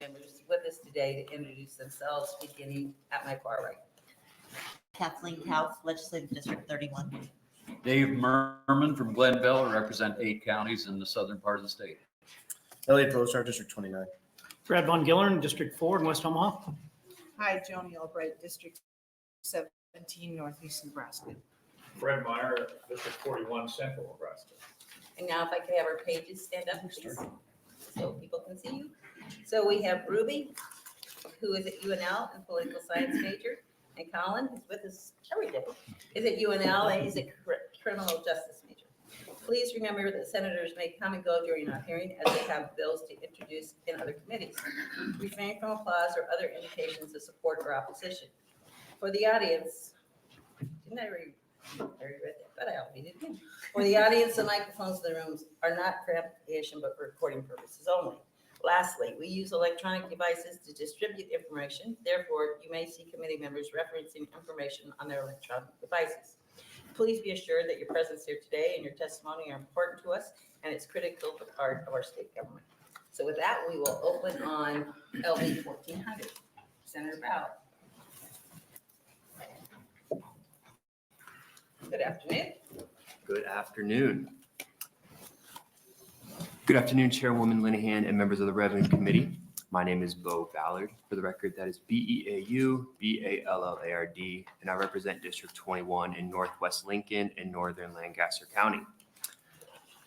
members with us today to introduce themselves, beginning at my far right. Kathleen Kauf, Legislative District 31. Dave Merman from Glenville, represent 8 counties in the southern part of the state. Elliot Prostar, District 29. Brad Von Gillern, District 4 in West Omaha. Hi, Joni Albright, District 17, Northeast Nebraska. Fred Meyer, District 41, Central Nebraska. And now if I could have our pages stand up, please, so people can see you. So we have Ruby, who is at UNL and political science major, and Colin, who's with us every day, is at UNL and he's a criminal justice major. Please remember that senators may come and go during our hearing as they have bills to introduce in other committees. Refrain from applause or other indications of support or opposition. For the audience, didn't I already read that, but I'll read it again. For the audience, the microphones in the rooms are not for amplification, but for recording purposes only. Lastly, we use electronic devices to distribute information. Therefore, you may see committee members referencing information on their electronic devices. Please be assured that your presence here today and your testimony are important to us, and it's critical part of our state government. So with that, we will open on LB 1400. Senator Ballard. Good afternoon. Good afternoon. Good afternoon, Chairwoman Linehan and members of the Revenue Committee. My name is Bo Ballard. For the record, that is B-E-A-U-B-A-L-L-A-R-D, and I represent District 21 in Northwest Lincoln and Northern Lancaster County.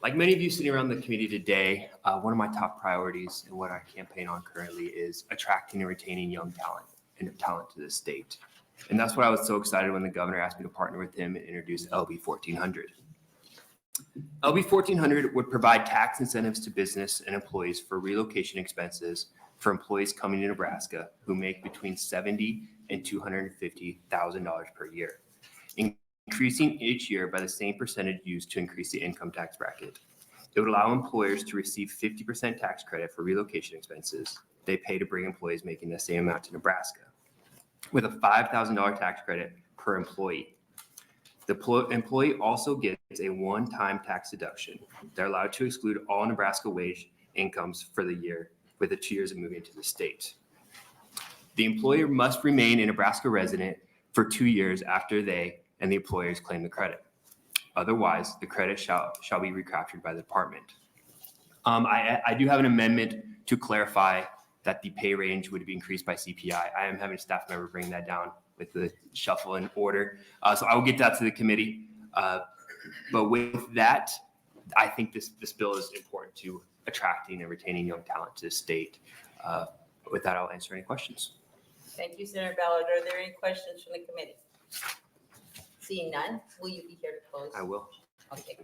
Like many of you sitting around the committee today, one of my top priorities and what I campaign on currently is attracting and retaining young talent and talent to the state. And that's why I was so excited when the governor asked me to partner with him and introduce LB 1400. LB 1400 would provide tax incentives to business and employees for relocation expenses for employees coming to Nebraska who make between $70,000 and $250,000 per year, increasing each year by the same percentage used to increase the income tax bracket. It would allow employers to receive 50% tax credit for relocation expenses they pay to bring employees making the same amount to Nebraska, with a $5,000 tax credit per employee. The employee also gets a one-time tax deduction. They're allowed to exclude all Nebraska wage incomes for the year with the 2 years of moving to the state. The employer must remain a Nebraska resident for 2 years after they and the employers claim the credit. Otherwise, the credit shall be recaptured by the department. I do have an amendment to clarify that the pay range would be increased by CPI. I am having a staff member bring that down with the shuffle in order. So I will get that to the committee. But with that, I think this bill is important to attracting and retaining young talent to the state. With that, I'll answer any questions. Thank you, Senator Ballard. Are there any questions from the committee? Seeing none, will you be here to close? I will. Okay.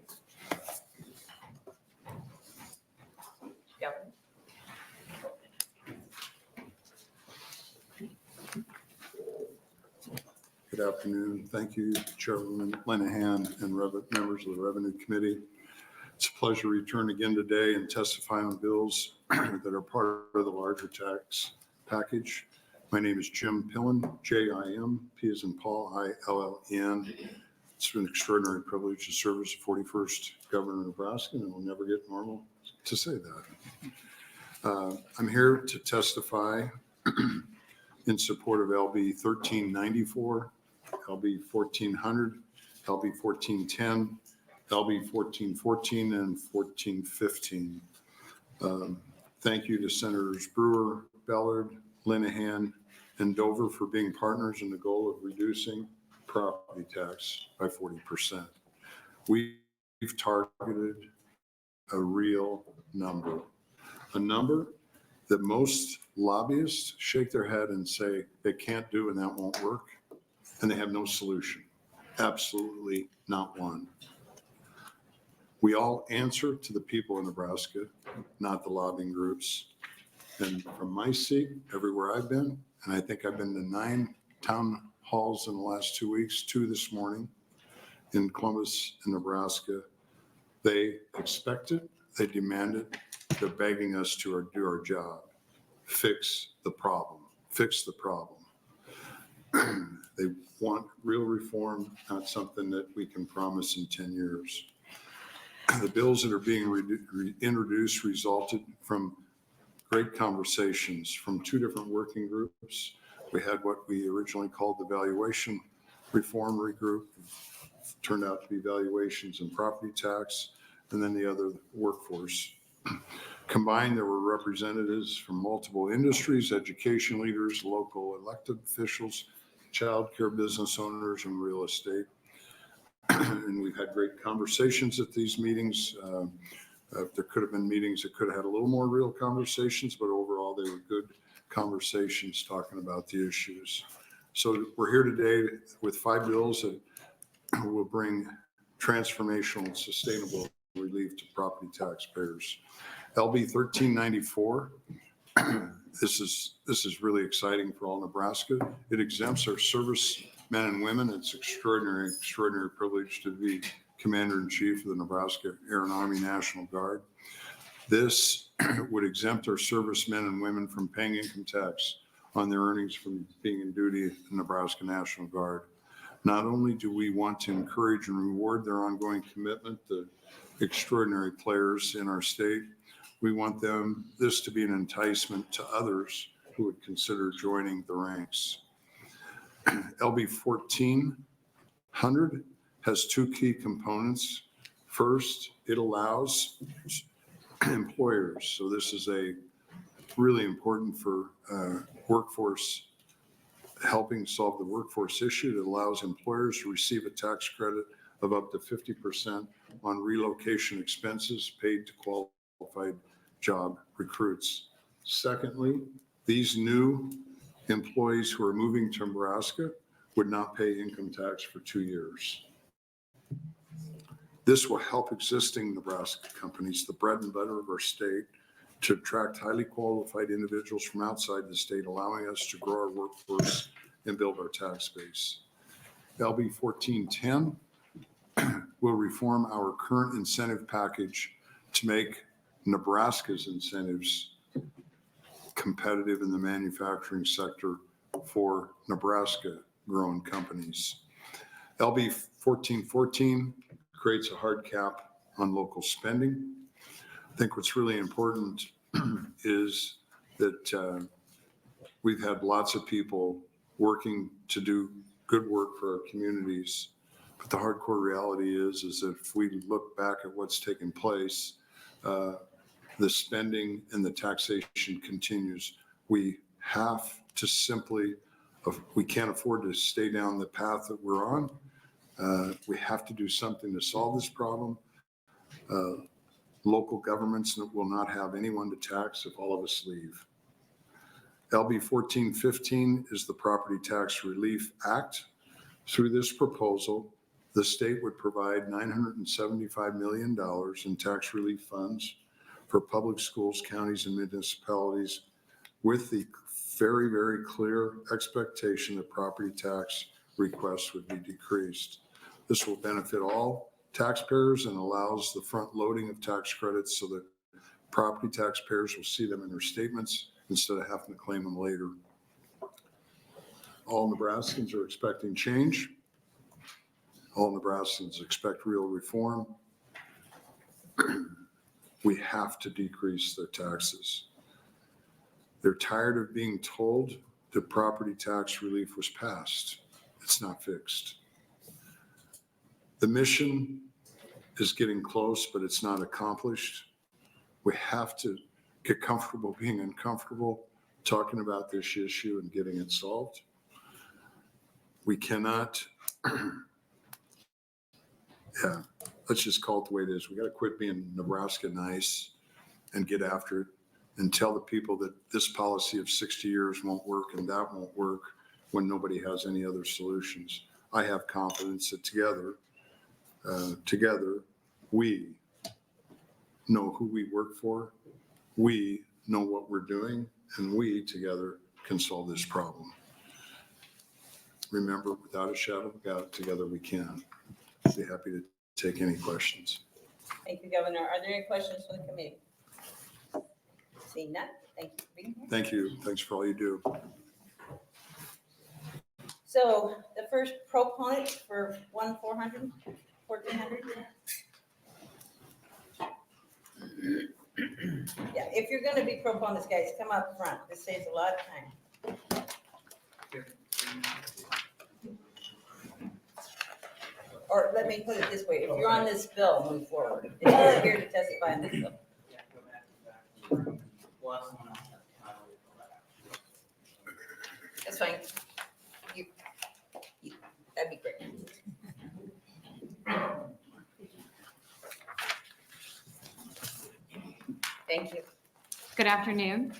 Governor. Good afternoon. Thank you, Chairwoman Linehan and members of the Revenue Committee. It's a pleasure to return again today and testify on bills that are part of the larger tax package. My name is Jim Pillen, J-I-M, P as in Paul, I-L-L-E-N. It's been an extraordinary privilege to serve as the 41st Governor of Nebraska, and it will never get normal to say that. I'm here to testify in support of LB 1394, LB 1400, LB 1410, LB 1414, and 1415. Thank you to Senators Brewer, Ballard, Linehan, and Dover for being partners in the goal of reducing property tax by 40%. We've targeted a real number, a number that most lobbyists shake their head and say they can't do and that won't work, and they have no solution. Absolutely not one. We all answer to the people of Nebraska, not the lobbying groups. And from my seat, everywhere I've been, and I think I've been to 9 town halls in the last 2 weeks, 2 this morning in Columbus and Nebraska, they expect it, they demand it, they're begging us to do our job. Fix the problem. Fix the problem. They want real reform, not something that we can promise in 10 years. The bills that are being introduced resulted from great conversations from two different working groups. We had what we originally called the valuation reform regroup, turned out to be valuations and property tax, and then the other workforce. Combined, there were representatives from multiple industries, education leaders, local elected officials, childcare business owners, and real estate. And we've had great conversations at these meetings. There could have been meetings that could have had a little more real conversations, but overall they were good conversations talking about the issues. So we're here today with 5 bills that will bring transformational and sustainable relief to property taxpayers. LB 1394, this is really exciting for all Nebraska. It exempts our servicemen and women. It's extraordinary privilege to be Commander-in-Chief of the Nebraska Air and Army National Guard. This would exempt our servicemen and women from paying income tax on their earnings from being in duty in the Nebraska National Guard. Not only do we want to encourage and reward their ongoing commitment, the extraordinary players in our state, we want this to be an enticement to others who would consider joining the ranks. LB 1400 has 2 key components. First, it allows employers, so this is a really important for workforce, helping solve the workforce issue. It allows employers to receive a tax credit of up to 50% on relocation expenses paid to qualified job recruits. Secondly, these new employees who are moving to Nebraska would not pay income tax for 2 years. This will help existing Nebraska companies, the bread and butter of our state, to attract highly qualified individuals from outside the state, allowing us to grow our workforce and build our tax base. LB 1410 will reform our current incentive package to make Nebraska's incentives competitive in the manufacturing sector for Nebraska grown companies. LB 1414 creates a hard cap on local spending. I think what's really important is that we've had lots of people working to do good work for our communities. But the hardcore reality is that if we look back at what's taken place, the spending and the taxation continues. We have to simply, we can't afford to stay down the path that we're on. We have to do something to solve this problem. Local governments will not have anyone to tax if all of us leave. LB 1415 is the Property Tax Relief Act. Through this proposal, the state would provide $975 million in tax relief funds for public schools, counties, and municipalities, with the very, very clear expectation that property tax requests would be decreased. This will benefit all taxpayers and allows the front loading of tax credits so that property taxpayers will see them in their statements instead of having to claim them later. All Nebraskans are expecting change. All Nebraskans expect real reform. We have to decrease their taxes. They're tired of being told that property tax relief was passed. It's not fixed. The mission is getting close, but it's not accomplished. We have to get comfortable being uncomfortable, talking about this issue and getting it solved. We cannot, let's just call it the way it is. We got to quit being Nebraska nice and get after it and tell the people that this policy of 60 years won't work and that won't work when nobody has any other solutions. I have confidence that together, we know who we work for, we know what we're doing, and we together can solve this problem. Remember, without a shadow of a doubt, together we can. I'd be happy to take any questions. Thank you, Governor. Are there any questions from the committee? Seeing none, thank you for being here. Thank you. Thanks for all you do. So the first proponent for 1400. Yeah, if you're gonna be pro bono, guys, come up front. This saves a lot of time. Or let me put it this way, if you're on this bill, move forward. If you're here to testify on this bill. That's fine. That'd be great. Thank you. Good afternoon,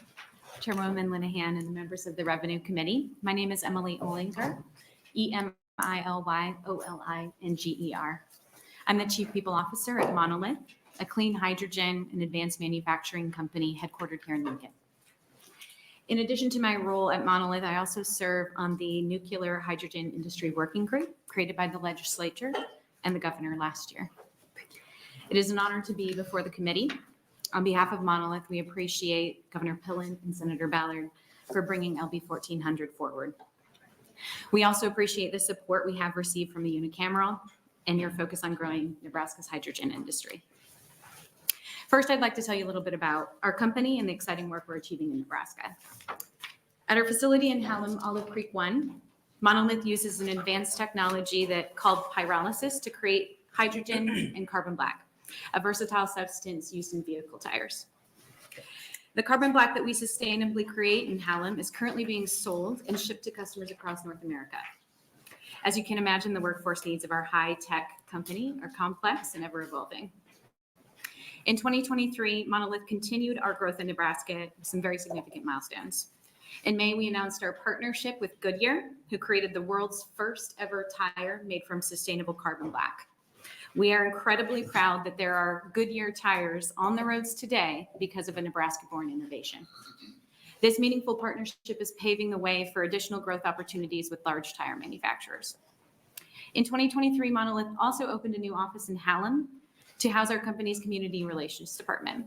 Chairwoman Linehan and the members of the Revenue Committee. My name is Emily Olinger, EMILYOLINGER. I'm the Chief People Officer at Monolith, a clean hydrogen and advanced manufacturing company headquartered here in Lincoln. In addition to my role at Monolith, I also serve on the Nuclear Hydrogen Industry Working Group created by the legislature and the governor last year. It is an honor to be before the committee. On behalf of Monolith, we appreciate Governor Pillen and Senator Ballard for bringing LB 1400 forward. We also appreciate the support we have received from the unicameral and your focus on growing Nebraska's hydrogen industry. First, I'd like to tell you a little bit about our company and the exciting work we're achieving in Nebraska. At our facility in Hallam, Olive Creek 1, Monolith uses an advanced technology called pyrolysis to create hydrogen and carbon black, a versatile substance used in vehicle tires. The carbon black that we sustainably create in Hallam is currently being sold and shipped to customers across North America. As you can imagine, the workforce needs of our high-tech company are complex and ever-evolving. In 2023, Monolith continued our growth in Nebraska with some very significant milestones. In May, we announced our partnership with Goodyear, who created the world's first ever tire made from sustainable carbon black. We are incredibly proud that there are Goodyear tires on the roads today because of a Nebraska-born innovation. This meaningful partnership is paving the way for additional growth opportunities with large tire manufacturers. In 2023, Monolith also opened a new office in Hallam to house our company's community relations department.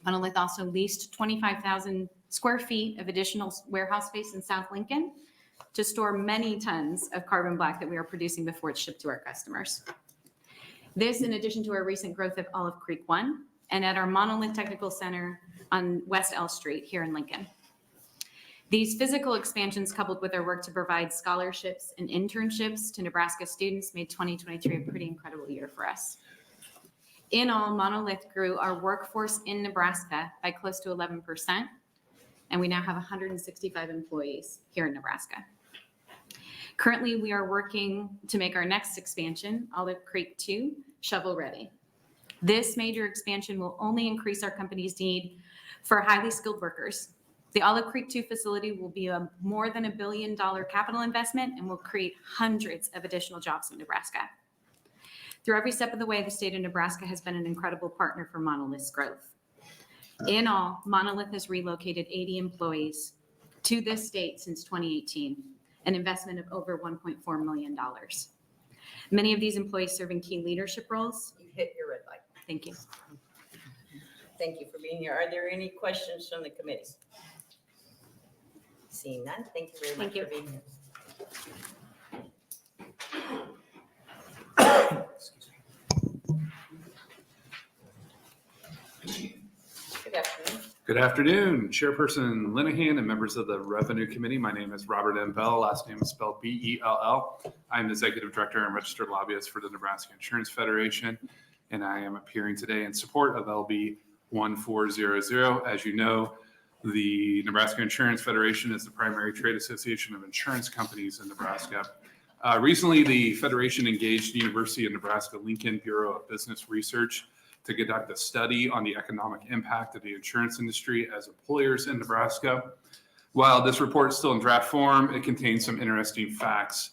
Monolith also leased 25,000 square feet of additional warehouse space in South Lincoln to store many tons of carbon black that we are producing before it's shipped to our customers. This, in addition to our recent growth at Olive Creek 1 and at our Monolith Technical Center on West L Street here in Lincoln. These physical expansions, coupled with our work to provide scholarships and internships to Nebraska students, made 2023 a pretty incredible year for us. In all, Monolith grew our workforce in Nebraska by close to 11%, and we now have 165 employees here in Nebraska. Currently, we are working to make our next expansion, Olive Creek 2, shovel-ready. This major expansion will only increase our company's need for highly skilled workers. The Olive Creek 2 facility will be a more than $1 billion capital investment and will create hundreds of additional jobs in Nebraska. Through every step of the way, the state of Nebraska has been an incredible partner for Monolith's growth. In all, Monolith has relocated 80 employees to this state since 2018, an investment of over $1.4 million. Many of these employees serving key leadership roles. You hit your red light. Thank you. Thank you for being here. Are there any questions from the committee? Seeing none, thank you very much Thank you. for being here. Good afternoon. Good afternoon, Chairperson Linehan and members of the Revenue Committee. My name is Robert M. Bell. Last name is spelled B-E-L-L. I'm the Executive Director and Registered Lobbyist for the Nebraska Insurance Federation, and I am appearing today in support of LB 1400. As you know, the Nebraska Insurance Federation is the primary trade association of insurance companies in Nebraska. Recently, the Federation engaged the University of Nebraska-Lincoln Bureau of Business Research to conduct a study on the economic impact of the insurance industry as employers in Nebraska. While this report is still in draft form, it contains some interesting facts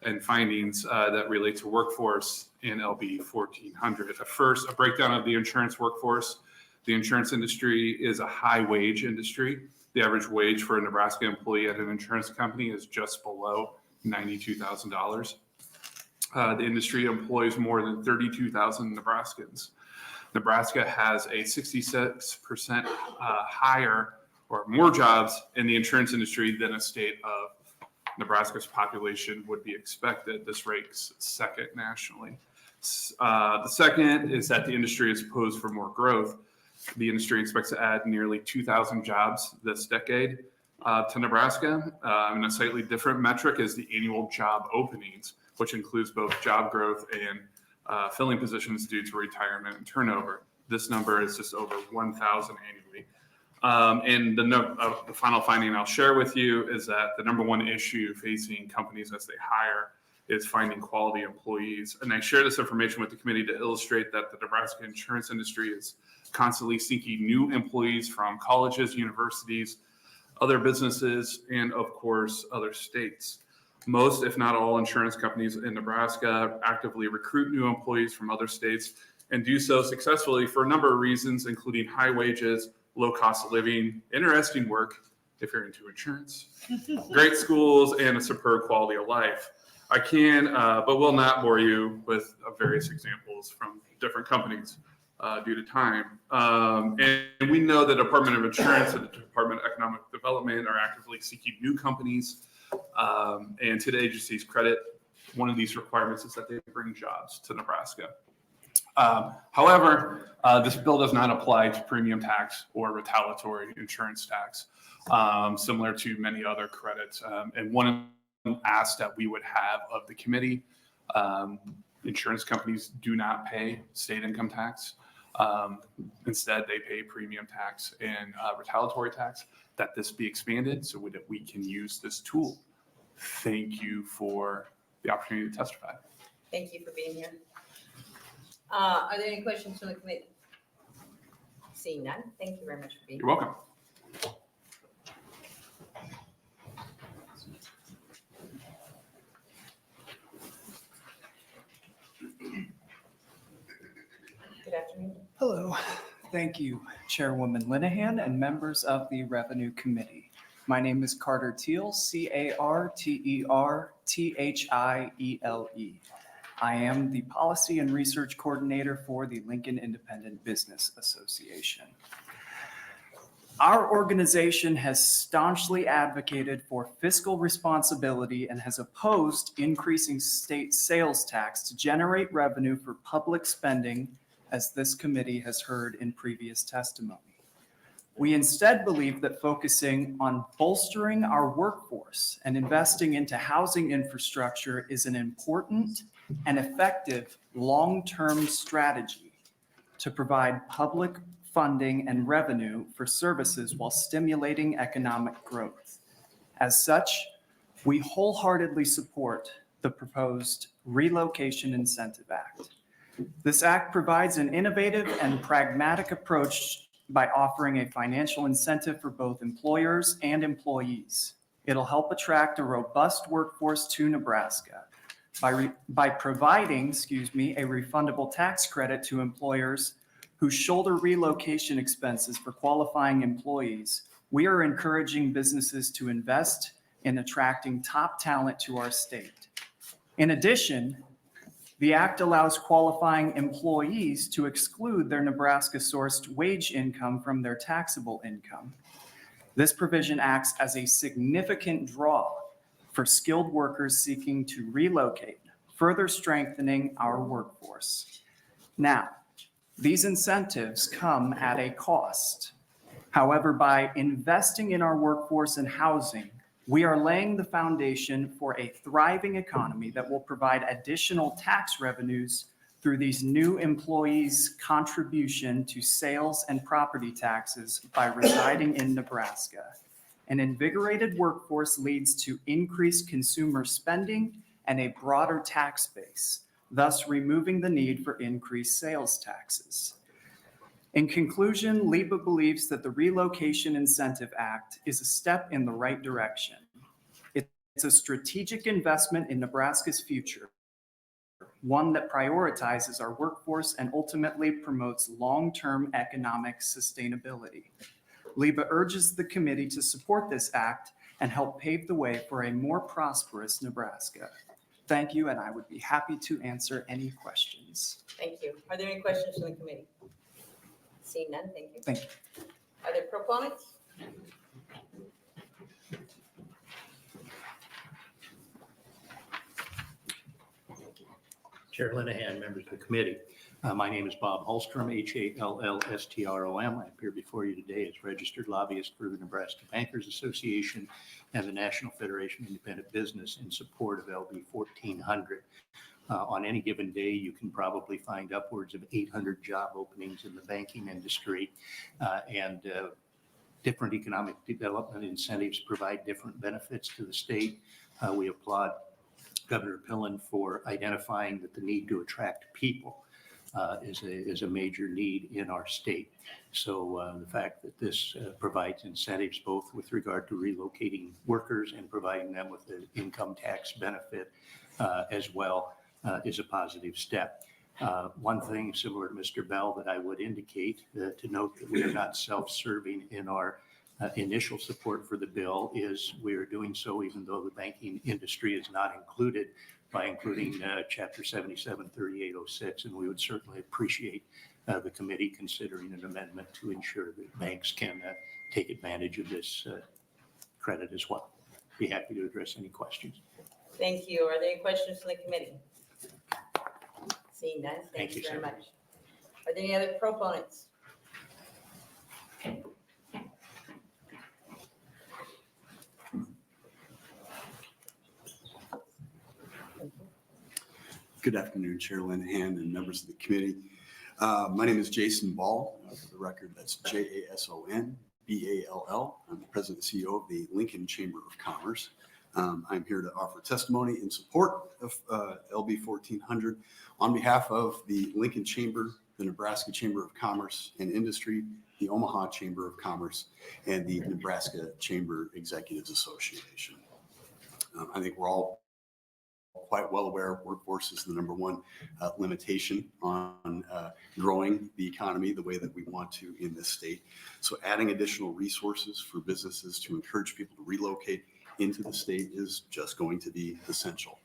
and findings that relate to workforce in LB 1400. First, a breakdown of the insurance workforce. The insurance industry is a high wage industry. The average wage for a Nebraska employee at an insurance company is just below $92,000. The industry employs more than 32,000 Nebraskans. Nebraska has a 66% higher or more jobs in the insurance industry than a state of Nebraska's population would be expected. This ranks second nationally. The second is that the industry is poised for more growth. The industry expects to add nearly 2,000 jobs this decade to Nebraska. And a slightly different metric is the annual job openings, which includes both job growth and filling positions due to retirement and turnover. This number is just over 1,000 annually. And the final finding I'll share with you is that the number one issue facing companies as they hire is finding quality employees. And I share this information with the committee to illustrate that the Nebraska insurance industry is constantly seeking new employees from colleges, universities, other businesses, and of course, other states. Most, if not all, insurance companies in Nebraska actively recruit new employees from other states and do so successfully for a number of reasons, including high wages, low cost of living, interesting work, if you're into insurance, great schools, and a superb quality of life. I can, but will not bore you with various examples from different companies due to time. And we know the Department of Insurance and the Department of Economic Development are actively seeking new companies. And to the agency's credit, one of these requirements is that they bring jobs to Nebraska. However, this bill does not apply to premium tax or retaliatory insurance tax, similar to many other credits. And one ask that we would have of the committee, insurance companies do not pay state income tax. Instead, they pay premium tax and retaliatory tax, that this be expanded so that we can use this tool. Thank you for the opportunity to testify. Thank you for being here. Are there any questions from the committee? Seeing none, thank you very much for being You're here. welcome. Good afternoon. Hello. Thank you, Chairwoman Linehan and members of the Revenue Committee. My name is Carter Teal, C-A-R-T-E-R-T-H-I-E-L-E. I am the Policy and Research Coordinator for the Lincoln Independent Business Association. Our organization has staunchly advocated for fiscal responsibility and has opposed increasing state sales tax to generate revenue for public spending, as this committee has heard in previous testimony. We instead believe that focusing on bolstering our workforce and investing into housing infrastructure is an important and effective long-term strategy to provide public funding and revenue for services while stimulating economic growth. As such, we wholeheartedly support the proposed Relocation Incentive Act. This act provides an innovative and pragmatic approach by offering a financial incentive for both employers and employees. It'll help attract a robust workforce to Nebraska by providing, a refundable tax credit to employers who shoulder relocation expenses for qualifying employees. We are encouraging businesses to invest in attracting top talent to our state. In addition, the act allows qualifying employees to exclude their Nebraska-sourced wage income from their taxable income. This provision acts as a significant draw for skilled workers seeking to relocate, further strengthening our workforce. Now, these incentives come at a cost. However, by investing in our workforce and housing, we are laying the foundation for a thriving economy that will provide additional tax revenues through these new employees' contribution to sales and property taxes by residing in Nebraska. An invigorated workforce leads to increased consumer spending and a broader tax base, thus removing the need for increased sales taxes. In conclusion, LIBA believes that the Relocation Incentive Act is a step in the right direction. It's a strategic investment in Nebraska's future, one that prioritizes our workforce and ultimately promotes long-term economic sustainability. LIBA urges the committee to support this act and help pave the way for a more prosperous Nebraska. Thank you, and I would be happy to answer any questions. Thank you. Are there any questions from the committee? Seeing none, thank you. Thank you. Are there proponents? Chair Linehan, members of the committee. My name is Bob Holstrom, Hallstrom. I appear before you today as registered lobbyist for the Nebraska Bankers Association and the National Federation of Independent Business in support of LB 1400. On any given day, you can probably find upwards of 800 job openings in the banking industry, and different economic development incentives provide different benefits to the state. We applaud Governor Pillen for identifying that the need to attract people is a major need in our state. So the fact that this provides incentives both with regard to relocating workers and providing them with an income tax benefit as well is a positive step. One thing similar to Mr. Bell that I would indicate to note that we are not self-serving in our initial support for the bill is we are doing so even though the banking industry is not included by including Chapter 773806, and we would certainly appreciate the committee considering an amendment to ensure that banks can take advantage of this credit as well. Be happy to address any questions. Thank you. Are there any questions from the committee? Seeing none, thank you very sir. much. Are there any other proponents? Good afternoon, Chair Linehan and members of the committee. My name is Jason Ball. For the record, that's JASON BALL. I'm the President and CEO of the Lincoln Chamber of Commerce. I'm here to offer testimony in support of LB 1400 on behalf of the Lincoln Chamber, the Nebraska Chamber of Commerce and Industry, the Omaha Chamber of Commerce, and the Nebraska Chamber Executives Association. I think we're all quite well aware workforce is the number one limitation on growing the economy the way that we want to in this state. So adding additional resources for businesses to encourage people to relocate into the state is just going to be essential.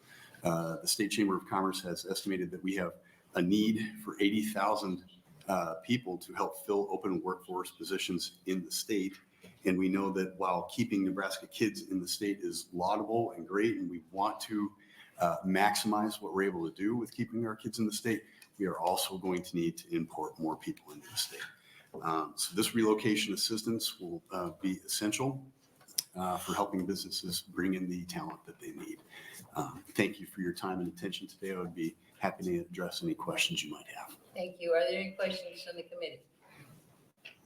The State Chamber of Commerce has estimated that we have a need for 80,000 people to help fill open workforce positions in the state. And we know that while keeping Nebraska kids in the state is laudable and great, and we want to maximize what we're able to do with keeping our kids in the state, we are also going to need to import more people into the state. So this relocation assistance will be essential for helping businesses bring in the talent that they need. Thank you for your time and attention today. I would be happy to address any questions you might have. Thank you. Are there any questions from the committee?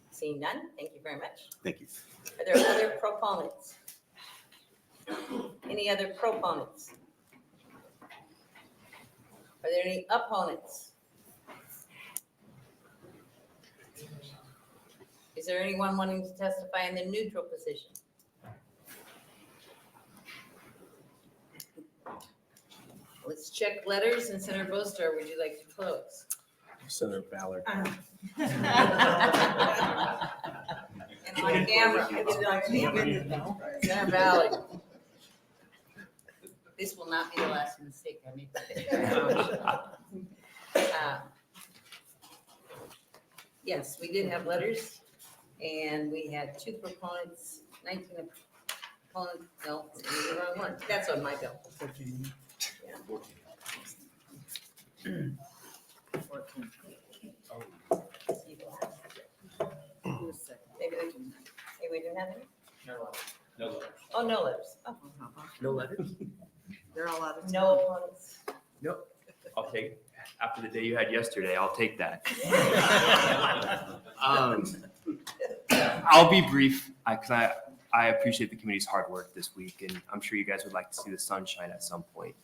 Seeing none, thank you very much. Thank you. Are there other proponents? Any other proponents? Are there any opponents? Is there anyone wanting to testify in the neutral position? Let's check letters, and Senator Boster, would you like to close? Senator Ballard. And on camera. Senator Ballard. This will not be the last mistake I make. Yes, we did have letters, and we had 2 proponents, 19 opponents. No, it was the wrong one. That's on my bill. 14. Yeah. 14. Maybe we didn't have any? No letters. Oh, no letters. Oh. No letters? They're all out of. No opponents. I'll take, after the day you had yesterday, I'll take that. I'll be brief, because I appreciate the committee's hard work this week, and I'm sure you guys would like to see the sunshine at some point.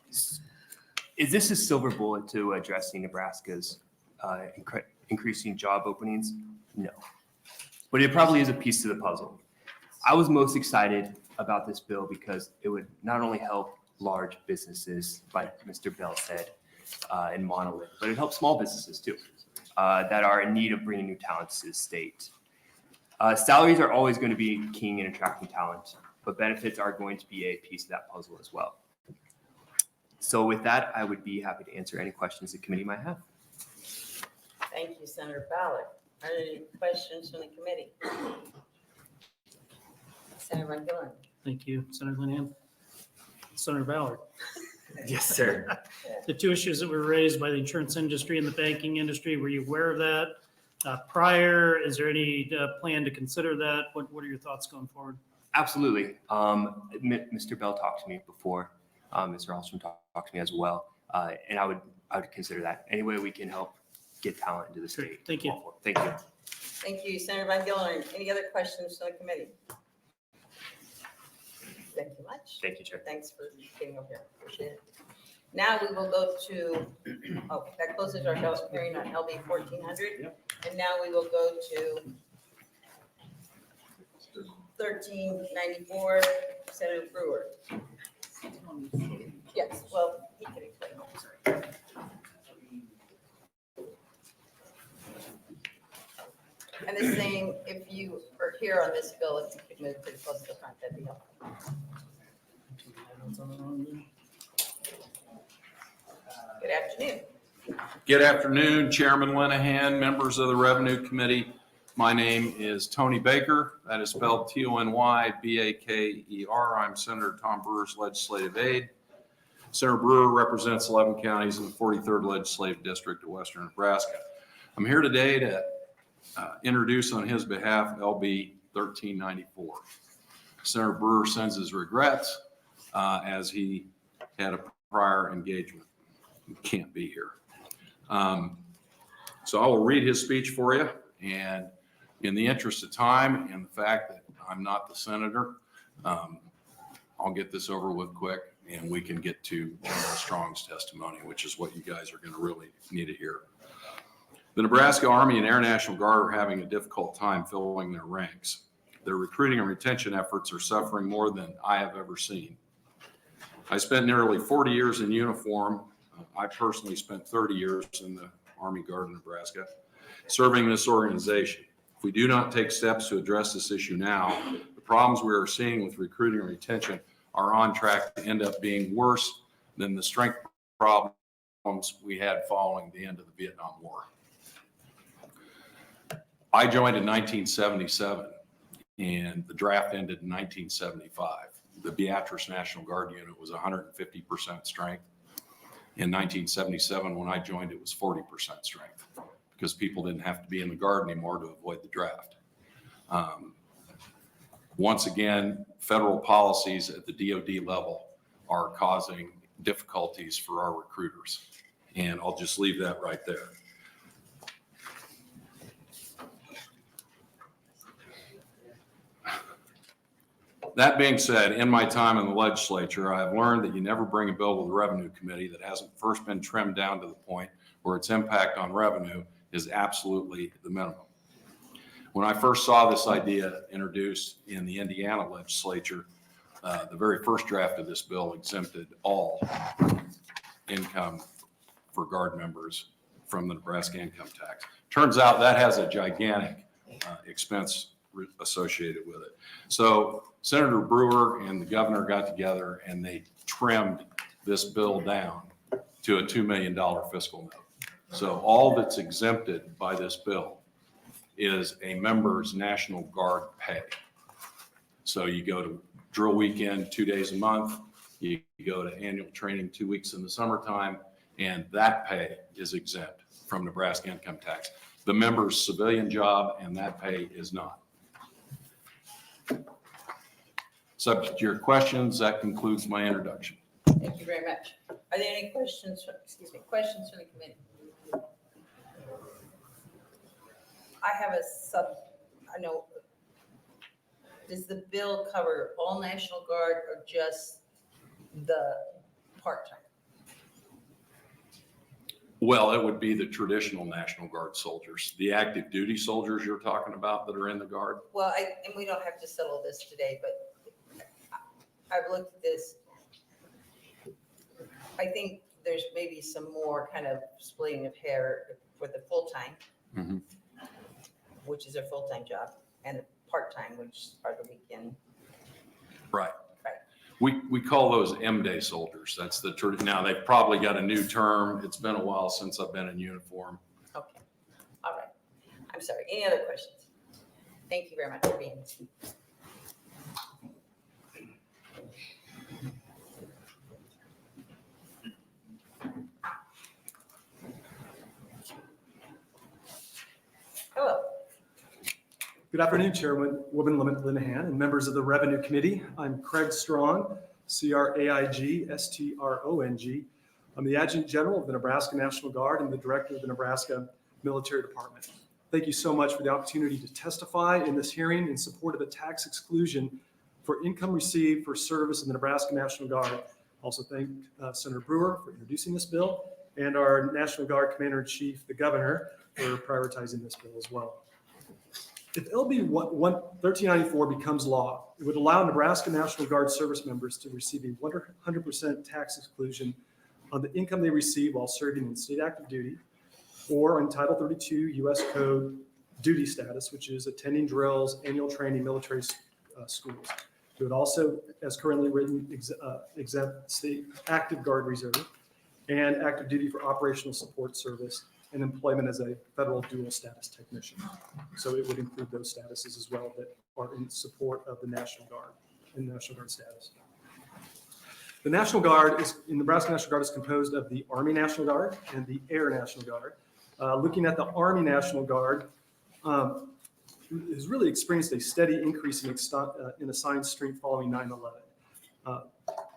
Is this a silver bullet to addressing Nebraska's increasing job openings? No. But it probably is a piece to the puzzle. I was most excited about this bill because it would not only help large businesses, like Mr. Bell said, in Monolith, but it helps small businesses too, that are in need of bringing new talent to the state. Salaries are always going to be king in attracting talent, but benefits are going to be a piece of that puzzle as well. So with that, I would be happy to answer any questions the committee might have. Thank you, Senator Ballard. Are there any questions from the committee? Senator Van Gillen. Thank you, Senator Linehan. Senator Ballard. Yes, sir. The two issues that were raised by the insurance industry and the banking industry, were you aware of that prior? Is there any plan to consider that? What are your thoughts going forward? Absolutely. Mr. Bell talked to me before. Mr. Alstrom talked to me as well. And I would consider that. Any way we can help get talent into the state. Thank you. Thank you. Thank you, Senator Von Gillern. Any other questions from the committee? Thank you much. Thank you, Chair. Thanks for getting over here. Appreciate it. Now we will go to, that closes our hearing on LB 1400. And now we will go to 1394, Senator Brewer. Yes, well, he can explain. Sorry. And the same, if you are here on this bill, if you could move pretty close to the front, that'd be helpful. Good afternoon. Good afternoon, Chairman Linehan, members of the Revenue Committee. My name is Tony Baker. That is spelled Tonybaker. I'm Senator Tom Brewer's legislative aide. Senator Brewer represents 11 counties in the 43rd Legislative District of Western Nebraska. I'm here today to introduce on his behalf LB 1394. Senator Brewer sends his regrets as he had a prior engagement. He can't be here. So I will read his speech for you, and in the interest of time and the fact that I'm not the senator, I'll get this over with quick and we can get to General Strong's testimony, which is what you guys are going to really need to hear. The Nebraska Army and Air National Guard are having a difficult time filling their ranks. Their recruiting and retention efforts are suffering more than I have ever seen. I spent nearly 40 years in uniform. I personally spent 30 years in the Army Guard of Nebraska, serving this organization. If we do not take steps to address this issue now, the problems we are seeing with recruiting and retention are on track to end up being worse than the strength problems we had following the end of the Vietnam War. I joined in 1977 and the draft ended in 1975. The Beatrice National Guard unit was 150% strength. In 1977, when I joined, it was 40% strength because people didn't have to be in the Guard anymore to avoid the draft. Once again, federal policies at the DoD level are causing difficulties for our recruiters. And I'll just leave that right there. That being said, in my time in the legislature, I have learned that you never bring a bill to the Revenue Committee that hasn't first been trimmed down to the point where its impact on revenue is absolutely the minimum. When I first saw this idea introduced in the Indiana legislature, the very first draft of this bill exempted all income for Guard members from the Nebraska income tax. Turns out that has a gigantic expense associated with it. So Senator Brewer and the governor got together and they trimmed this bill down to a $2 million fiscal note. So all that's exempted by this bill is a member's National Guard pay. So you go to drill weekend 2 days a month, you go to annual training 2 weeks in the summertime, and that pay is exempt from Nebraska income tax. The member's civilian job and that pay is not. Subject to your questions, that concludes my introduction. Thank you very much. Are there any questions, questions from the committee? I have I know, does the bill cover all National Guard or just the part-time? Well, it would be the traditional National Guard soldiers, the active duty soldiers you're talking about that are in the Guard. Well, and we don't have to settle this today, but I've looked at this. I think there's maybe some more kind of splitting of hair for the full-time, which is a full-time job, and the part-time, which are the weekend. Right. Right. We call those M-Day soldiers. That's the now they've probably got a new term. It's been a while since I've been in uniform. Okay. All right. I'm sorry. Any other questions? Thank you very much for being here. Good afternoon, Chairwoman Linehan and members of the Revenue Committee. I'm Craig Strong, C-R-A-I-G-S-T-R-O-N-G. I'm the Adjutant General of the Nebraska National Guard and the Director of the Nebraska Military Department. Thank you so much for the opportunity to testify in this hearing in support of a tax exclusion for income received for service in the Nebraska National Guard. Also thank Senator Brewer for introducing this bill and our National Guard Commander-in-Chief, the Governor, for prioritizing this bill as well. If LB 1394 becomes law, it would allow Nebraska National Guard service members to receive a 100% tax exclusion on the income they receive while serving in state active duty or in Title 32 U.S. Code duty status, which is attending drills, annual training, military schools. It would also, as currently written, exempt state active Guard reserve and active duty for operational support service and employment as a federal dual status technician. So it would include those statuses as well that are in support of the National Guard and National Guard status. The National Guard Nebraska National Guard is composed of the Army National Guard and the Air National Guard. Looking at the Army National Guard, has really experienced a steady increase in assigned strength following 9/11.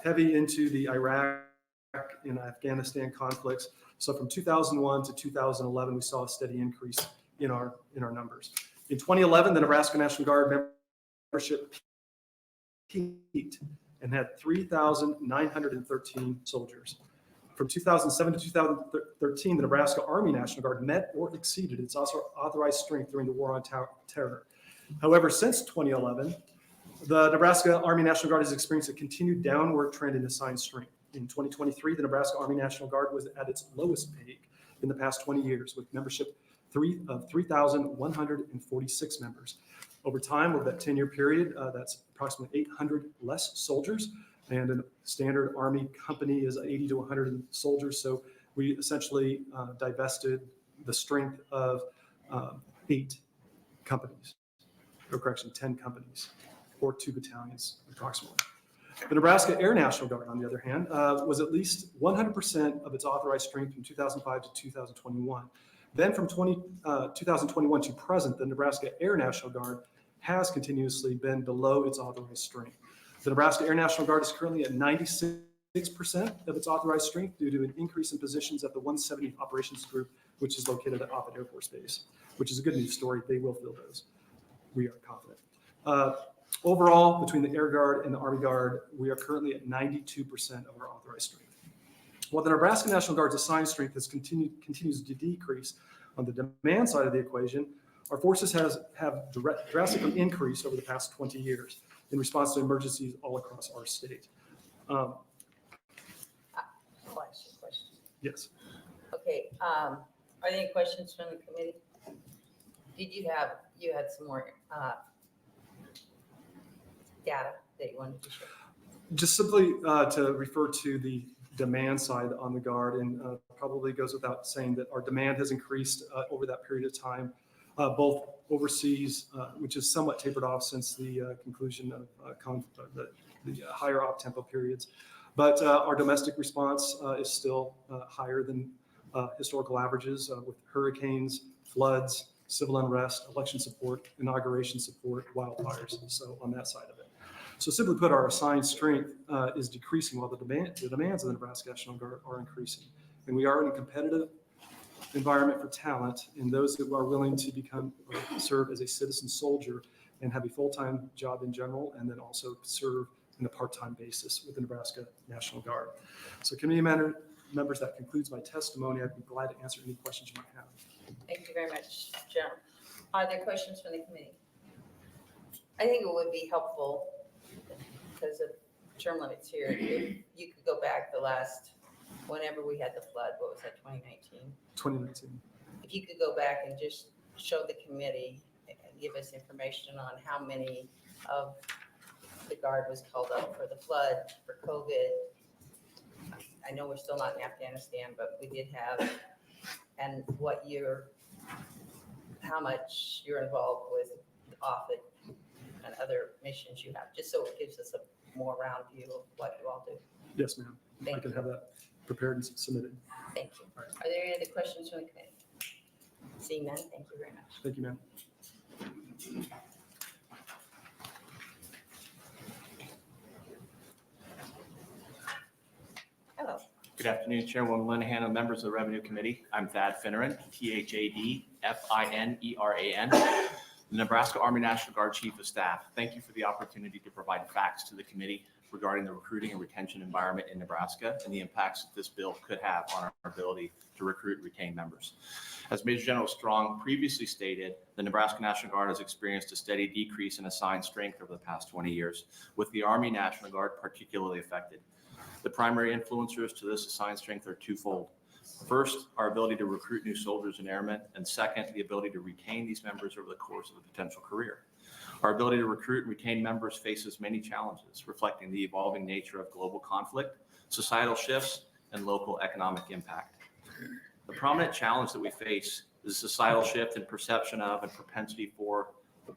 Heavy into the Iraq and Afghanistan conflicts. So from 2001 to 2011, we saw a steady increase in our numbers. In 2011, the Nebraska National Guard membership peaked and had 3,913 soldiers. From 2007 to 2013, the Nebraska Army National Guard met or exceeded its authorized strength during the War on Terror. However, since 2011, the Nebraska Army National Guard has experienced a continued downward trend in assigned strength. In 2023, the Nebraska Army National Guard was at its lowest peak in the past 20 years, with membership of 3,146 members. Over time, over that 10-year period, that's approximately 800 less soldiers, and a standard Army company is 80 to 100 soldiers. So we essentially divested the strength of 8 companies, or correction, 10 companies, or 2 battalions approximately. The Nebraska Air National Guard, on the other hand, was at least 100% of its authorized strength from 2005 to 2021. Then from 2021 to present, the Nebraska Air National Guard has continuously been below its authorized strength. The Nebraska Air National Guard is currently at 96% of its authorized strength due to an increase in positions at the 170 Operations Group, which is located at Offutt Air Force Base, which is a good news story. They will fill those. We are confident. Overall, between the Air Guard and the Army Guard, we are currently at 92% of our authorized strength. While the Nebraska National Guard's assigned strength continues to decrease on the demand side of the equation, our forces have drastically increased over the past 20 years in response to emergencies all across our state. Question. Yes. Okay, are there any questions from the committee? You had some more data that you wanted to share? Just simply to refer to the demand side on the Guard, and probably goes without saying that our demand has increased over that period of time, both overseas, which is somewhat tapered off since the conclusion of the higher op-tempo periods. But our domestic response is still higher than historical averages with hurricanes, floods, civil unrest, election support, inauguration support, wildfires, so on that side of it. So simply put, our assigned strength is decreasing while the demands of the Nebraska National Guard are increasing. And we are in a competitive environment for talent, and those that are willing to serve as a citizen soldier and have a full-time job in general, and then also serve on a part-time basis with the Nebraska National Guard. So committee members, that concludes my testimony. I'd be glad to answer any questions you might have. Thank you very much, General. Are there questions from the committee? I think it would be helpful, because of term limits here, if you could go back whenever we had the flood, what was that, 2019? 2019. If you could go back and just show the committee and give us information on how many of the Guard was called up for the flood, for COVID. I know we're still not in Afghanistan, but we did have, and how much you're involved with Offutt and other missions you have, just so it gives us a more round view of what you all do. Yes, ma'am. I can have that prepared and submitted. Thank you. Are there any other questions from the committee? Seeing none, thank you very much. Thank you, ma'am. Good afternoon, Chairwoman Linehan and members of the Revenue Committee. I'm Thad Finneran, THADFINERAN, the Nebraska Army National Guard Chief of Staff. Thank you for the opportunity to provide facts to the committee regarding the recruiting and retention environment in Nebraska and the impacts that this bill could have on our ability to recruit and retain members. As Major General Strong previously stated, the Nebraska National Guard has experienced a steady decrease in assigned strength over the past 20 years, with the Army National Guard particularly affected. The primary influencers to this assigned strength are twofold. First, our ability to recruit new soldiers and airmen, and second, the ability to retain these members over the course of a potential career. Our ability to recruit and retain members faces many challenges, reflecting the evolving nature of global conflict, societal shifts, and local economic impact. The prominent challenge that we face is a societal shift in perception of and propensity for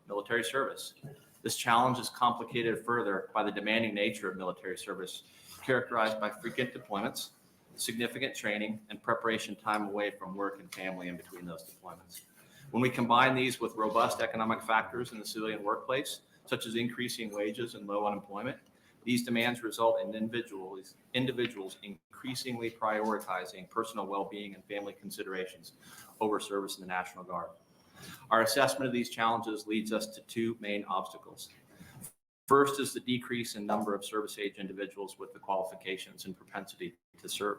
military service. This challenge is complicated further by the demanding nature of military service, characterized by frequent deployments, significant training, and preparation time away from work and family in between those deployments. When we combine these with robust economic factors in the civilian workplace, such as increasing wages and low unemployment, these demands result in individuals increasingly prioritizing personal well-being and family considerations over service in the National Guard. Our assessment of these challenges leads us to two main obstacles. First is the decrease in number of service-age individuals with the qualifications and propensity to serve,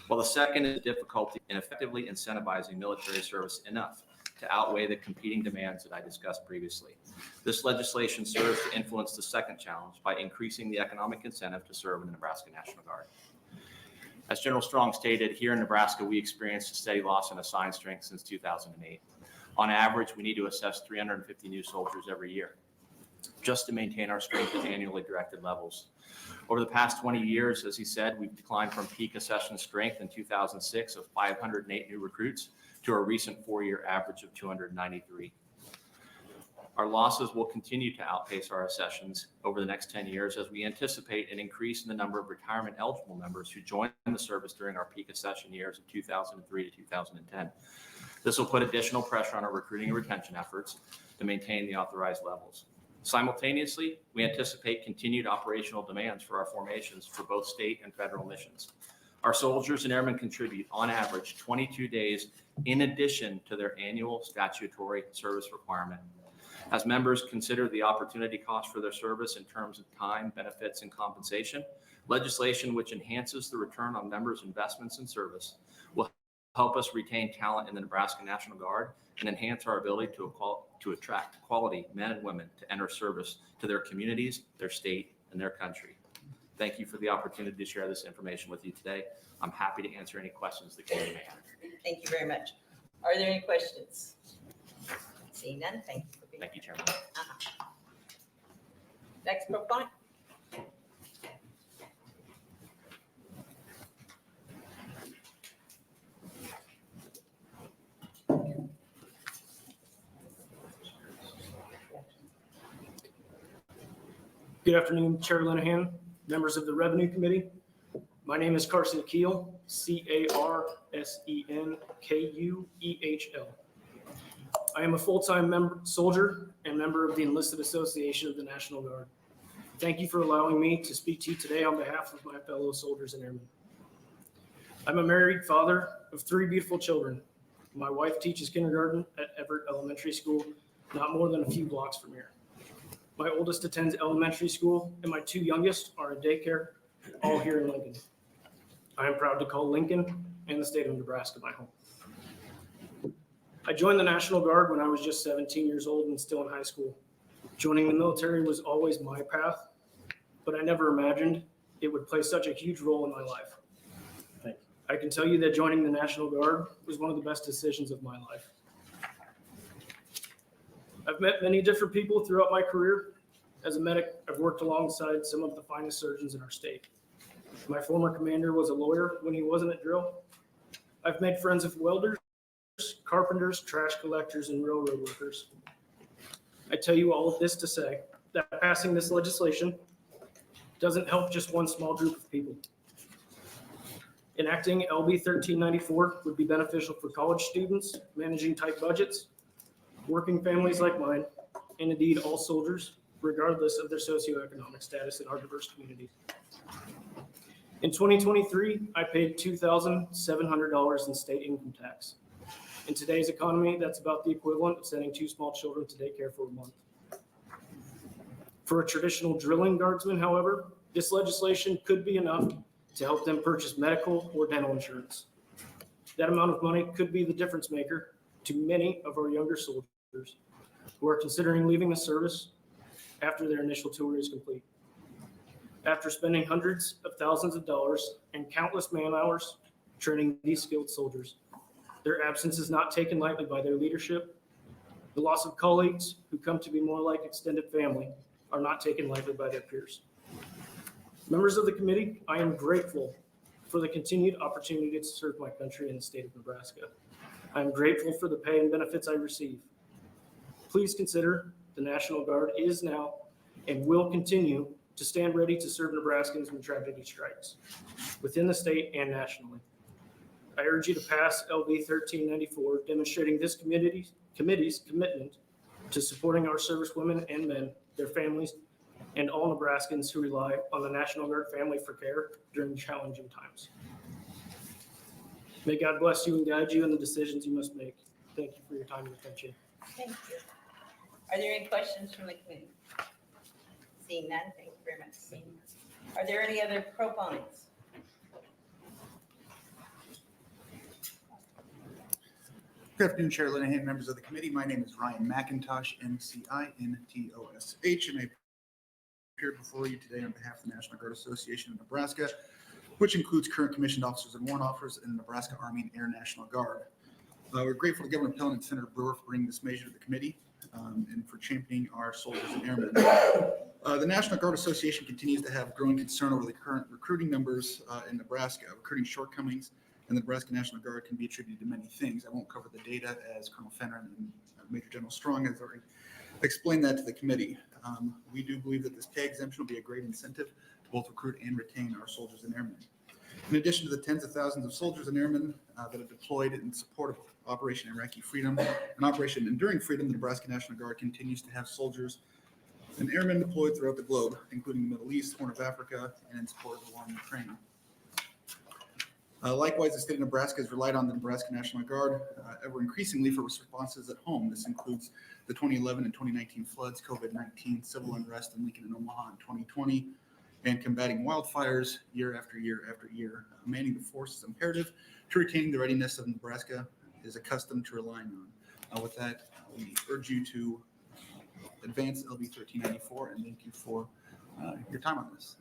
while the second is the difficulty in effectively incentivizing military service enough to outweigh the competing demands that I discussed previously. This legislation serves to influence the second challenge by increasing the economic incentive to serve in the Nebraska National Guard. As General Strong stated, here in Nebraska, we experienced a steady loss in assigned strength since 2008. On average, we need to assess 350 new soldiers every year just to maintain our strength at annually directed levels. Over the past 20 years, as he said, we've declined from peak accession strength in 2006 of 508 new recruits to our recent 4-year average of 293. Our losses will continue to outpace our accessions over the next 10 years as we anticipate an increase in the number of retirement eligible members who joined the service during our peak accession years of 2003 to 2010. This will put additional pressure on our recruiting and retention efforts to maintain the authorized levels. Simultaneously, we anticipate continued operational demands for our formations for both state and federal missions. Our soldiers and airmen contribute, on average, 22 days in addition to their annual statutory service requirement. As members consider the opportunity cost for their service in terms of time, benefits, and compensation, legislation which enhances the return on members' investments in service will help us retain talent in the Nebraska National Guard and enhance our ability to attract quality men and women to enter service to their communities, their state, and their country. Thank you for the opportunity to share this information with you today. I'm happy to answer any questions the committee may have. Thank you very much. Are there any questions? Seeing none, thank you for being Thank you, Chairman. Next proponent. Good afternoon, Chair Linehan, members of the Revenue Committee. My name is Carson Keel, CARSENKUEHL. I am a full-time soldier and member of the Enlisted Association of the National Guard. Thank you for allowing me to speak to you today on behalf of my fellow soldiers and airmen. I'm a married father of 3 beautiful children. My wife teaches kindergarten at Everett Elementary School, not more than a few blocks from here. My oldest attends elementary school, and my 2 youngest are in daycare, all here in Lincoln. I am proud to call Lincoln and the state of Nebraska my home. I joined the National Guard when I was just 17 years old and still in high school. Joining the military was always my path, but I never imagined it would play such a huge role in my life. Thank you. I can tell you that joining the National Guard was one of the best decisions of my life. I've met many different people throughout my career. As a medic, I've worked alongside some of the finest surgeons in our state. My former commander was a lawyer when he wasn't at drill. I've made friends of welders, carpenters, trash collectors, and railroad workers. I tell you all of this to say that passing this legislation doesn't help just one small group of people. Enacting LB 1394 would be beneficial for college students managing tight budgets, working families like mine, and indeed all soldiers, regardless of their socioeconomic status in our diverse communities. In 2023, I paid $2,700 in state income tax. In today's economy, that's about the equivalent of sending 2 small children to daycare for a month. For a traditional drilling guardsman, however, this legislation could be enough to help them purchase medical or dental insurance. That amount of money could be the difference maker to many of our younger soldiers who are considering leaving the service after their initial tour is complete. After spending hundreds of thousands of dollars and countless man hours training these skilled soldiers, their absence is not taken lightly by their leadership. The loss of colleagues who come to be more like extended family are not taken lightly by their peers. Members of the committee, I am grateful for the continued opportunity to serve my country in the state of Nebraska. I am grateful for the pay and benefits I receive. Please consider the National Guard is now and will continue to stand ready to serve Nebraskans when tragedy strikes, within the state and nationally. I urge you to pass LB 1394, demonstrating this committee's commitment to supporting our servicewomen and men, their families, and all Nebraskans who rely on the National Guard family for care during challenging times. May God bless you and guide you in the decisions you must make. Thank you for your time and attention. Thank you. Are there any questions from the committee? Seeing none, thank you very much. Seeing none. Are there any other proponents? Good afternoon, Chair Linehan, members of the committee. My name is Ryan McIntosh, MCINTOSH, and I appear before you today on behalf of the National Guard Association of Nebraska, which includes current commissioned officers and warrant officers in the Nebraska Army and Air National Guard. We're grateful to Governor Pell and Senator Brewer for bringing this measure to the committee and for championing our soldiers and airmen. The National Guard Association continues to have growing concern over the current recruiting numbers in Nebraska. Recruiting shortcomings in the Nebraska National Guard can be attributed to many things. I won't cover the data as Colonel Fenner and Major General Strong has already explained that to the committee. We do believe that this pay exemption will be a great incentive to both recruit and retain our soldiers and airmen. In addition to the tens of thousands of soldiers and airmen that are deployed in support of Operation Iraqi Freedom and Operation Enduring Freedom, the Nebraska National Guard continues to have soldiers and airmen deployed throughout the globe, including the Middle East, Horn of Africa, and in support of the war in Ukraine. Likewise, the state of Nebraska has relied on the Nebraska National Guard ever increasingly for responses at home. This includes the 2011 and 2019 floods, COVID-19, civil unrest in Lincoln and Omaha in 2020, and combating wildfires year after year after year. Manning the force is imperative to retaining the readiness of Nebraska is accustomed to relying on. With that, we urge you to advance LB 1394, and thank you for your time on this.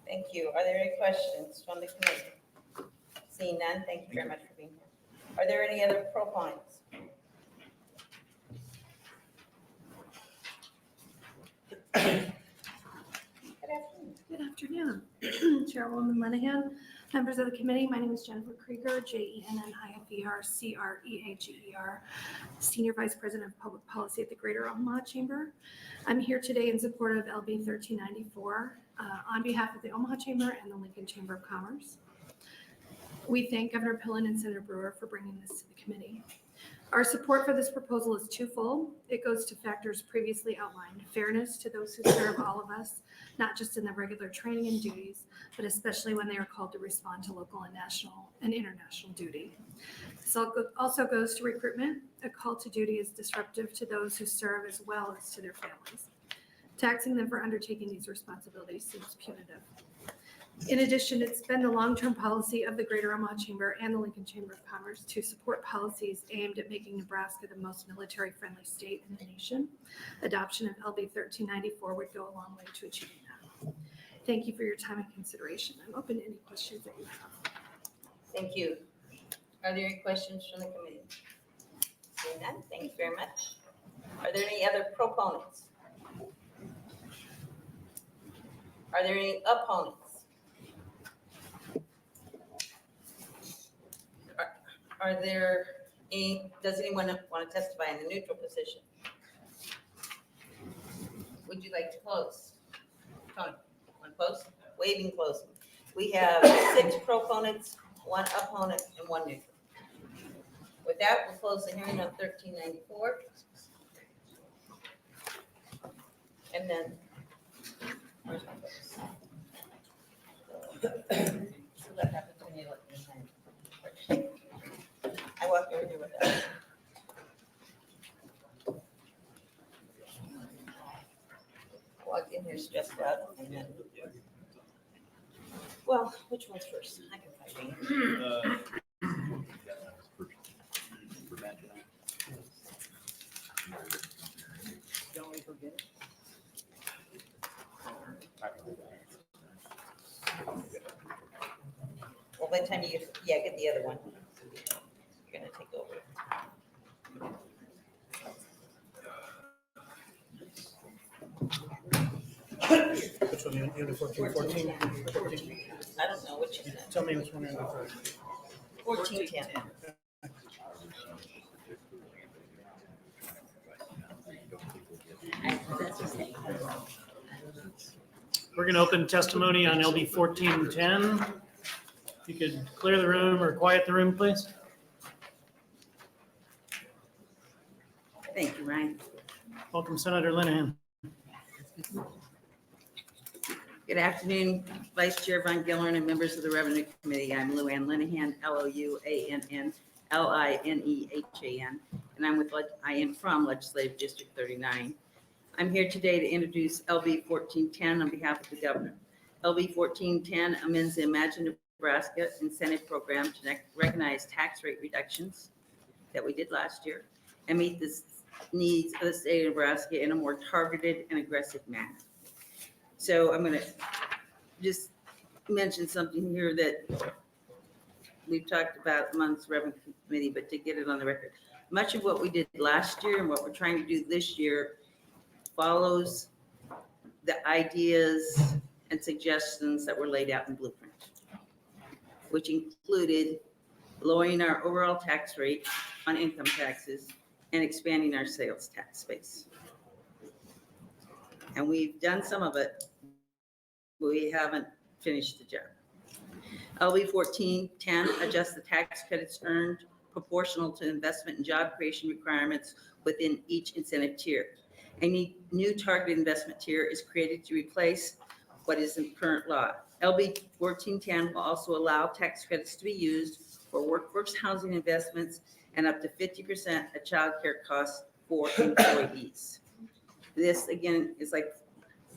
Thank you. Are there any questions from the committee? Seeing none, thank you very much for being here. Are there any other proponents? Good afternoon, Chairwoman Linehan, members of the committee. My name is Jennifer Krieger, JENNIFER CREAGER, Senior Vice President of Public Policy at the Greater Omaha Chamber. I'm here today in support of LB 1394 on behalf of the Omaha Chamber and the Lincoln Chamber of Commerce. We thank Governor Pillen and Senator Brewer for bringing this to the committee. Our support for this proposal is twofold. It goes to factors previously outlined: fairness to those who serve all of us, not just in the regular training and duties, but especially when they are called to respond to local and national and international duty. This also goes to recruitment. A call to duty is disruptive to those who serve as well as to their families. Taxing them for undertaking these responsibilities seems punitive. In addition, it's been the long-term policy of the Greater Omaha Chamber and the Lincoln Chamber of Commerce to support policies aimed at making Nebraska the most military-friendly state in the nation. Adoption of LB 1394 would go a long way to achieving that. Thank you for your time and consideration. I'm open to any questions that you have. Thank you. Are there any questions from the committee? Seeing none, thank you very much. Are there any other proponents? Are there any opponents? Are there any, does anyone want to testify in a neutral position? Would you like to close? Tony, want to close? Waiving closing. We have 6 proponents, 1 opponent, and 1 neutral. With that, we'll close the hearing on 1394. And then, where's my books? So that happens when you look behind. I walked over here with that. Walked in here stressed out and then. Well, which one's first? I can find it. Don't we go get it? Well, by the time you, get the other one. You're gonna take over. Which one, unit 14? I don't know which is that. Tell me which one you're looking for. 1410. We're going to open testimony on LB 1410. If you could clear the room or quiet the room, please. Thank you, Ryan. Welcome, Senator Linehan. Good afternoon, Vice Chair Von Gillern and members of the Revenue Committee. I'm Luann Linehan, Louann Linehan, and I am from Legislative District 39. I'm here today to introduce LB 1410 on behalf of the governor. LB 1410 amends the ImagiNE Nebraska Incentive Program to recognize tax rate reductions that we did last year and meet the needs of the state of Nebraska in a more targeted and aggressive manner. So I'm going to just mention something here that we've talked about amongst the Revenue Committee, but to get it on the record. Much of what we did last year and what we're trying to do this year follows the ideas and suggestions that were laid out in Blueprint, which included lowering our overall tax rate on income taxes and expanding our sales tax base. And we've done some of it. We haven't finished the job. LB 1410 adjusts the tax credits earned proportional to investment and job creation requirements within each incentive tier. A new targeted investment tier is created to replace what is in current law. LB 1410 will also allow tax credits to be used for workforce housing investments and up to 50% of child care costs for employees. This, again, is like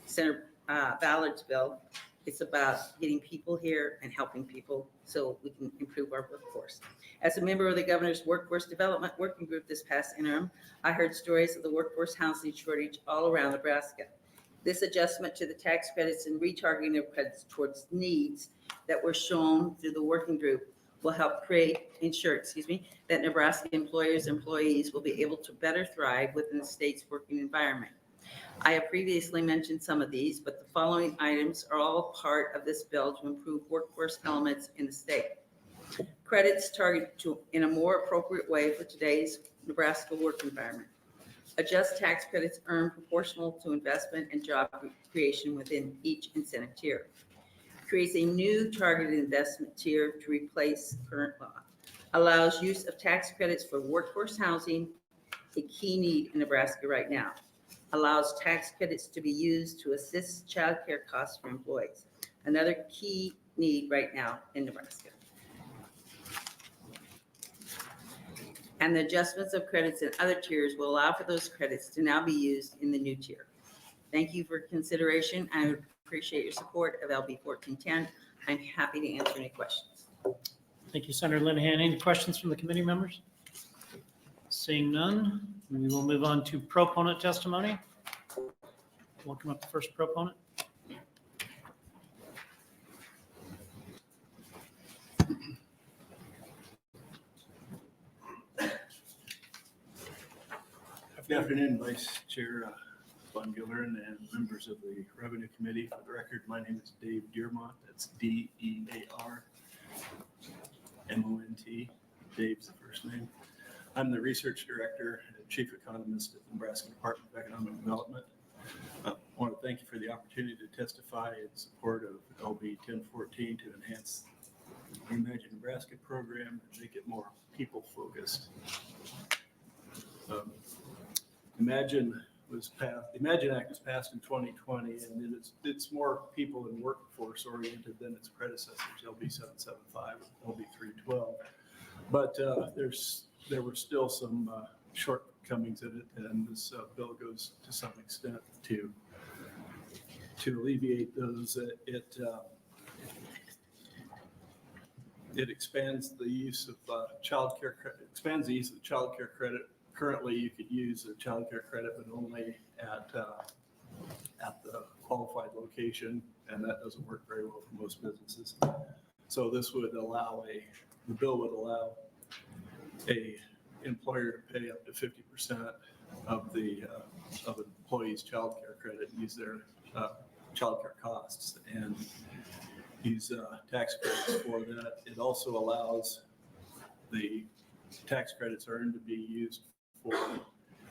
Senator Ballard's bill. It's about getting people here and helping people so we can improve our workforce. As a member of the governor's workforce development working group this past interim, I heard stories of the workforce housing shortage all around Nebraska. This adjustment to the tax credits and retargeting of credits towards needs that were shown through the working group will help ensure that Nebraska employers and employees will be able to better thrive within the state's working environment. I have previously mentioned some of these, but the following items are all part of this bill to improve workforce elements in the state. Credits targeted in a more appropriate way for today's Nebraska work environment. Adjust tax credits earned proportional to investment and job creation within each incentive tier. Creates a new targeted investment tier to replace current law. Allows use of tax credits for workforce housing, a key need in Nebraska right now. Allows tax credits to be used to assist child care costs for employees. Another key need right now in Nebraska. And the adjustments of credits in other tiers will allow for those credits to now be used in the new tier. Thank you for consideration. I appreciate your support of LB 1410. I'm happy to answer any questions. Thank you, Senator Linehan. Any questions from the committee members? Seeing none, we will move on to proponent testimony. Welcome up the first proponent. Good afternoon, Vice Chair Von Gillern and members of the Revenue Committee. For the record, my name is Dave Dearmont. That's D-E-A-R-M-O-N-T. Dave's the first name. I'm the Research Director and Chief Economist at the Nebraska Department of Economic Development. I want to thank you for the opportunity to testify in support of LB 1014 to enhance the ImagiNE Nebraska program and make it more people-focused. ImagiNE was passed, the ImagiNE Act was passed in 2020, and it's more people and workforce oriented than its predecessors, LB 775, LB 312. But there were still some shortcomings in it, and this bill goes to some extent to alleviate those. It expands the use of child care credit. Currently, you could use a child care credit, but only at the qualified location, and that doesn't work very well for most businesses. So this would the bill would allow a employer to pay up to 50% of the of an employee's child care credit and use their child care costs and use tax credits for that. It also allows the tax credits earned to be used for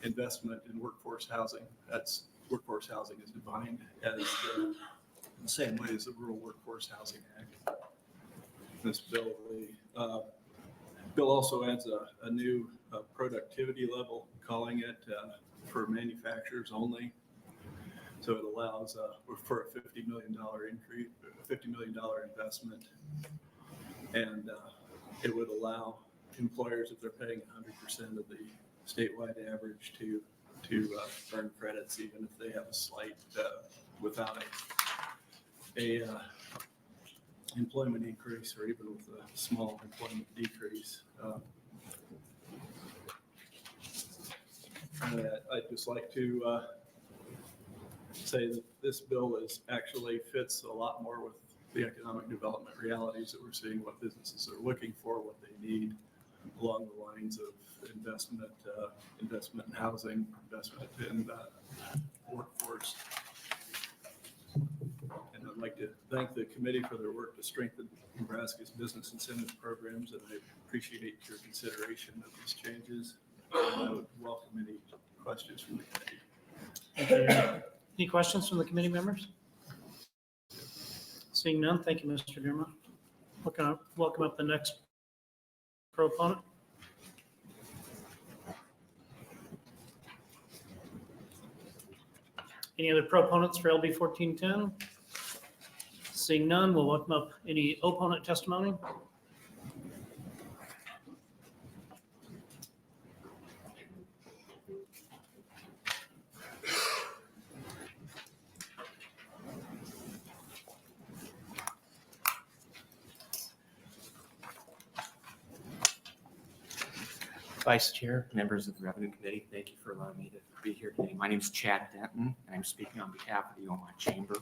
investment in workforce housing. Workforce housing is defined as the same way as the Rural Workforce Housing Act. This bill, bill also adds a new productivity level, calling it for manufacturers only. So it allows for a $50 million increase, $50 million investment, and it would allow employers, if they're paying 100% of the statewide average, to earn credits, even if they have a slight without a employment increase or even with a small employment decrease. I'd just like to say that this bill fits a lot more with the economic development realities that we're seeing, what businesses are looking for, what they need, along the lines of investment in housing, investment in workforce. And I'd like to thank the committee for their work to strengthen Nebraska's business incentive programs, and I appreciate your consideration of these changes. I would welcome any questions from the committee. Thank you. Any questions from the committee members? Seeing none, thank you, Mr. Dermott. Welcome up the next proponent. Any other proponents for LB 1410? Seeing none, we'll welcome up any opponent testimony. Vice Chair, members of the Revenue Committee, thank you for allowing me to be here today. My name is Chad Denton, and I'm speaking on behalf of the OMA Chamber.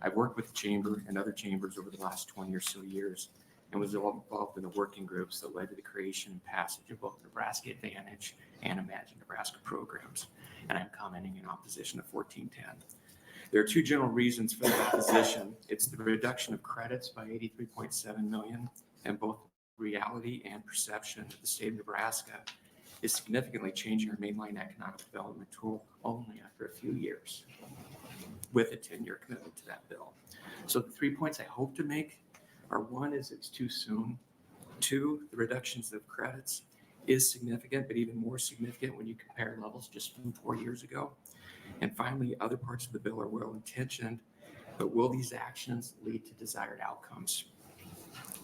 I've worked with the Chamber and other chambers over the last 20 or so years and was involved in the working groups that led to the creation and passage of both Nebraska Advantage and ImagiNE Nebraska programs, and I'm commenting in opposition to 1410. There are two general reasons for the opposition. It's the reduction of credits by $83.7 million, and both reality and perception of the state of Nebraska is significantly changing our mainline economic development tool only after a few years with a 10-year commitment to that bill. So the 3 points I hope to make are: one, is it's too soon. Two, the reductions of credits is significant, but even more significant when you compare levels just from 4 years ago. And finally, other parts of the bill are well-intentioned, but will these actions lead to desired outcomes?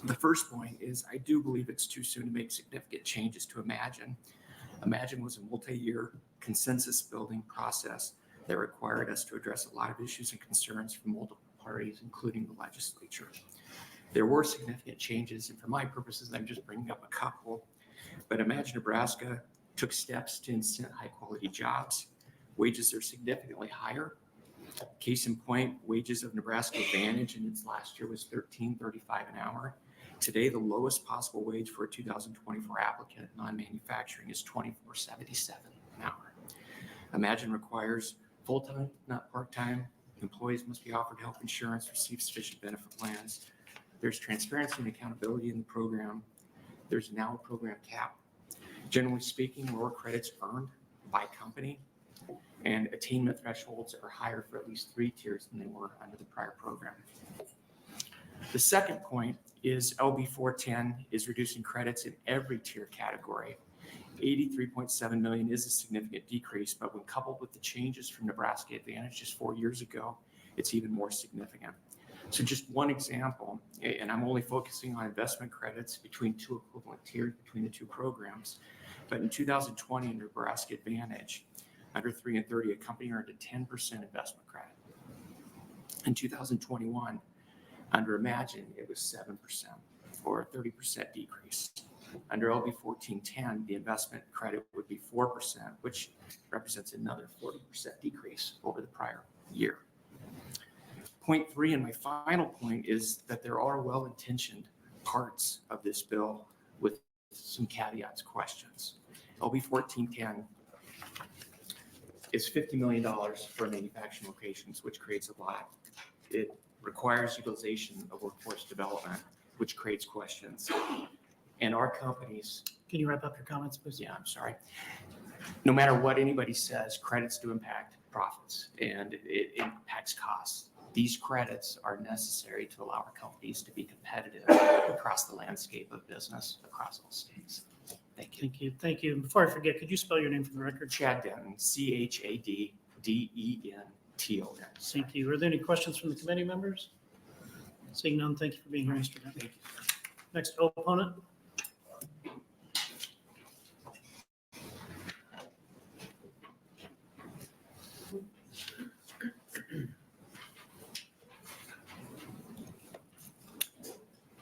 The first point is I do believe it's too soon to make significant changes to ImagiNE. ImagiNE was a multi-year consensus building process that required us to address a lot of issues and concerns from multiple parties, including the legislature. There were significant changes, and for my purposes, I'm just bringing up a couple. But ImagiNE Nebraska took steps to incent high-quality jobs. Wages are significantly higher. Case in point, wages of Nebraska Advantage in its last year was $13.35 an hour. Today, the lowest possible wage for a 2024 applicant non-manufacturing is $24.77 an hour. ImagiNE requires full-time, not part-time. Employees must be offered health insurance, receive sufficient benefit plans. There's transparency and accountability in the program. There's now a program cap. Generally speaking, lower credits earned by company and attainment thresholds are higher for at least 3 tiers than they were under the prior program. The second point is LB 410 is reducing credits in every tier category. 83.7 million is a significant decrease, but when coupled with the changes from Nebraska Advantage just 4 years ago, it's even more significant. So just one example, and I'm only focusing on investment credits between two equivalent tiers between the two programs, but in 2020 in Nebraska Advantage, under 3 and 30, a company earned a 10% investment credit. In 2021, under ImagiNE, it was 7%, or a 30% decrease. Under LB 1410, the investment credit would be 4%, which represents another 40% decrease over the prior year. Point 3, and my final point, is that there are well-intentioned parts of this bill with some caveats, questions. LB 1410 is $50 million for manufacturing locations, which creates a lot. It requires utilization of workforce development, which creates questions. And our companies. Can you wrap up your comments, please? Yeah, I'm sorry. No matter what anybody says, credits do impact profits and it impacts costs. These credits are necessary to allow our companies to be competitive across the landscape of business across all states. Thank you. Thank you. Thank you. Before I forget, could you spell your name for the record? Chad Denton, ChadDenton. Thank you. Are there any questions from the committee members? Seeing none, thank you for being here, Mr. Denton. Thank you. Next opponent.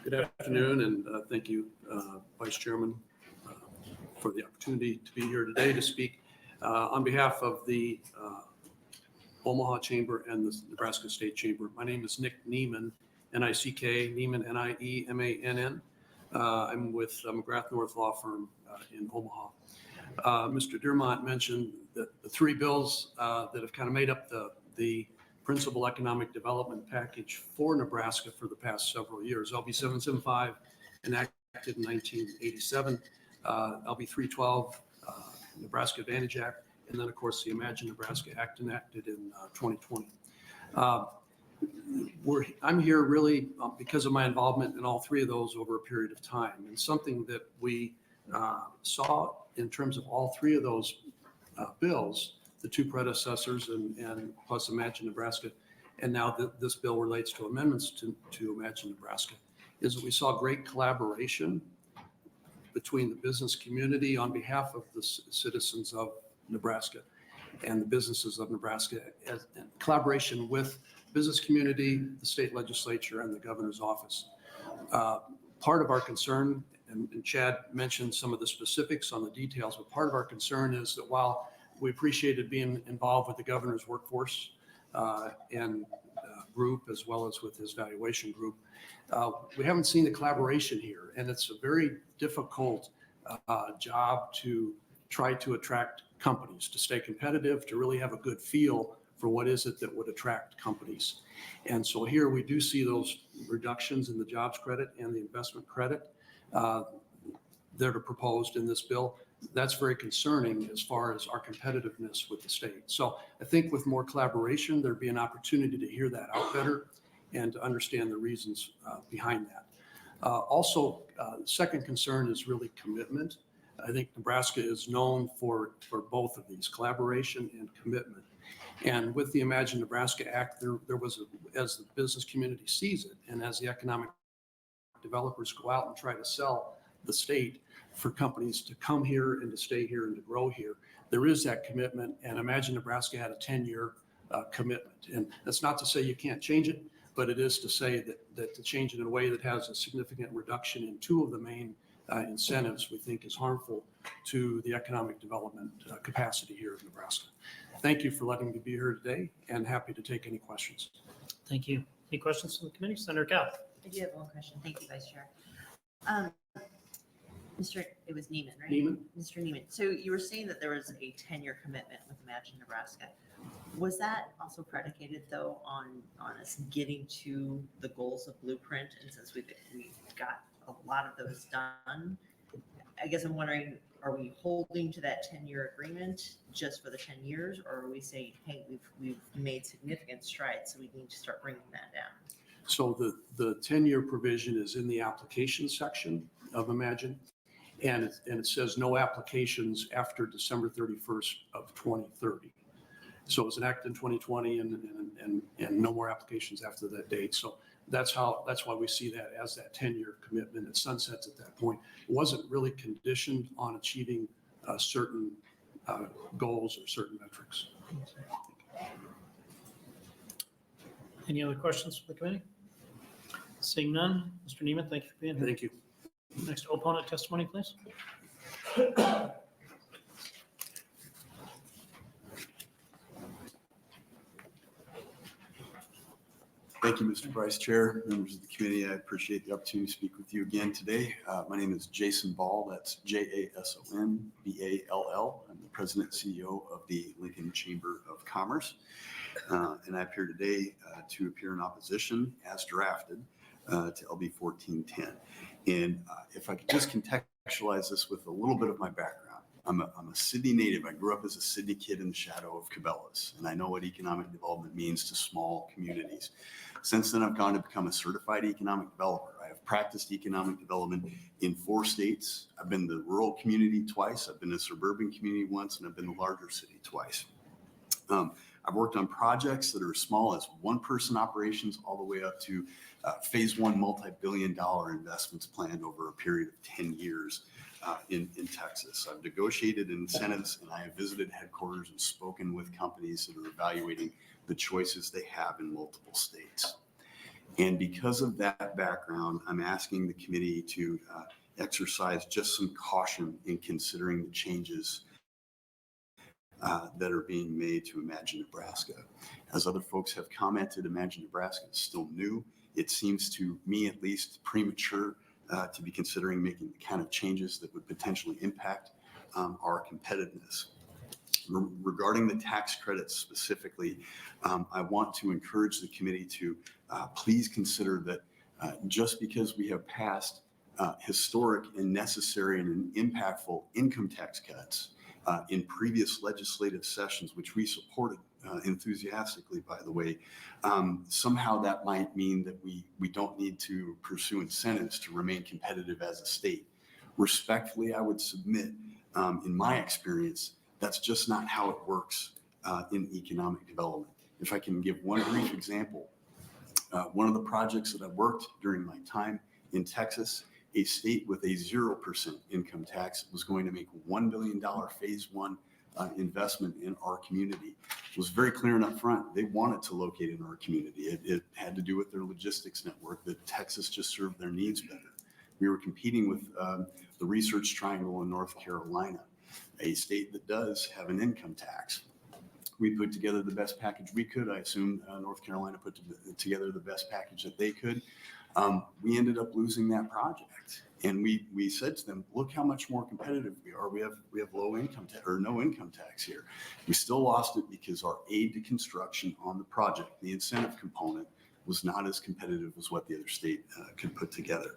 Good afternoon, and thank you, Vice Chairman, for the opportunity to be here today to speak on behalf of the Omaha Chamber and the Nebraska State Chamber. My name is Nick Niemann, N-I-C-K, Niemann, N-I-E-M-A-N-N. I'm with McGrath North Law Firm in Omaha. Mr. Dermott mentioned that the three bills that have kind of made up the principal economic development package for Nebraska for the past several years. LB 775 enacted in 1987, LB 312, Nebraska Advantage Act, and then of course the ImagiNE Nebraska Act enacted in 2020. I'm here really because of my involvement in all three of those over a period of time, and something that we saw in terms of all three of those bills, the two predecessors and plus ImagiNE Nebraska, and now this bill relates to amendments to ImagiNE Nebraska, is that we saw great collaboration between the business community on behalf of the citizens of Nebraska and the businesses of Nebraska, and collaboration with business community, the state legislature, and the governor's office. Part of our concern, and Chad mentioned some of the specifics on the details, but part of our concern is that while we appreciated being involved with the governor's workforce and group, as well as with his valuation group, we haven't seen the collaboration here, and it's a very difficult job to try to attract companies, to stay competitive, to really have a good feel for what is it that would attract companies. And so here we do see those reductions in the jobs credit and the investment credit that are proposed in this bill. That's very concerning as far as our competitiveness with the state. So I think with more collaboration, there'd be an opportunity to hear that out better and to understand the reasons behind that. Also, the second concern is really commitment. I think Nebraska is known for both of these, collaboration and commitment. And with the ImagiNE Nebraska Act, there was, as the business community sees it, and as the economic developers go out and try to sell the state for companies to come here and to stay here and to grow here, there is that commitment. And ImagiNE Nebraska had a 10-year commitment. And that's not to say you can't change it, but it is to say that to change it in a way that has a significant reduction in two of the main incentives we think is harmful to the economic development capacity here in Nebraska. Thank you for letting me be here today, and happy to take any questions. Thank you. Any questions from the committee? Senator Kath. I do have one question. Thank you, Vice Chair. It was Niemann, right? Niemann. Mr. Niemann. So you were saying that there was a 10-year commitment with ImagiNE Nebraska. Was that also predicated though on us getting to the goals of Blueprint? And since we've got a lot of those done, I guess I'm wondering, are we holding to that 10-year agreement just for the 10 years, or are we saying, hey, we've made significant strides, so we need to start bringing that down? So the 10-year provision is in the application section of ImagiNE. And it says no applications after December 31st of 2030. So it was enacted in 2020 and no more applications after that date. So that's why we see that as that 10-year commitment. It sunsets at that point. It wasn't really conditioned on achieving certain goals or certain metrics. Any other questions from the committee? Seeing none, Mr. Neiman, thank you for being here. Thank you. Next opponent testimony, please. Thank you, Mr. Vice Chair, members of the committee. I appreciate the opportunity to speak with you again today. My name is Jason Ball. That's Jasonball. I'm the President and CEO of the Lincoln Chamber of Commerce. And I appear today to appear in opposition as drafted to LB 1410. And if I could just contextualize this with a little bit of my background. I'm a Sydney native. I grew up as a Sydney kid in the shadow of Cabela's, and I know what economic development means to small communities. Since then, I've gone to become a certified economic developer. I have practiced economic development in 4 states. I've been to the rural community twice. I've been to the suburban community once, and I've been to the larger city twice. I've worked on projects that are as small as 1-person operations all the way up to phase 1 multi-billion-dollar investments planned over a period of 10 years in Texas. I've negotiated incentives, and I have visited headquarters and spoken with companies that are evaluating the choices they have in multiple states. And because of that background, I'm asking the committee to exercise just some caution in considering the changes that are being made to ImagiNE Nebraska. As other folks have commented, ImagiNE Nebraska is still new. It seems to me at least premature to be considering making the kind of changes that would potentially impact our competitiveness. Regarding the tax credits specifically, I want to encourage the committee to please consider that just because we have passed historic and necessary and impactful income tax cuts in previous legislative sessions, which we supported enthusiastically, by the way, somehow that might mean that we don't need to pursue incentives to remain competitive as a state. Respectfully, I would submit, in my experience, that's just not how it works in economic development. If I can give one brief example, one of the projects that I worked during my time in Texas, a state with a 0% income tax was going to make $1 billion phase 1 investment in our community. It was very clear and upfront. They wanted to locate in our community. It had to do with their logistics network, that Texas just served their needs better. We were competing with the Research Triangle in North Carolina, a state that does have an income tax. We put together the best package we could. I assume North Carolina put together the best package that they could. We ended up losing that project. And we said to them, look how much more competitive we are. We have low income or no income tax here. We still lost it because our aid to construction on the project, the incentive component, was not as competitive as what the other state could put together.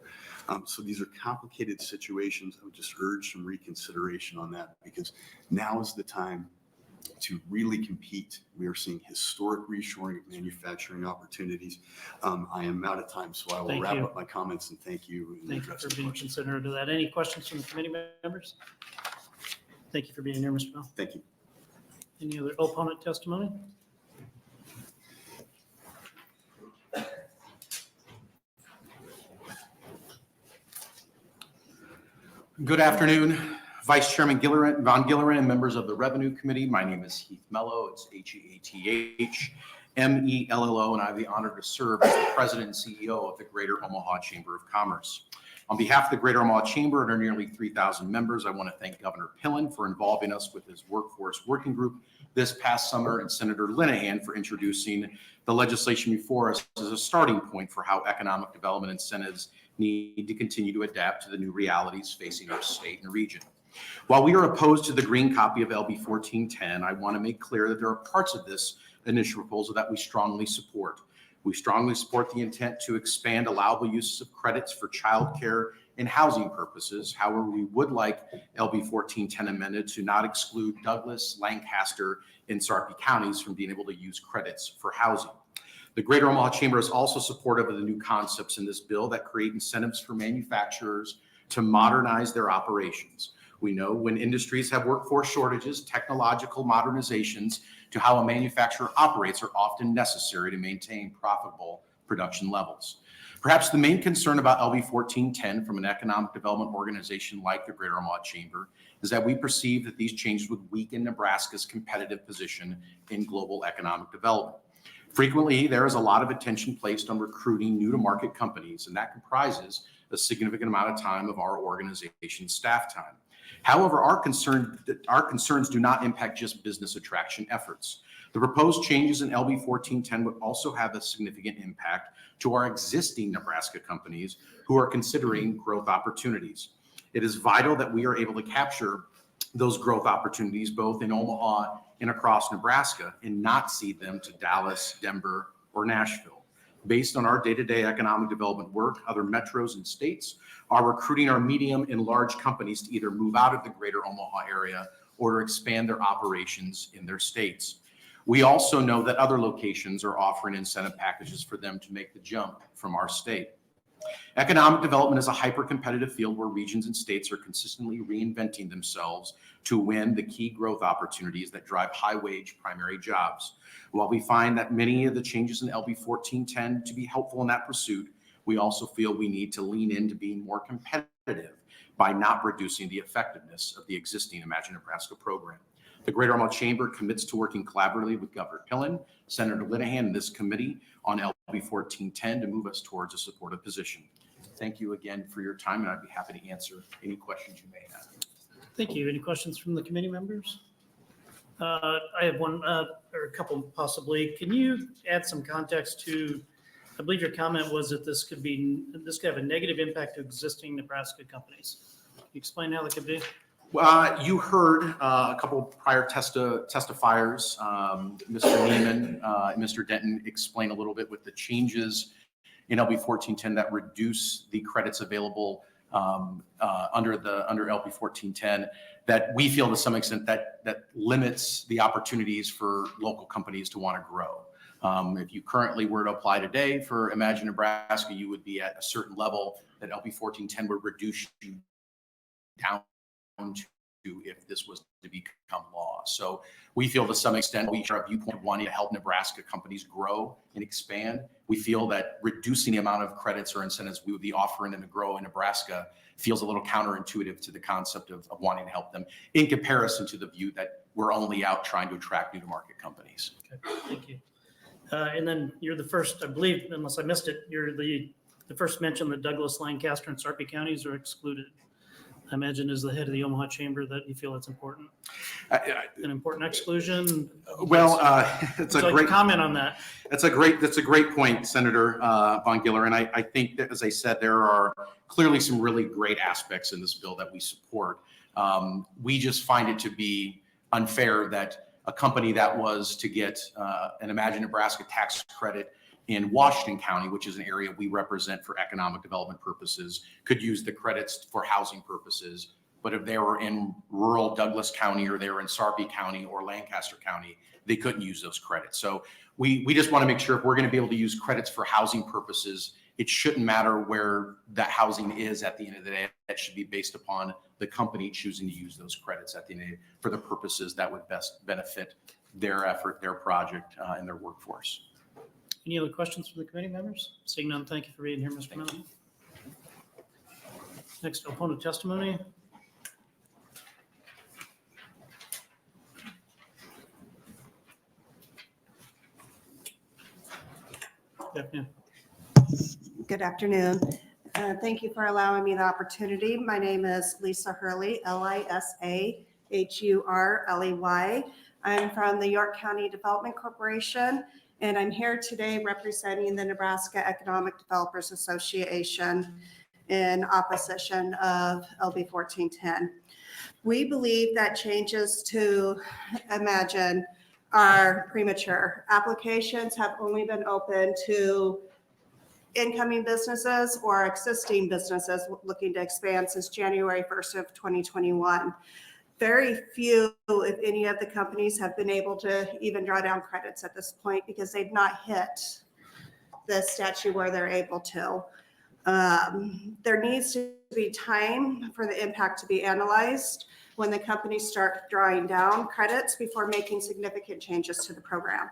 So these are complicated situations. I would just urge some reconsideration on that, because now is the time to really compete. We are seeing historic reshoring of manufacturing opportunities. I am out of time, so I will wrap up my comments and thank you. Thank you for being considerate of that. Any questions from the committee members? Thank you for being here, Mr. Bell. Thank you. Any other opponent testimony? Good afternoon, Vice Chairman Von Gillerin and members of the Revenue Committee. My name is Heath Mello. It's Heathmello, and I have the honor to serve as the President and CEO of the Greater Omaha Chamber of Commerce. On behalf of the Greater Omaha Chamber and our nearly 3,000 members, I want to thank Governor Pillen for involving us with his workforce working group this past summer, and Senator Linehan for introducing the legislation before us as a starting point for how economic development incentives need to continue to adapt to the new realities facing our state and region. While we are opposed to the green copy of LB 1410, I want to make clear that there are parts of this initial proposal that we strongly support. We strongly support the intent to expand allowable uses of credits for childcare and housing purposes. However, we would like LB 1410 amended to not exclude Douglas, Lancaster, and Sarpy counties from being able to use credits for housing. The Greater Omaha Chamber is also supportive of the new concepts in this bill that create incentives for manufacturers to modernize their operations. We know when industries have workforce shortages, technological modernizations to how a manufacturer operates are often necessary to maintain profitable production levels. Perhaps the main concern about LB 1410 from an economic development organization like the Greater Omaha Chamber is that we perceive that these changes would weaken Nebraska's competitive position in global economic development. Frequently, there is a lot of attention placed on recruiting new to market companies, and that comprises a significant amount of time of our organization's staff time. However, our concerns do not impact just business attraction efforts. The proposed changes in LB 1410 would also have a significant impact to our existing Nebraska companies who are considering growth opportunities. It is vital that we are able to capture those growth opportunities both in Omaha and across Nebraska and not cede them to Dallas, Denver, or Nashville. Based on our day-to-day economic development work, other metros and states are recruiting our medium and large companies to either move out of the greater Omaha area or to expand their operations in their states. We also know that other locations are offering incentive packages for them to make the jump from our state. Economic development is a hyper-competitive field where regions and states are consistently reinventing themselves to win the key growth opportunities that drive high-wage primary jobs. While we find that many of the changes in LB 1410 to be helpful in that pursuit, we also feel we need to lean into being more competitive by not reducing the effectiveness of the existing ImagiNE Nebraska program. The Greater Omaha Chamber commits to working collaboratively with Governor Pillen, Senator Linehan, and this committee on LB 1410 to move us towards a supportive position. Thank you again for your time, and I'd be happy to answer any questions you may have. Thank you. Any questions from the committee members? I have one or a couple possibly. Can you add some context to, I believe your comment was that this could have a negative impact to existing Nebraska companies. Can you explain how that could be? You heard a couple prior testifiers, Mr. Neiman and Mr. Denton, explain a little bit with the changes in LB 1410 that reduce the credits available under LB 1410 that we feel to some extent that limits the opportunities for local companies to want to grow. If you currently were to apply today for ImagiNE Nebraska, you would be at a certain level that LB 1410 would reduce you down to if this was to become law. So we feel to some extent we share a viewpoint wanting to help Nebraska companies grow and expand. We feel that reducing the amount of credits or incentives we would be offering them to grow in Nebraska feels a little counterintuitive to the concept of wanting to help them in comparison to the view that we're only out trying to attract new to market companies. Okay, thank you. And then you're the first, I believe, unless I missed it, you're the first mention that Douglas, Lancaster, and Sarpy counties are excluded. I imagine as the head of the Omaha Chamber that you feel it's important. An important exclusion. Well, it's a great comment on that. That's a great point, Senator Von Giller. And I think that, as I said, there are clearly some really great aspects in this bill that we support. We just find it to be unfair that a company that was to get an ImagiNE Nebraska tax credit in Washington County, which is an area we represent for economic development purposes, could use the credits for housing purposes. But if they were in rural Douglas County or they were in Sarpy County or Lancaster County, they couldn't use those credits. So we just want to make sure if we're going to be able to use credits for housing purposes, it shouldn't matter where that housing is at the end of the day. That should be based upon the company choosing to use those credits at the end of the day for the purposes that would best benefit their effort, their project, and their workforce. Any other questions from the committee members? Seeing none, thank you for being here, Mr. Miller. Next, opponent testimony. Good afternoon. Thank you for allowing me the opportunity. My name is Lisa Hurley, Lisa Hurley. I'm from the York County Development Corporation, and I'm here today representing the Nebraska Economic Developers Association in opposition of LB 1410. We believe that changes to ImagiNE are premature. Applications have only been open to incoming businesses or existing businesses looking to expand since January 1st of 2021. Very few, if any, of the companies have been able to even draw down credits at this point because they've not hit the statute where they're able to. There needs to be time for the impact to be analyzed when the companies start drawing down credits before making significant changes to the program.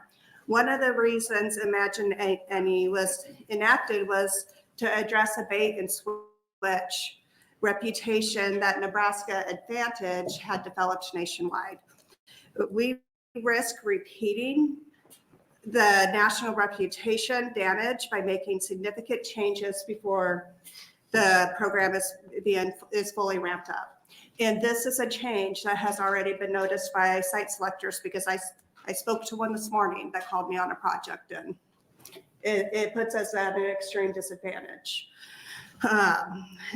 One of the reasons ImagiNE was enacted was to address a bait and switch reputation that Nebraska Advantage had developed nationwide. We risk repeating the national reputation damage by making significant changes before the program is fully ramped up. And this is a change that has already been noticed by site selectors, because I spoke to one this morning that called me on a project, and it puts us at an extreme disadvantage.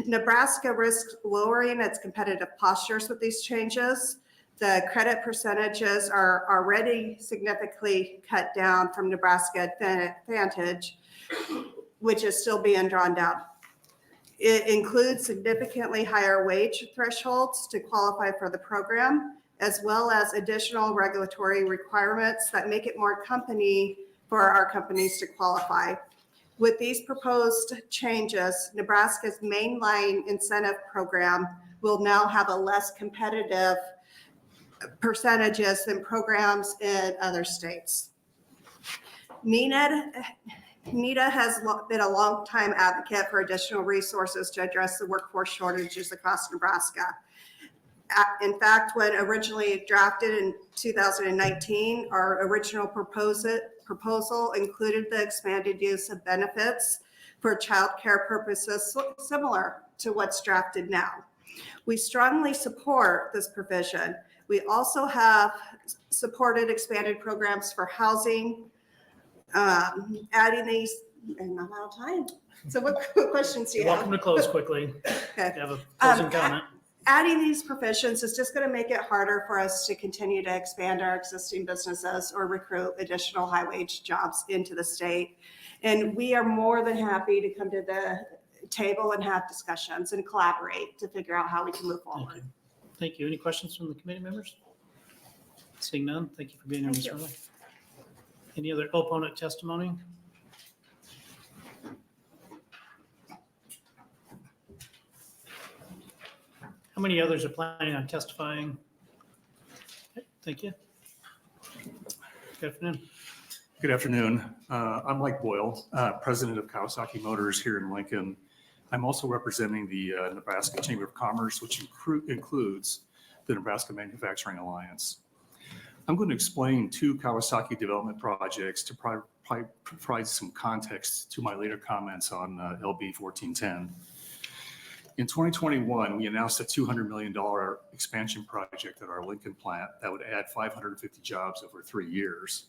Nebraska risks lowering its competitive postures with these changes. The credit percentages are already significantly cut down from Nebraska Advantage, which is still being drawn down. It includes significantly higher wage thresholds to qualify for the program, as well as additional regulatory requirements that make it more company for our companies to qualify. With these proposed changes, Nebraska's mainline incentive program will now have a less competitive percentages than programs in other states. NEDA has been a long-time advocate for additional resources to address the workforce shortages across Nebraska. In fact, when originally drafted in 2019, our original proposal included the expanded use of benefits for childcare purposes, similar to what's drafted now. We strongly support this provision. We also have supported expanded programs for housing, adding these, and I'm out of time. So what questions do you You're have? welcome to close quickly. Okay. You have a closing comment. Adding these provisions is just going to make it harder for us to continue to expand our existing businesses or recruit additional high wage jobs into the state. And we are more than happy to come to the table and have discussions and collaborate to figure out how we can move forward. Thank you. Any questions from the committee members? Seeing none, thank you for being here, Ms. Hurley. Any other opponent testimony? How many others are planning on testifying? Okay, thank you. Good afternoon. Good afternoon. I'm Mike Boyle, president of Kawasaki Motors here in Lincoln. I'm also representing the Nebraska Chamber of Commerce, which includes the Nebraska Manufacturing Alliance. I'm going to explain two Kawasaki development projects to provide some context to my later comments on LB 1410. In 2021, we announced a $200 million expansion project at our Lincoln plant that would add 550 jobs over 3 years.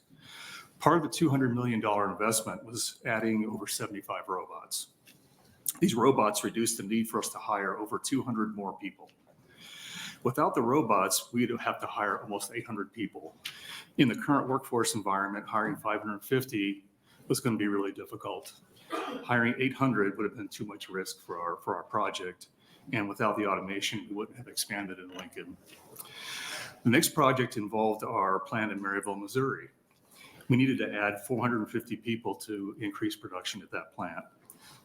Part of the $200 million investment was adding over 75 robots. These robots reduced the need for us to hire over 200 more people. Without the robots, we'd have to hire almost 800 people. In the current workforce environment, hiring 550 was going to be really difficult. Hiring 800 would have been too much risk for our project. And without the automation, we wouldn't have expanded in Lincoln. The next project involved our plant in Maryville, Missouri. We needed to add 450 people to increase production at that plant.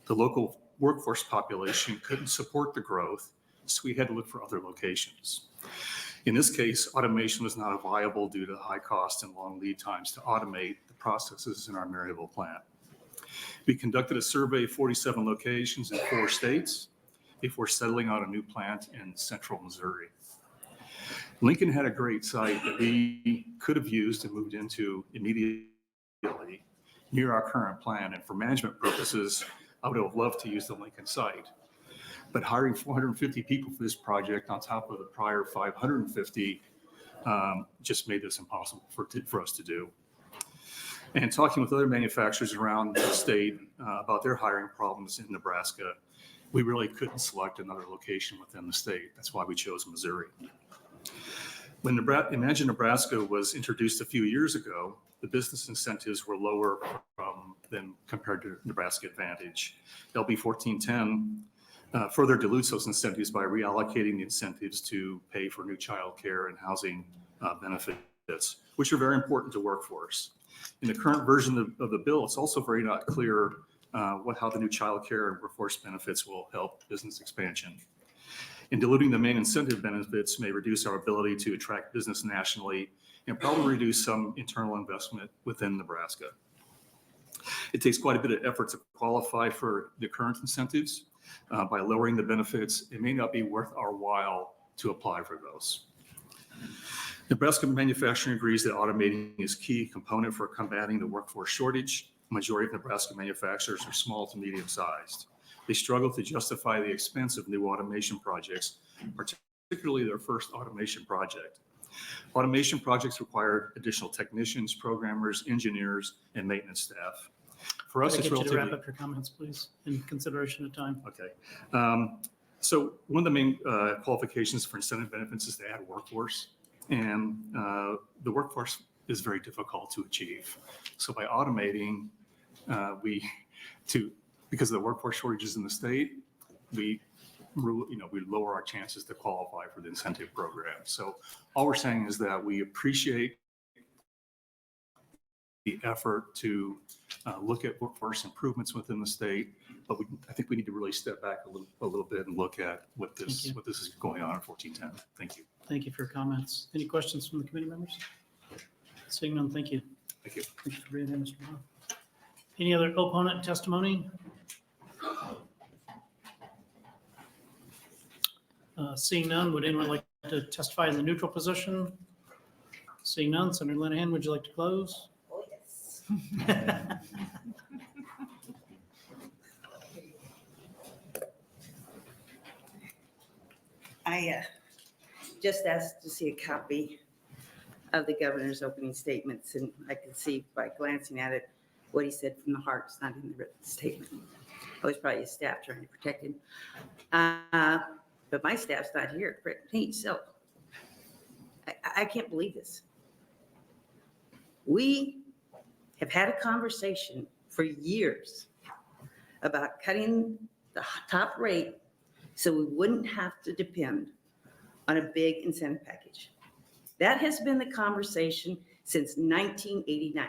The local workforce population couldn't support the growth, so we had to look for other locations. In this case, automation was not viable due to high cost and long lead times to automate the processes in our Maryville plant. We conducted a survey of 47 locations in 4 states before settling on a new plant in central Missouri. Lincoln had a great site that we could have used and moved into immediately near our current plant. And for management purposes, I would have loved to use the Lincoln site. But hiring 450 people for this project on top of the prior 550 just made this impossible for us to do. And talking with other manufacturers around the state about their hiring problems in Nebraska, we really couldn't select another location within the state. That's why we chose Missouri. When ImagiNE Nebraska was introduced a few years ago, the business incentives were lower than compared to Nebraska Advantage. LB 1410 further dilutes those incentives by reallocating the incentives to pay for new child care and housing benefits, which are very important to workforce. In the current version of the bill, it's also very not clear how the new child care and workforce benefits will help business expansion. And diluting the main incentive benefits may reduce our ability to attract business nationally and probably reduce some internal investment within Nebraska. It takes quite a bit of effort to qualify for the current incentives. By lowering the benefits, it may not be worth our while to apply for those. Nebraska manufacturing agrees that automating is a key component for combating the workforce shortage. The majority of Nebraska manufacturers are small to medium sized. They struggle to justify the expense of new automation projects, particularly their first automation project. Automation projects require additional technicians, programmers, engineers, and maintenance staff. For us, Can I it's get you to relatively... wrap up your comments, please, in consideration of time. Okay. So one of the main qualifications for incentive benefits is to add workforce. And the workforce is very difficult to achieve. So by automating, because of the workforce shortages in the state, we lower our chances to qualify for the incentive program. So all we're saying is that we appreciate the effort to look at workforce improvements within the state, but I think we need to really step back a little bit and look at what this is going on in 1410. Thank you. Thank you for your comments. Any questions from the committee members? Seeing none, thank you. Thank you. Thank you for being here, Mr. Brown. Any other opponent testimony? Seeing none, would anyone like to testify in the neutral position? Seeing none, Senator Linehan, would you like to close? Oh, yes. I just asked to see a copy of the governor's opening statements, and I could see by glancing at it what he said from the heart. It's not in the written statement. It was probably his staff trying to protect him. But my staff's not here to protect me, so I can't believe this. We have had a conversation for years about cutting the top rate so we wouldn't have to depend on a big incentive package. That has been the conversation since 1989.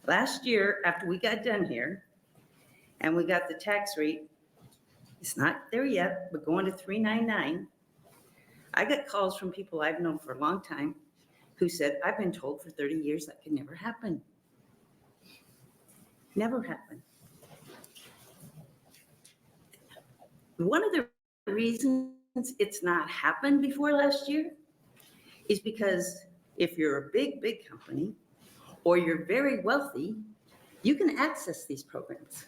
Last year, after we got done here and we got the tax rate, it's not there yet, but going to 399, I got calls from people I've known for a long time who said, I've been told for 30 years that could never happen. Never happen. One of the reasons it's not happened before last year is because if you're a big company or you're very wealthy, you can access these programs.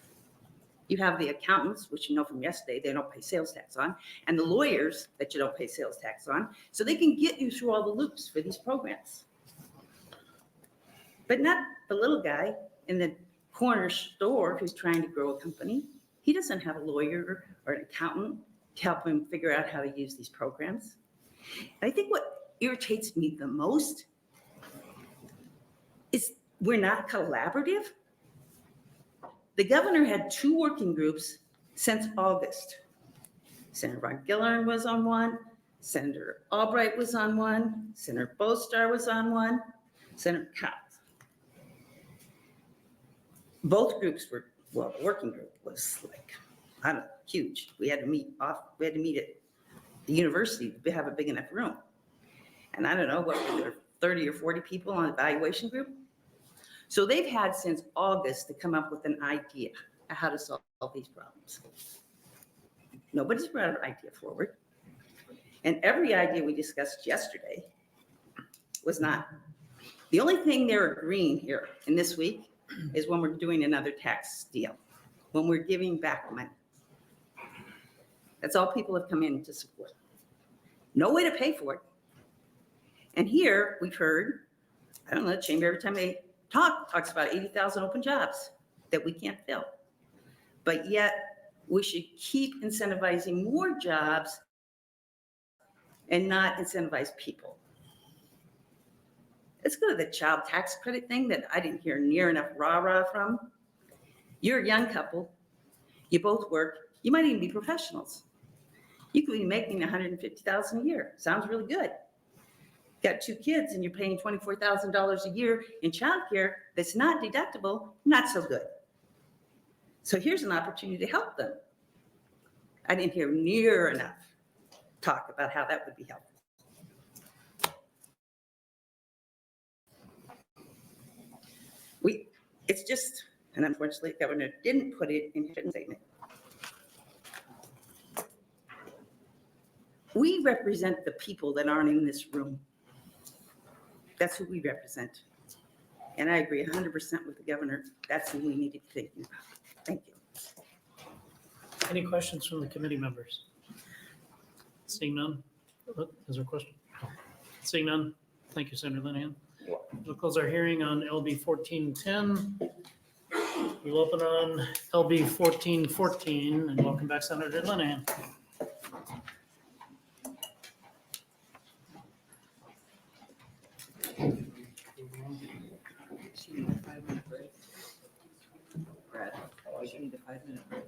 You have the accountants, which you know from yesterday, they don't pay sales tax on, and the lawyers that you don't pay sales tax on, so they can get you through all the loops for these programs. But not the little guy in the corner store who's trying to grow a company. He doesn't have a lawyer or an accountant to help him figure out how to use these programs. And I think what irritates me the most is we're not collaborative. The governor had 2 working groups since August. Senator Ron Gillern was on one, Senator Albright was on one, Senator Bostar was on one, Senator Cox. Both groups were, well, the working group was like, I don't know, huge. We had to meet at the university to have a big enough room. And I don't know, what were there, 30 or 40 people on the evaluation group? So they've had since August to come up with an idea of how to solve these problems. Nobody's brought an idea forward. And every idea we discussed yesterday was not. The only thing they're agreeing here in this week is when we're doing another tax deal, when we're giving back money. That's all people have come in to support. No way to pay for it. And here we've heard, I don't know, the chamber every time they talks about 80,000 open jobs that we can't fill. But yet we should keep incentivizing more jobs and not incentivize people. Let's go to the child tax credit thing that I didn't hear near enough rah-rah from. You're a young couple, you both work, you might even be professionals. You could be making $150,000 a year. Sounds really good. Got 2 kids and you're paying $24,000 a year in childcare that's not deductible, not so good. So here's an opportunity to help them. I didn't hear near enough talk about how that would be helpful. It's just, and unfortunately, the governor didn't put it in his written statement. We represent the people that aren't in this room. That's who we represent. And I agree 100% with the governor. That's who we need to be thinking about. Thank you. Any questions from the committee members? Seeing none? Oh, is there a question? Seeing none? Thank you, Senator Linehan. We'll close our hearing on LB 1410. We'll open on LB 1414 and welcome back Senator Linehan. Brad, you need a 5-minute break. Huh? You need a 5-minute break.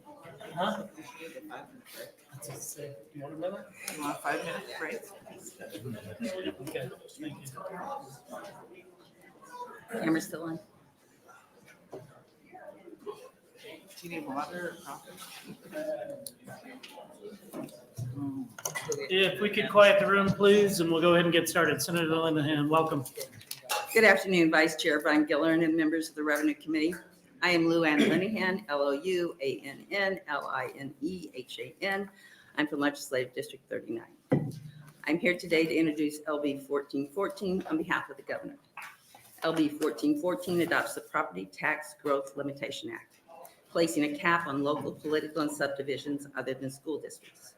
That's what I say. You want a minute? You want a 5-minute break? Okay, thank you. Camera's still on. Do you need water or coffee? If we could quiet the room, please, and we'll go ahead and get started. Senator Linehan, welcome. Good afternoon, Vice Chair Brian Gilleran and members of the Revenue Committee. I am Linehan, Louann, I'm from Legislative District 39. I'm here today to introduce LB 1414 on behalf of the governor. LB 1414 adopts the Property Tax Growth Limitation Act, placing a cap on local political and subdivisions other than school districts.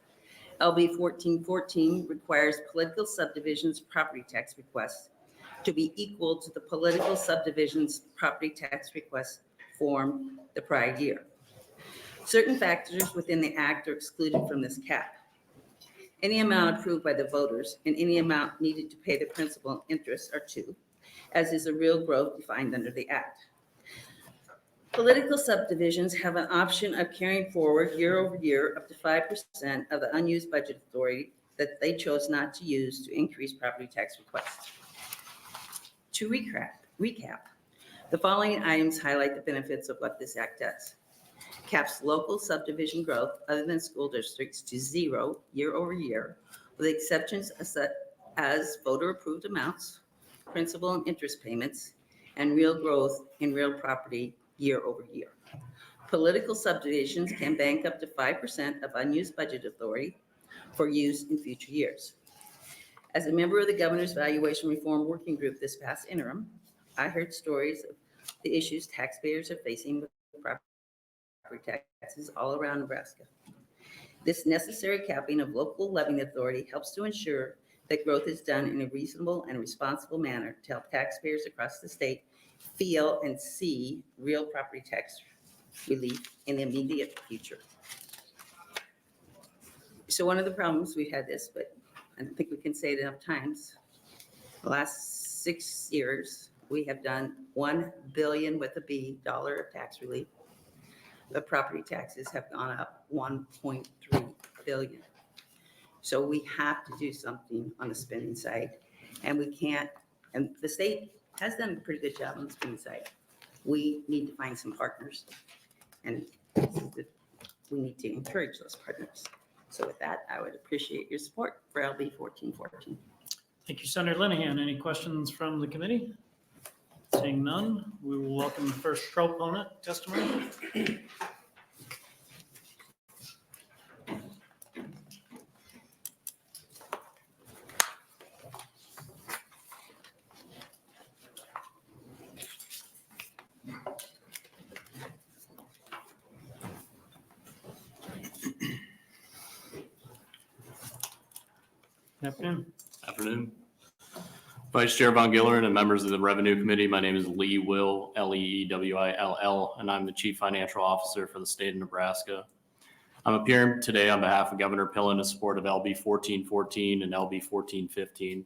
LB 1414 requires political subdivisions property tax requests to be equal to the political subdivisions property tax requests formed the prior year. Certain factors within the act are excluded from this cap. Any amount approved by the voters and any amount needed to pay the principal and interest are two, as is the real growth defined under the act. Political subdivisions have an option of carrying forward year over year up to 5% of the unused budget authority that they chose not to use to increase property tax requests. To recap, the following items highlight the benefits of what this act does. Caps local subdivision growth other than school districts to 0 year over year, with exceptions as voter approved amounts, principal and interest payments, and real growth in real property year over year. Political subdivisions can bank up to 5% of unused budget authority for use in future years. As a member of the Governor's Valuation Reform Working Group this past interim, I heard stories of the issues taxpayers are facing with property taxes all around Nebraska. This necessary capping of local levying authority helps to ensure that growth is done in a reasonable and responsible manner to help taxpayers across the state feel and see real property tax relief in the immediate future. So one of the problems, we've had this, but I don't think we can say it enough times. The last 6 years, we have done $1 billion with a B dollar of tax relief. The property taxes have gone up 1.3 billion. So we have to do something on the spending side, and we can't, and the state has done a pretty good job on the spending side. We need to find some partners, and we need to encourage those partners. So with that, I would appreciate your support for LB 1414. Thank you, Senator Linehan. Any questions from the committee? Seeing none, we will welcome the first proponent testimony. Good afternoon. Afternoon. Vice Chair Von Gilleran and members of the Revenue Committee, my name is Lee Will, Leewill, and I'm the Chief Financial Officer for the state of Nebraska. I'm appearing today on behalf of Governor Pillen in support of LB 1414 and LB 1415.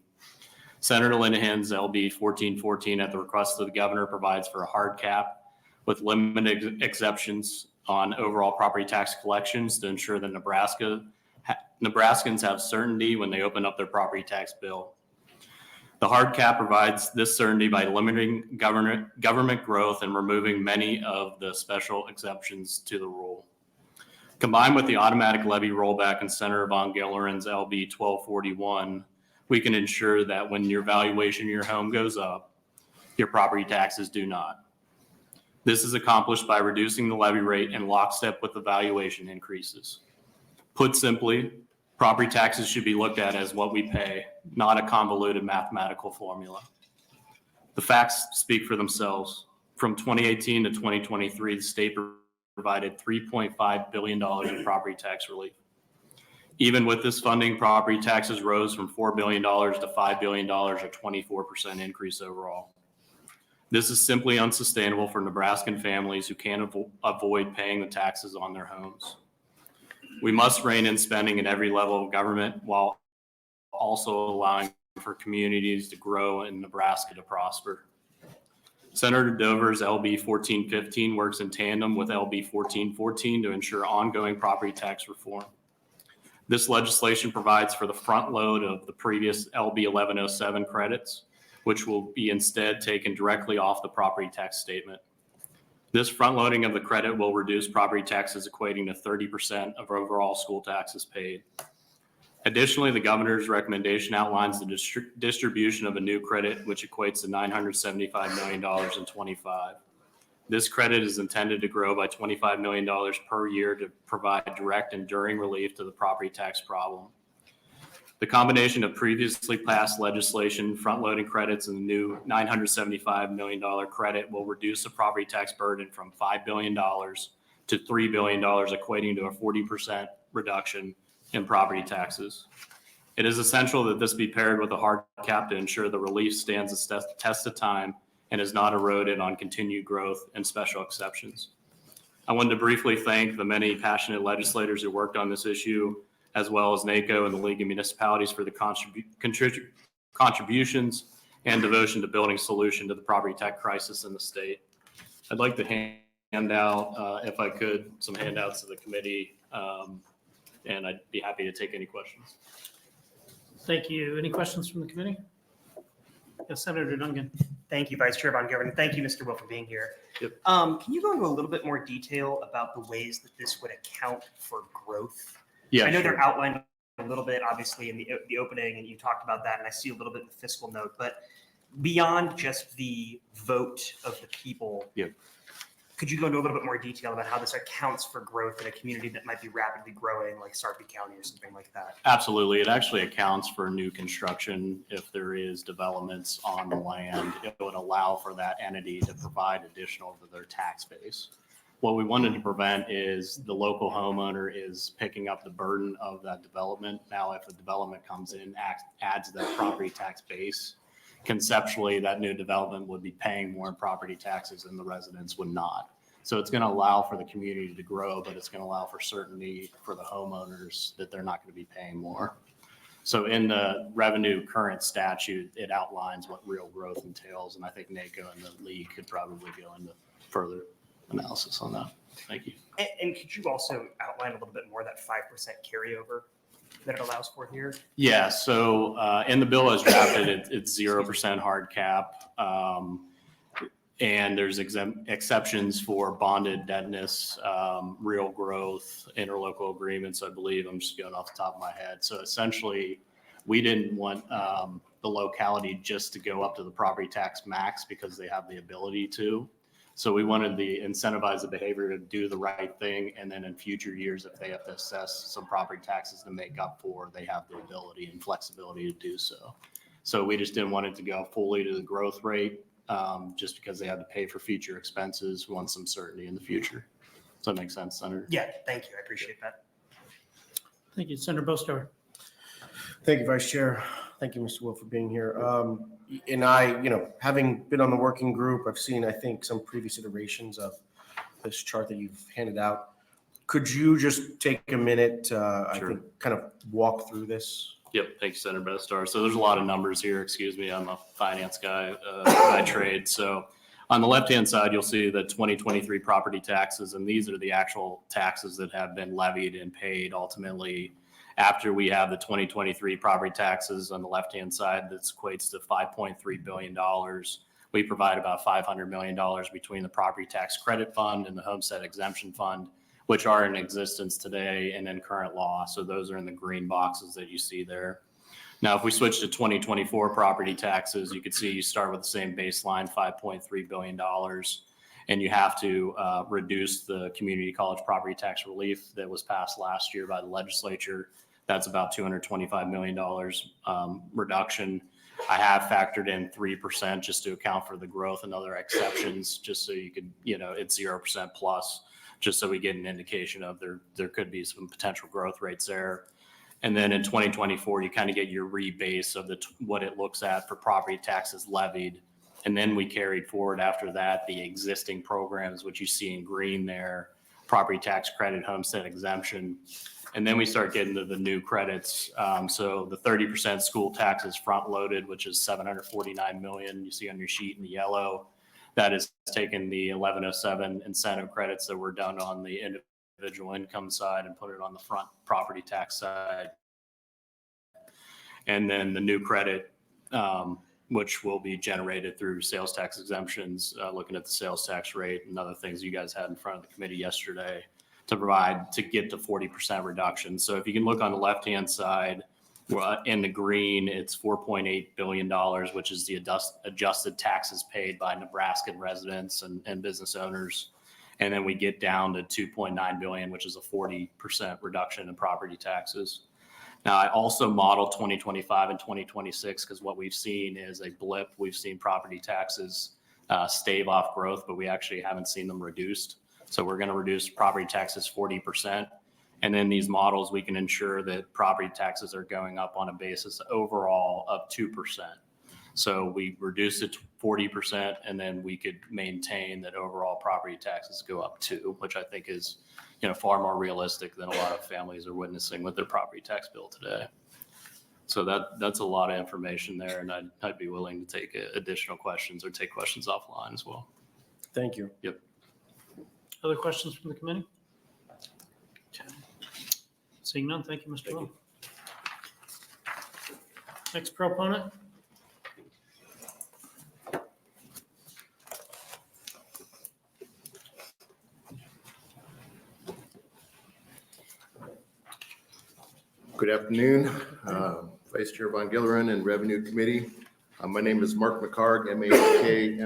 Senator Linehan's LB 1414 at the request of the governor provides for a hard cap with limited exceptions on overall property tax collections to ensure that Nebraskans have certainty when they open up their property tax bill. The hard cap provides this certainty by limiting government growth and removing many of the special exceptions to the rule. Combined with the automatic levy rollback in Senator Von Gilleren's LB 1241, we can ensure that when your valuation of your home goes up, your property taxes do not. This is accomplished by reducing the levy rate in lockstep with the valuation increases. Put simply, property taxes should be looked at as what we pay, not a convoluted mathematical formula. The facts speak for themselves. From 2018 to 2023, the state provided $3.5 billion in property tax relief. Even with this funding, property taxes rose from $4 billion to $5 billion, a 24% increase overall. This is simply unsustainable for Nebraskan families who can't avoid paying the taxes on their homes. We must rein in spending at every level of government while also allowing for communities to grow and Nebraska to prosper. Senator Dover's LB 1415 works in tandem with LB 1414 to ensure ongoing property tax reform. This legislation provides for the front load of the previous LB 1107 credits, which will be instead taken directly off the property tax statement. This front loading of the credit will reduce property taxes equating to 30% of overall school taxes paid. Additionally, the governor's recommendation outlines the distribution of a new credit, which equates to $975 million in 25. This credit is intended to grow by $25 million per year to provide direct and enduring relief to the property tax problem. The combination of previously passed legislation, front-loading credits, and the new $975 million credit will reduce the property tax burden from $5 billion to $3 billion, equating to a 40% reduction in property taxes. It is essential that this be paired with a hard cap to ensure the relief stands the test of time and is not eroded on continued growth and special exceptions. I wanted to briefly thank the many passionate legislators who worked on this issue, as well as NACO and the League of Municipalities for the contributions and devotion to building a solution to the property tax crisis in the state. I'd like to hand out, if I could, some handouts to the committee, and I'd be happy to take any questions. Thank you. Any questions from the committee? Yes, Senator Duncan. Thank you, Vice Chair Von Gilleren. Thank you, Mr. Will, for being here. Yep. Can you go into a little bit more detail about the ways that this would account for growth? Yeah, I know sure. they're outlined a little bit, obviously, in the opening, and you talked about that, and I see a little bit in the fiscal note, but beyond just the vote of the people, Yep. could you go into a little bit more detail about how this accounts for growth in a community that might be rapidly growing, like Sarpy County or something like that? Absolutely. It actually accounts for new construction. If there is developments on the land, it would allow for that entity to provide additional to their tax base. What we wanted to prevent is the local homeowner is picking up the burden of that development. Now, if a development comes in, adds that property tax base, conceptually, that new development would be paying more in property taxes and the residents would not. So it's going to allow for the community to grow, but it's going to allow for certainty for the homeowners that they're not going to be paying more. So in the revenue current statute, it outlines what real growth entails. And I think NACO and the league could probably go into further analysis on that. Thank you. And could you also outline a little bit more that 5% carryover that it allows for here? Yeah, so in the bill as drafted, it's 0% hard cap. And there's exceptions for bonded indebtedness, real growth, interlocal agreements, I believe. I'm just going off the top of my head. So essentially, we didn't want the locality just to go up to the property tax max because they have the ability to. So we wanted to incentivize the behavior to do the right thing. And then in future years, if they have to assess some property taxes to make up for, they have the ability and flexibility to do so. So we just didn't want it to go fully to the growth rate just because they had to pay for future expenses. We want some certainty in the future. Does that make sense, Senator? Yeah, thank you. I appreciate that. Thank you. Senator Bostower. Thank you, Vice Chair. Thank you, Mr. Will, for being here. And I, having been on the working group, I've seen, I think, some previous iterations of this chart that you've handed out. Could you just take a minute, I think, kind of walk through this? Yep. Thanks, Senator Bostower. So there's a lot of numbers here. Excuse me. I'm a finance guy by trade. So on the left-hand side, you'll see the 2023 property taxes, and these are the actual taxes that have been levied and paid ultimately After we have the 2023 property taxes on the left-hand side, that equates to $5.3 billion. We provide about $500 million between the property tax credit fund and the homestead exemption fund, which are in existence today and in current law. So those are in the green boxes that you see there. Now, if we switch to 2024 property taxes, you can see you start with the same baseline, $5.3 billion. And you have to reduce the community college property tax relief that was passed last year by the legislature. That's about $225 million reduction. I have factored in 3% just to account for the growth and other exceptions, just so you could, it's 0% plus, just so we get an indication of there could be some potential growth rates there. And then in 2024, you kind of get your rebase of what it looks at for property taxes levied. And then we carried forward after that the existing programs, which you see in green there, property tax credit, homestead exemption. And then we start getting to the new credits. So the 30% school tax is front loaded, which is $749 million. You see on your sheet in the yellow, that is taking the 1107 incentive credits that were done on the individual income side and put it on the front property tax side. And then the new credit, which will be generated through sales tax exemptions, looking at the sales tax rate and other things you guys had in front of the committee yesterday to get to 40% reduction. So if you can look on the left-hand side, in the green, it's $4.8 billion, which is the adjusted taxes paid by Nebraskan residents and business owners. And then we get down to $2.9 billion, which is a 40% reduction in property taxes. Now, I also model 2025 and 2026 because what we've seen is a blip. We've seen property taxes stave off growth, but we actually haven't seen them reduced. So we're going to reduce property taxes 40%. And then these models, we can ensure that property taxes are going up on a basis overall of 2%. So we reduce it to 40%, and then we could maintain that overall property taxes go up too, which I think is, far more realistic than a lot of families are witnessing with their property tax bill today. So that's a lot of information there, and I'd be willing to take additional questions or take questions offline as well. Thank you. Yep. Other questions from the committee? Seeing none, thank you, Mr. Will. Next proponent. Good afternoon, Vice Chair Von Gillerin and Revenue Committee. My name is Mark McCarg, MAKMCHARGUE.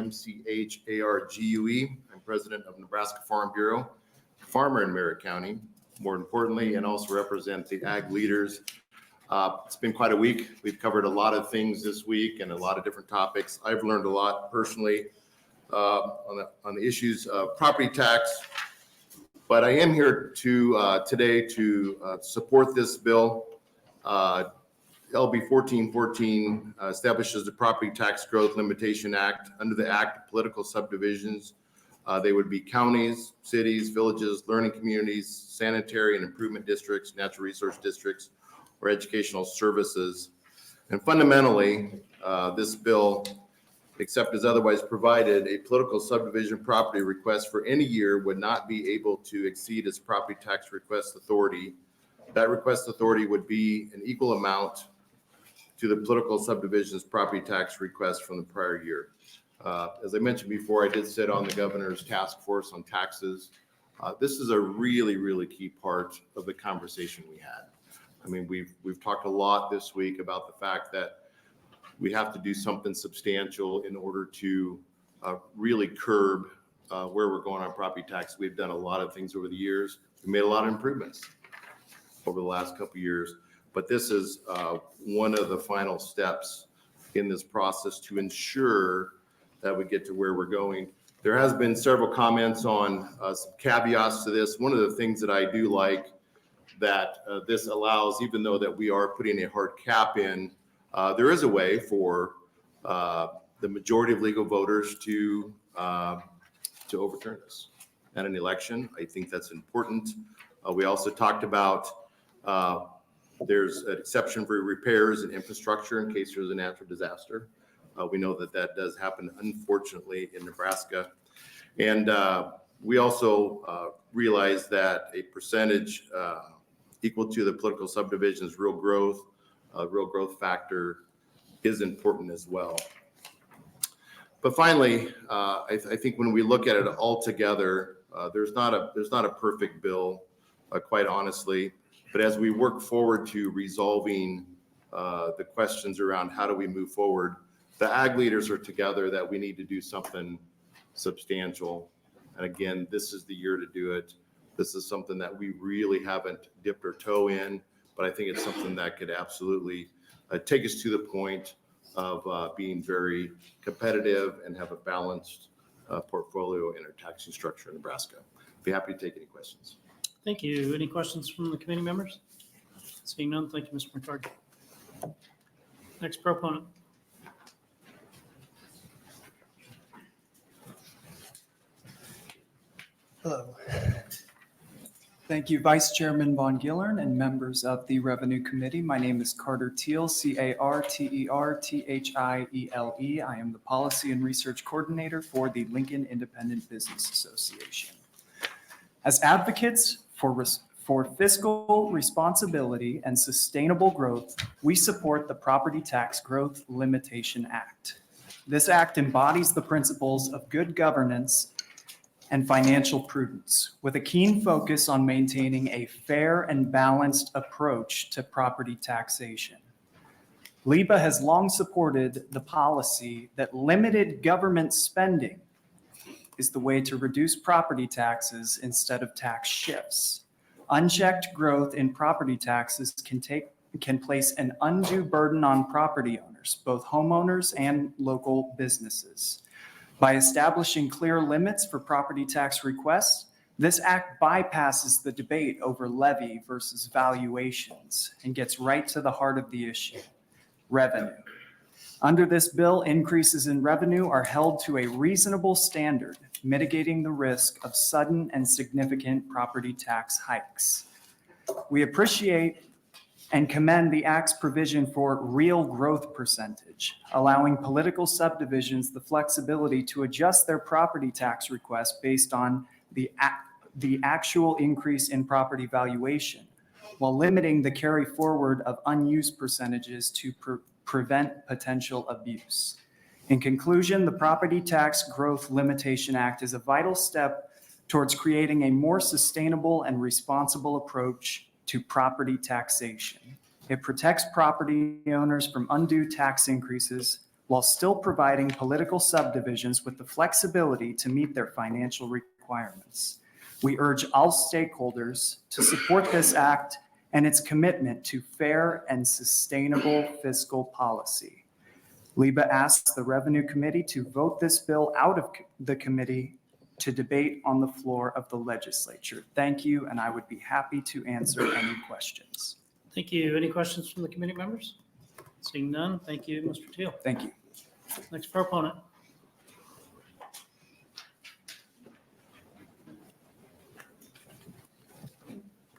I'm President of Nebraska Farm Bureau, farmer in Merritt County, more importantly, and also represent the ag leaders. It's been quite a week. We've covered a lot of things this week and a lot of different topics. I've learned a lot personally on the issues of property tax. But I am here today to support this bill. LB 1414 establishes the Property Tax Growth Limitation Act. Under the act, political subdivisions, they would be counties, cities, villages, learning communities, sanitary and improvement districts, natural resource districts, or educational services. And fundamentally, this bill, except as otherwise provided, a political subdivision property request for any year would not be able to exceed its property tax request authority. That request authority would be an equal amount to the political subdivision's property tax request from the prior year. As I mentioned before, I did sit on the governor's task force on taxes. This is a really, really key part of the conversation we had. I mean, we've talked a lot this week about the fact that we have to do something substantial in order to really curb where we're going on property tax. We've done a lot of things over the years. We made a lot of improvements over the last couple of years, but this is one of the final steps in this process to ensure that we get to where we're going. There has been several comments on some caveats to this. One of the things that I do like that this allows, even though that we are putting a hard cap in, there is a way for the majority of legal voters to overturn this at an election. I think that's important. We also talked about there's an exception for repairs and infrastructure in case there's a natural disaster. We know that that does happen, unfortunately, in Nebraska. And we also realize that a percentage equal to the political subdivision's real growth factor is important as well. But finally, I think when we look at it all together, there's not a perfect bill, quite honestly. But as we work forward to resolving the questions around how do we move forward, the ag leaders are together that we need to do something substantial. And again, this is the year to do it. This is something that we really haven't dipped our toe in, but I think it's something that could absolutely take us to the point of being very competitive and have a balanced portfolio in our taxing structure in Nebraska. Be happy to take any questions. Thank you. Any questions from the committee members? Seeing none, thank you, Mr. McCarty. Next proponent. Hello. Thank you, Vice Chairman Von Gillern and members of the Revenue Committee. My name is Carter Teal, C-A-R-T-E-R-T-H-I-E-L-E. I am the Policy and Research Coordinator for the Lincoln Independent Business Association. As advocates for fiscal responsibility and sustainable growth, we support the Property Tax Growth Limitation Act. This act embodies the principles of good governance and financial prudence, with a keen focus on maintaining a fair and balanced approach to property taxation. LIBA has long supported the policy that limited government spending is the way to reduce property taxes instead of tax shifts. Unchecked growth in property taxes can place an undue burden on property owners, both homeowners and local businesses. By establishing clear limits for property tax requests, this act bypasses the debate over levy versus valuations and gets right to the heart of the issue: revenue. Under this bill, increases in revenue are held to a reasonable standard, mitigating the risk of sudden and significant property tax hikes. We appreciate and commend the Act's provision for real growth percentage, allowing political subdivisions the flexibility to adjust their property tax request based on the actual increase in property valuation, while limiting the carry forward of unused percentages to prevent potential abuse. In conclusion, the Property Tax Growth Limitation Act is a vital step towards creating a more sustainable and responsible approach to property taxation. It protects property owners from undue tax increases while still providing political subdivisions with the flexibility to meet their financial requirements. We urge all stakeholders to support this act and its commitment to fair and sustainable fiscal policy. LIBA asks the Revenue Committee to vote this bill out of the committee to debate on the floor of the legislature. Thank you, and I would be happy to answer any questions. Thank you. Any questions from the committee members? Seeing none, thank you, Mr. Teal. Thank you. Next proponent.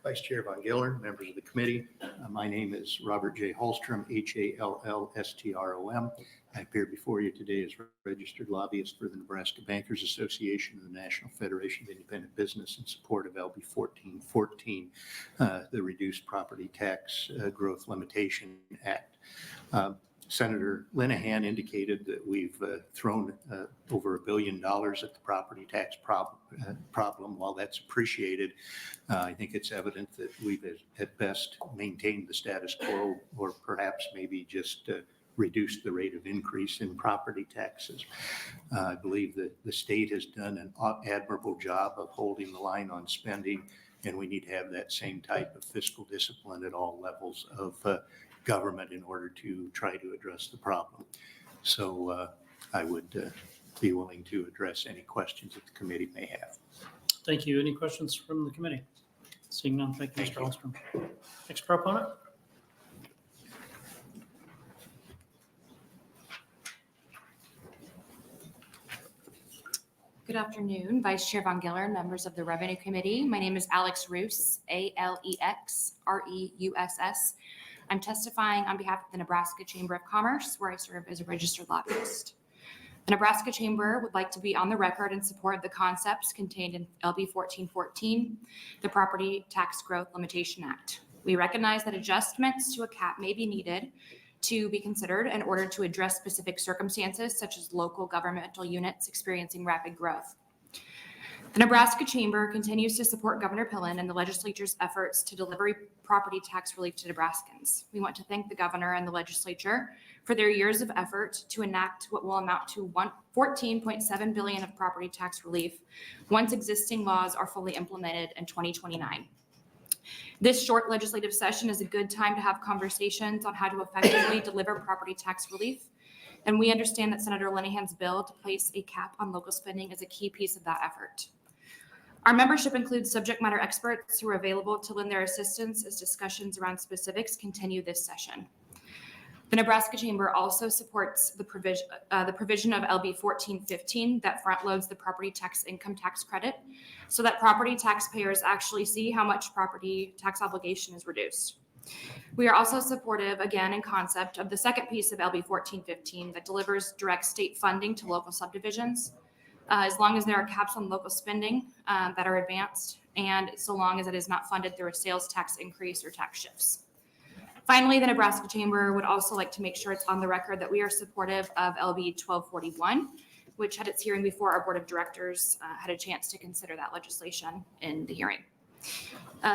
Vice Chair Von Gillern, members of the committee. My name is Robert J. Hallstrom, Hallstrom. I appear before you today as registered lobbyist for the Nebraska Bankers Association and the National Federation of Independent Business in support of LB 1414, the Reduced Property Tax Growth Limitation Act. Senator Linehan indicated that we've thrown over $1 billion at the property tax problem. While that's appreciated, I think it's evident that we've at best maintained the status quo, or perhaps maybe just reduced the rate of increase in property taxes. I believe that the state has done an admirable job of holding the line on spending, and we need to have that same type of fiscal discipline at all levels of government in order to try to address the problem. So I would be willing to address any questions that the committee may have. Thank you. Any questions from the committee? Seeing none, thank you, Mr. Hallstrom. Next proponent. Good afternoon, Vice Chair Von Gillern, members of the Revenue Committee. My name is Alex Roos, A-L-E-X-R-E-U-S-S. I'm testifying on behalf of the Nebraska Chamber of Commerce, where I serve as a registered lobbyist. The Nebraska Chamber would like to be on the record in support of the concepts contained in LB 1414, the Property Tax Growth Limitation Act. We recognize that adjustments to a cap may be needed to be considered in order to address specific circumstances such as local governmental units experiencing rapid growth. The Nebraska Chamber continues to support Governor Pillen and the legislature's efforts to deliver property tax relief to Nebraskans. We want to thank the governor and the legislature for their years of effort to enact what will amount to $14.7 billion of property tax relief once existing laws are fully implemented in 2029. This short legislative session is a good time to have conversations on how to effectively deliver property tax relief. And we understand that Senator Linehan's bill to place a cap on local spending is a key piece of that effort. Our membership includes subject matter experts who are available to lend their assistance as discussions around specifics continue this session. The Nebraska Chamber also supports the provision of LB 1415 that front loads the property tax income tax credit so that property taxpayers actually see how much property tax obligation is reduced. We are also supportive, again in concept, of the second piece of LB 1415 that delivers direct state funding to local subdivisions, as long as there are caps on local spending that are advanced, and so long as it is not funded through a sales tax increase or tax shifts. Finally, the Nebraska Chamber would also like to make sure it's on the record that we are supportive of LB 1241, which had its hearing before our board of directors had a chance to consider that legislation in the hearing.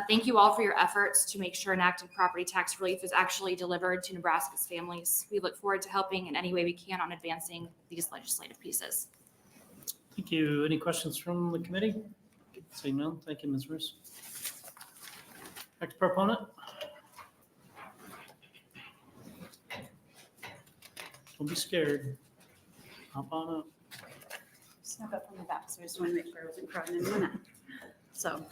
Thank you all for your efforts to make sure enacted property tax relief is actually delivered to Nebraska's families. We look forward to helping in any way we can on advancing these legislative pieces. Thank you. Any questions from the committee? Seeing none, thank you, Ms. Roos. Next proponent. Don't be scared. Hop on up. Snuck up from the back, so I just want to make sure I wasn't crowding anyone out. So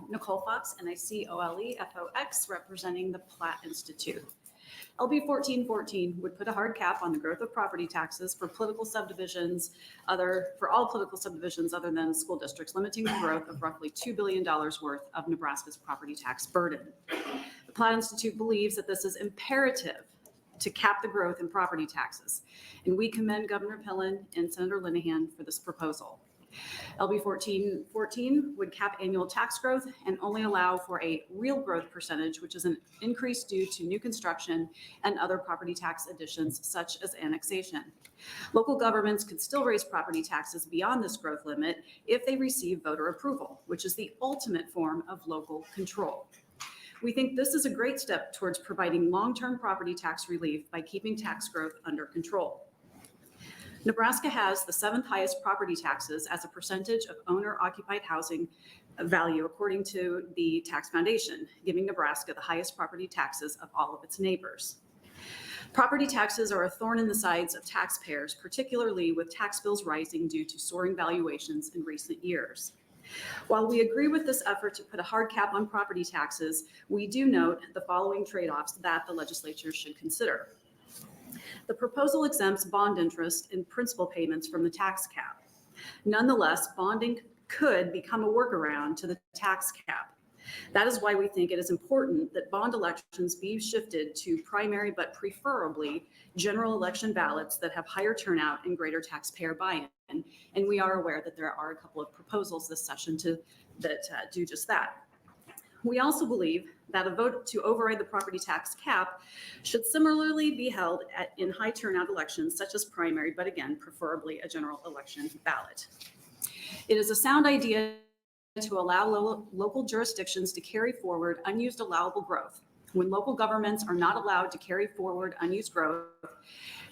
Nicole Fox, NICOLEFOX, representing the Platt Institute. LB 1414 would put a hard cap on the growth of property taxes for political subdivisions, for all political subdivisions other than school districts, limiting the growth of roughly $2 billion worth of Nebraska's property tax burden. The Platt Institute believes that this is imperative to cap the growth in property taxes, and we commend Governor Pillen and Senator Linehan for this proposal. LB 1414 would cap annual tax growth and only allow for a real growth percentage, which is an increase due to new construction and other property tax additions such as annexation. Local governments could still raise property taxes beyond this growth limit if they receive voter approval, which is the ultimate form of local control. We think this is a great step towards providing long-term property tax relief by keeping tax growth under control. Nebraska has the 7th highest property taxes as a percentage of owner-occupied housing value, according to the Tax Foundation, giving Nebraska the highest property taxes of all of its neighbors. Property taxes are a thorn in the sides of taxpayers, particularly with tax bills rising due to soaring valuations in recent years. While we agree with this effort to put a hard cap on property taxes, we do note the following trade-offs that the legislature should consider. The proposal exempts bond interest and principal payments from the tax cap. Nonetheless, bonding could become a workaround to the tax cap. That is why we think it is important that bond elections be shifted to primary, but preferably general election ballots that have higher turnout and greater taxpayer buy-in. And we are aware that there are a couple of proposals this session that do just that. We also believe that a vote to override the property tax cap should similarly be held in high turnout elections such as primary, but again, preferably a general election ballot. It is a sound idea to allow local jurisdictions to carry forward unused allowable growth. When local governments are not allowed to carry forward unused growth,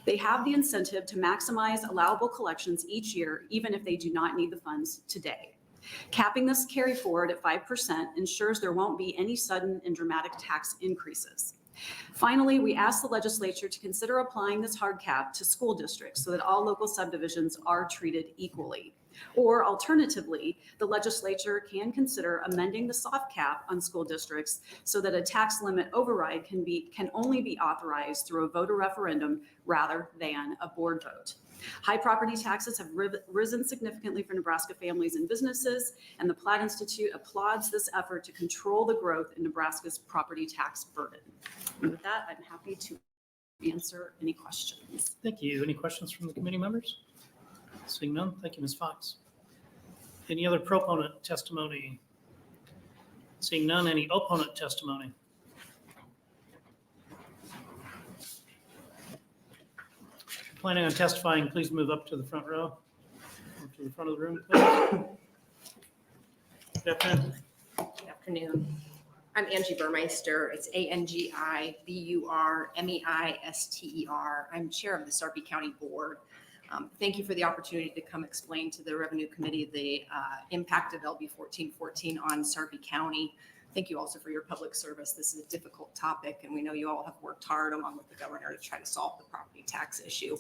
they have the incentive to maximize allowable collections each year, even if they do not need the funds today. Capping this carry forward at 5% ensures there won't be any sudden and dramatic tax increases. Finally, we ask the legislature to consider applying this hard cap to school districts so that all local subdivisions are treated equally. Or alternatively, the legislature can consider amending the soft cap on school districts so that a tax limit override can only be authorized through a voter referendum rather than a board vote. High property taxes have risen significantly for Nebraska families and businesses, and the Platt Institute applauds this effort to control the growth in Nebraska's property tax burden. And with that, I'm happy to answer any questions. Thank you. Any questions from the committee members? Seeing none, thank you, Ms. Fox. Any other proponent testimony? Seeing none, any opponent testimony? planning on testifying, please move up to the front row, or to the front of the room, please. Good afternoon. Good afternoon. I'm Angie Burmeister. It's ANGIBURMEISTER. I'm chair of the Sarpy County Board. Thank you for the opportunity to come explain to the Revenue Committee the impact of LB 1414 on Sarpy County. Thank you also for your public service. This is a difficult topic, and we know you all have worked hard along with the governor to try to solve the property tax issue.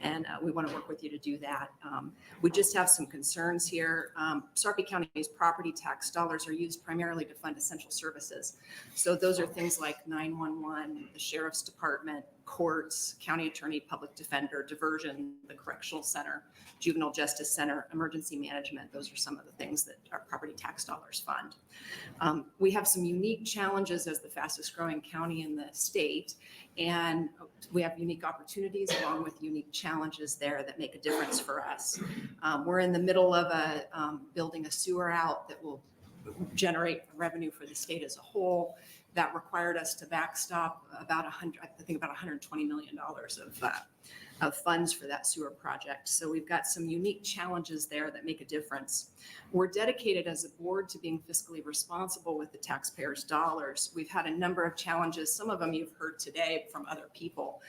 And we want to work with you to do that. We just have some concerns here. Sarpy County's property tax dollars are used primarily to fund essential services. So those are things like 911, the Sheriff's Department, courts, county attorney, public defender, diversion, the correctional center, juvenile justice center, emergency management. Those are some of the things that our property tax dollars fund. We have some unique challenges as the fastest growing county in the state, and we have unique opportunities along with unique challenges there that make a difference for us. We're in the middle of building a sewer out that will generate revenue for the state as a whole. That required us to backstop about $120 million of funds for that sewer project. So we've got some unique challenges there that make a difference. We're dedicated as a board to being fiscally responsible with the taxpayers' dollars. We've had a number of challenges. Some of them you've heard today from other people.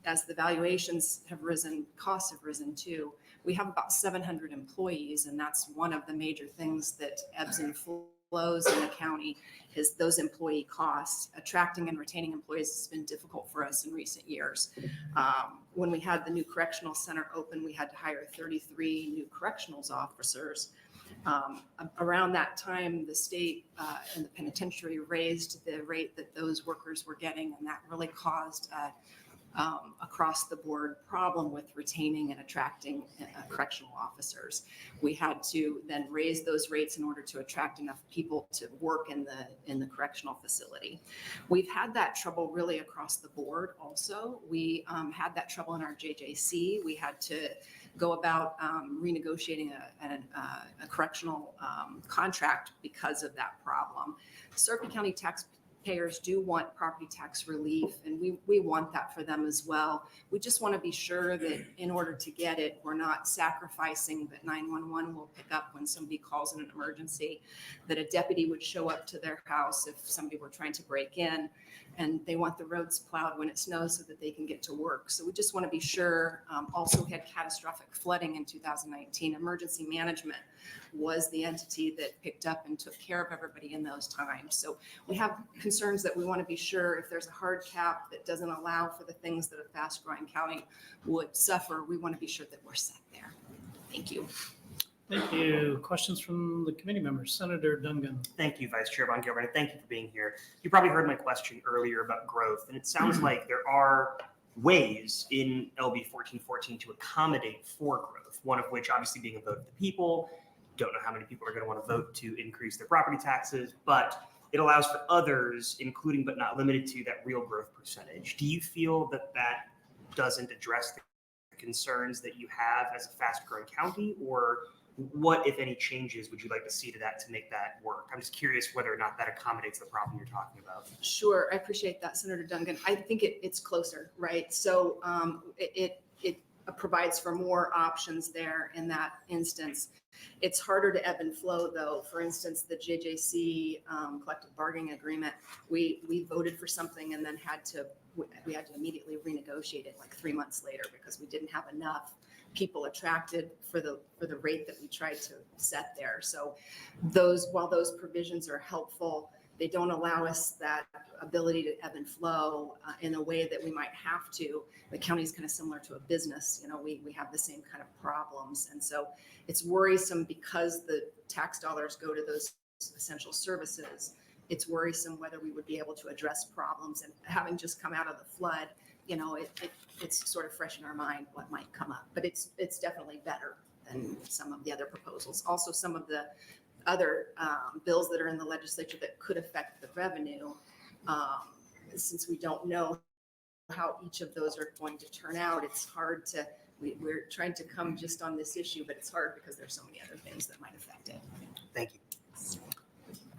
As the valuations have risen, costs have risen too. We have about 700 employees, and that's one of the major things that ebbs and flows in the county is those employee costs. Attracting and retaining employees has been difficult for us in recent years. When we had the new correctional center open, we had to hire 33 new correctionals officers. Around that time, the state and the penitentiary raised the rate that those workers were getting, and that really caused across the board problem with retaining and attracting correctional officers. We had to then raise those rates in order to attract enough people to work in the correctional facility. We've had that trouble really across the board also. We had that trouble in our JJC. We had to go about renegotiating a correctional contract because of that problem. Sarpy County taxpayers do want property tax relief, and we want that for them as well. We just want to be sure that in order to get it, we're not sacrificing that 911 will pick up when somebody calls in an emergency, that a deputy would show up to their house if somebody were trying to break in, and they want the roads plowed when it snows so that they can get to work. So we just want to be sure. Also, we had catastrophic flooding in 2019. Emergency management was the entity that picked up and took care of everybody in those times. So we have concerns that we want to be sure if there's a hard cap that doesn't allow for the things that a fast growing county would suffer, we want to be sure that we're set there. Thank you. Thank you. Questions from the committee members? Senator Dungan. Thank you, Vice Chair Von Gilbert. Thank you for being here. You probably heard my question earlier about growth, and it sounds like there are ways in LB 1414 to accommodate for growth, one of which obviously being a vote of the people. Don't know how many people are going to want to vote to increase their property taxes, but it allows for others, including but not limited to that real growth percentage. Do you feel that that doesn't address the concerns that you have as a fast growing county, or what, if any, changes would you like to see to that to make that work? I'm just curious whether or not that accommodates the problem you're talking about. Sure, I appreciate that, Senator Dungan. I think it's closer, right? So it provides for more options there in that instance. It's harder to ebb and flow, though. For instance, the JJC collective bargaining agreement, we voted for something and then we had to immediately renegotiate it like 3 months later because we didn't have enough people attracted for the rate that we tried to set there. So while those provisions are helpful, they don't allow us that ability to ebb and flow in a way that we might have to. The county is kind of similar to a business. You know, we have the same kind of problems. And so it's worrisome because the tax dollars go to those essential services. It's worrisome whether we would be able to address problems. And having just come out of the flood, you know, it's sort of fresh in our mind what might come up. But it's definitely better than some of the other proposals. Also, some of the other bills that are in the legislature that could affect the revenue, since we don't know how each of those are going to turn out, it's hard to, we're trying to come just on this issue, but it's hard because there's so many other things that might affect it. Thank you.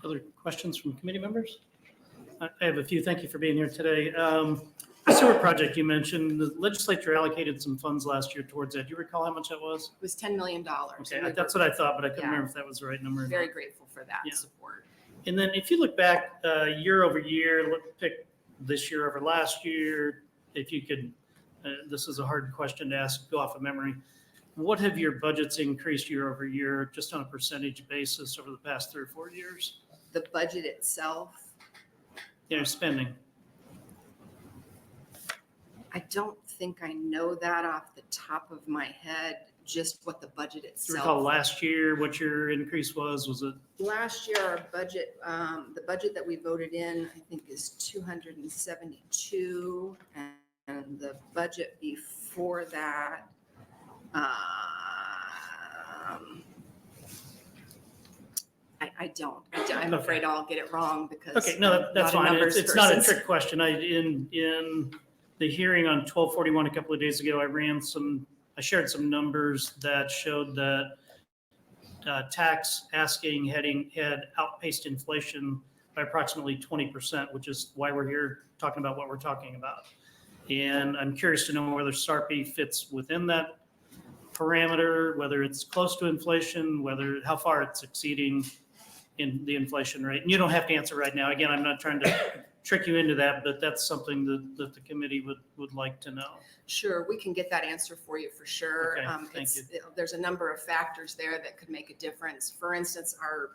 Other questions from committee members? I have a few. Thank you for being here today. sewer project you mentioned, the legislature allocated some funds last year towards that. Do you recall how much that was? It was $10 million. Okay, that's what I thought, but I couldn't Yeah. remember if that was the right number. or not. Very grateful for that Yeah. support. And then if you look back year over year, pick this year over last year, if you could, this is a hard question to ask, go off of memory. What have your budgets increased year over year, just on a percentage basis over the past 3 or 4 years? The budget itself, Yeah, spending. I don't think I know that off the top of my head, just what the budget Do you itself. recall last year what your increase was? Was it? Last year, our budget, the budget that we voted in, I think is 272, and the budget before that, I'm afraid I'll get it wrong because. Okay, no, that's I'm not a fine. numbers It's not a person. trick question. In the hearing on 1241 a couple of days ago, I shared some numbers that showed that tax asking had outpaced inflation by approximately 20%, which is why we're here talking about what we're talking about. And I'm curious to know whether SARPI fits within that parameter, whether it's close to inflation, how far it's exceeding in the inflation rate. And you don't have to answer right now. Again, I'm not trying to trick you into that, but that's something that the committee would like to know. Sure, we can get that answer for you for sure. Okay, thank There's a number of factors there that could make a difference. For instance, our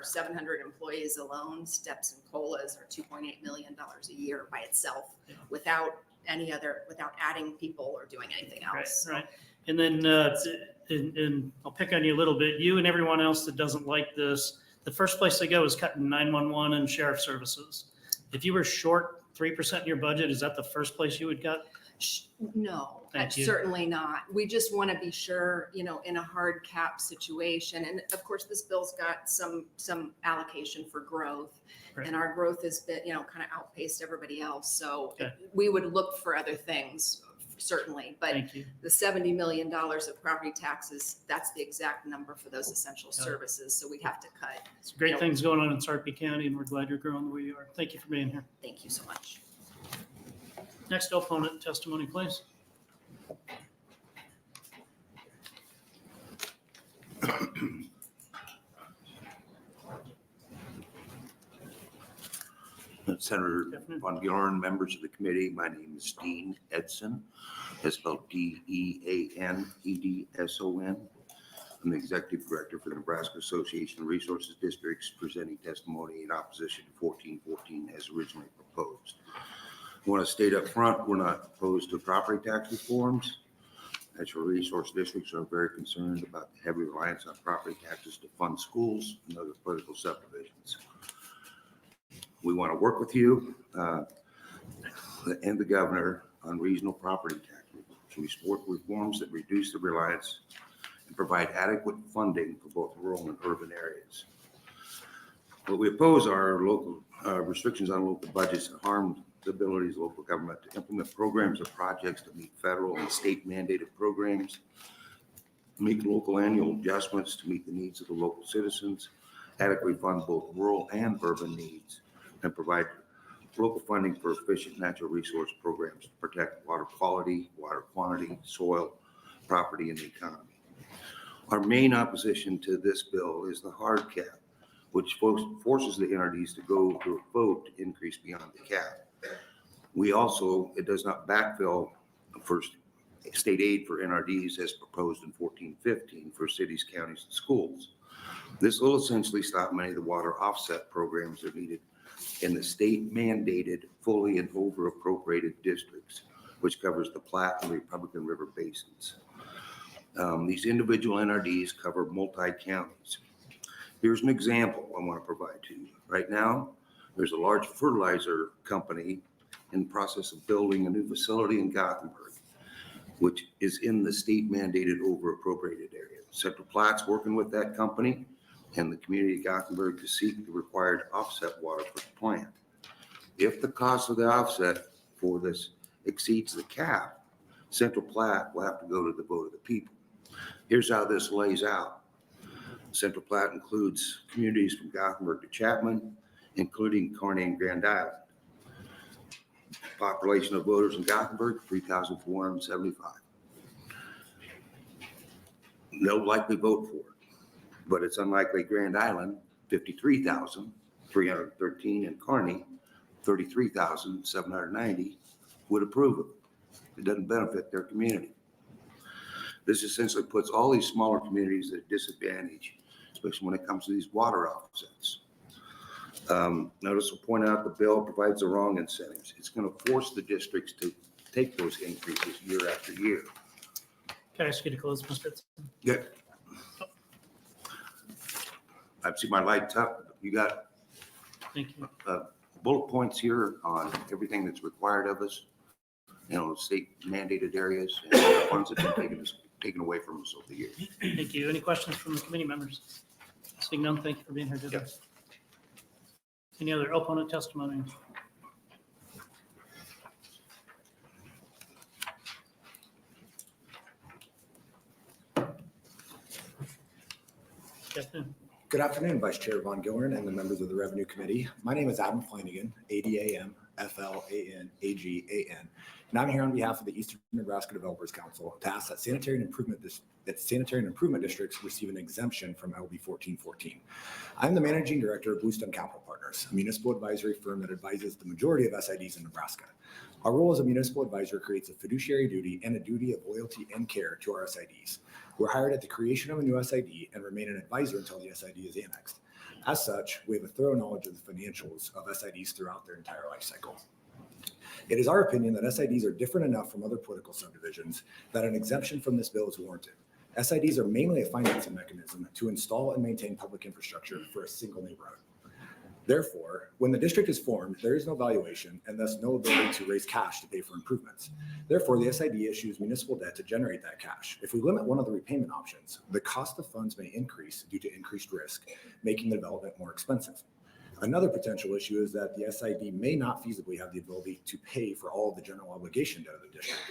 700 employees alone, steps and COLAs are $2.8 million a year by itself without adding people or doing anything else. Right. And then, and I'll pick on you a little bit, you and everyone else that doesn't like this, the first place they go is cutting 911 and sheriff services. If you were short 3% in your budget, is that the first place you would cut? No, Thank you. certainly not. We just want to be sure, in a hard cap situation. And of course, this bill's got some allocation for growth. Right. And our growth has been, kind of outpaced everybody else. So Okay. we would look for other things, certainly. But Thank you. the $70 million of property taxes, that's the exact number for those essential Got it. services. So we'd have to cut. Some great things going on in Sarpy County, and we're glad you're growing the way you are. Thank you for being here. Thank you so much. Next opponent testimony, please. Senator Von Gillen, members of the committee, my name is Dean Edson. It's spelled DEANEDSON. I'm the executive director for the Nebraska Association of Resources Districts, presenting testimony in opposition to 1414 as originally proposed. I want to state up front, we're not opposed to property tax reforms. Natural resource districts are very concerned about the heavy reliance on property taxes to fund schools and other political subdivisions. We want to work with you and the governor on regional property tax reforms. We support reforms that reduce the reliance and provide adequate funding for both rural and urban areas. What we oppose are local restrictions on local budgets that harm the abilities of local government to implement programs or projects to meet federal and state mandated programs, make local annual adjustments to meet the needs of the local citizens, adequately fund both rural and urban needs, and provide local funding for efficient natural resource programs to protect water quality, water quantity, soil, property, and the economy. Our main opposition to this bill is the hard cap, which forces the NRDs to go to a vote to increase beyond the cap. It does not backfill first state aid for NRDs as proposed in 1415 for cities, counties, and schools. This will essentially stop many of the water offset programs that are needed in the state mandated fully and over appropriated districts, which covers the Platte and Republican River basins. These individual NRDs cover multi-counties. Here's an example I want to provide to you. Right now, there's a large fertilizer company in the process of building a new facility in Gothenburg, which is in the state mandated over appropriated area. Central Platte's working with that company and the community of Gothenburg to seek the required offset water for the plant. If the cost of the offset for this exceeds the cap, Central Platte will have to go to the vote of the people. Here's how this lays out. Central Platte includes communities from Gothenburg to Chapman, including Kearney and Grand Island. Population of voters in Gothenburg, 3,475. They'll likely vote for it, but it's unlikely Grand Island, 53,313, and Kearney, 33,790 would approve it. It doesn't benefit their community. This essentially puts all these smaller communities at a disadvantage, especially when it comes to these water offsets. Notice will point out the bill provides the wrong incentives. It's going to force the districts to take those increases year after year. Can I ask you to close, Mr. Fitz? Good. I've seen my lights up. You got Thank you. bullet points here on everything that's required of us, state mandated areas and the funds that have been taken away from us over the years. Thank you. Any questions from the committee members? Seeing none, thank you for being here today. Any other opponent testimony? Good afternoon, Vice Chair Von Gillern and the members of the Revenue Committee. My name is Adam Flanagan, ADAMFLANAGAN, and I'm here on behalf of the Eastern Nebraska Developers Council to ask that sanitary and improvement districts receive an exemption from LB 1414. I'm the Managing Director of Bluestone Capital Partners, a municipal advisory firm that advises the majority of SIDs in Nebraska. Our role as a municipal advisor creates a fiduciary duty and a duty of loyalty and care to our SIDs. We're hired at the creation of a new SID and remain an advisor until the SID is annexed. As such, we have a thorough knowledge of the financials of SIDs throughout their entire life cycle. It is our opinion that SIDs are different enough from other political subdivisions that an exemption from this bill is warranted. SIDs are mainly a financing mechanism to install and maintain public infrastructure for a single neighborhood. Therefore, when the district is formed, there is no valuation and thus no ability to raise cash to pay for improvements. Therefore, the SID issues municipal debt to generate that cash. If we limit one of the repayment options, the cost of funds may increase due to increased risk, making the development more expensive. Another potential issue is that the SID may not feasibly have the ability to pay for all of the general obligation debt of the district,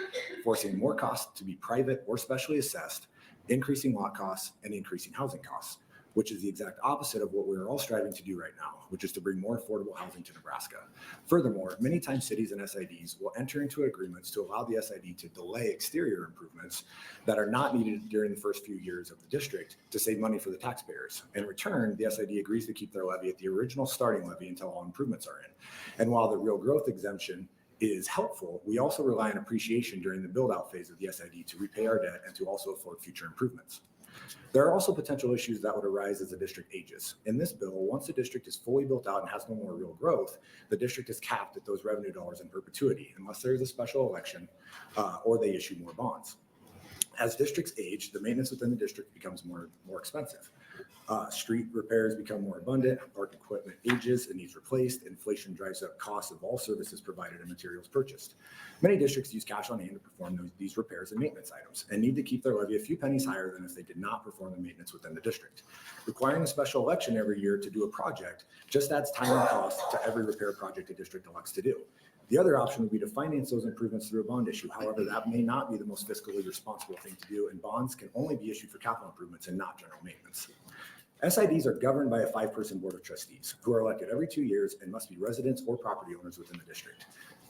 forcing more costs to be private or specially assessed, increasing lot costs and increasing housing costs, which is the exact opposite of what we're all striving to do right now, which is to bring more affordable housing to Nebraska. Furthermore, many times cities and SIDs will enter into agreements to allow the SID to delay exterior improvements that are not needed during the first few years of the district to save money for the taxpayers. In return, the SID agrees to keep their levy at the original starting levy until all improvements are in. And while the real growth exemption is helpful, we also rely on appreciation during the build-out phase of the SID to repay our debt and to also afford future improvements. There are also potential issues that would arise as the district ages. In this bill, once the district is fully built out and has no more real growth, the district is capped at those revenue dollars in perpetuity unless there is a special election or they issue more bonds. As districts age, the maintenance within the district becomes more expensive. Street repairs become more abundant, park equipment ages and needs replaced, inflation drives up costs of all services provided and materials purchased. Many districts use cash on hand to perform these repairs and maintenance items and need to keep their levy a few pennies higher than if they did not perform the maintenance within the district. Requiring a special election every year to do a project just adds time and cost to every repair project a district elects to do. The other option would be to finance those improvements through a bond issue. However, that may not be the most fiscally responsible thing to do, and bonds can only be issued for capital improvements and not general maintenance. SIDs are governed by a 5-person board of trustees who are elected every 2 years and must be residents or property owners within the district.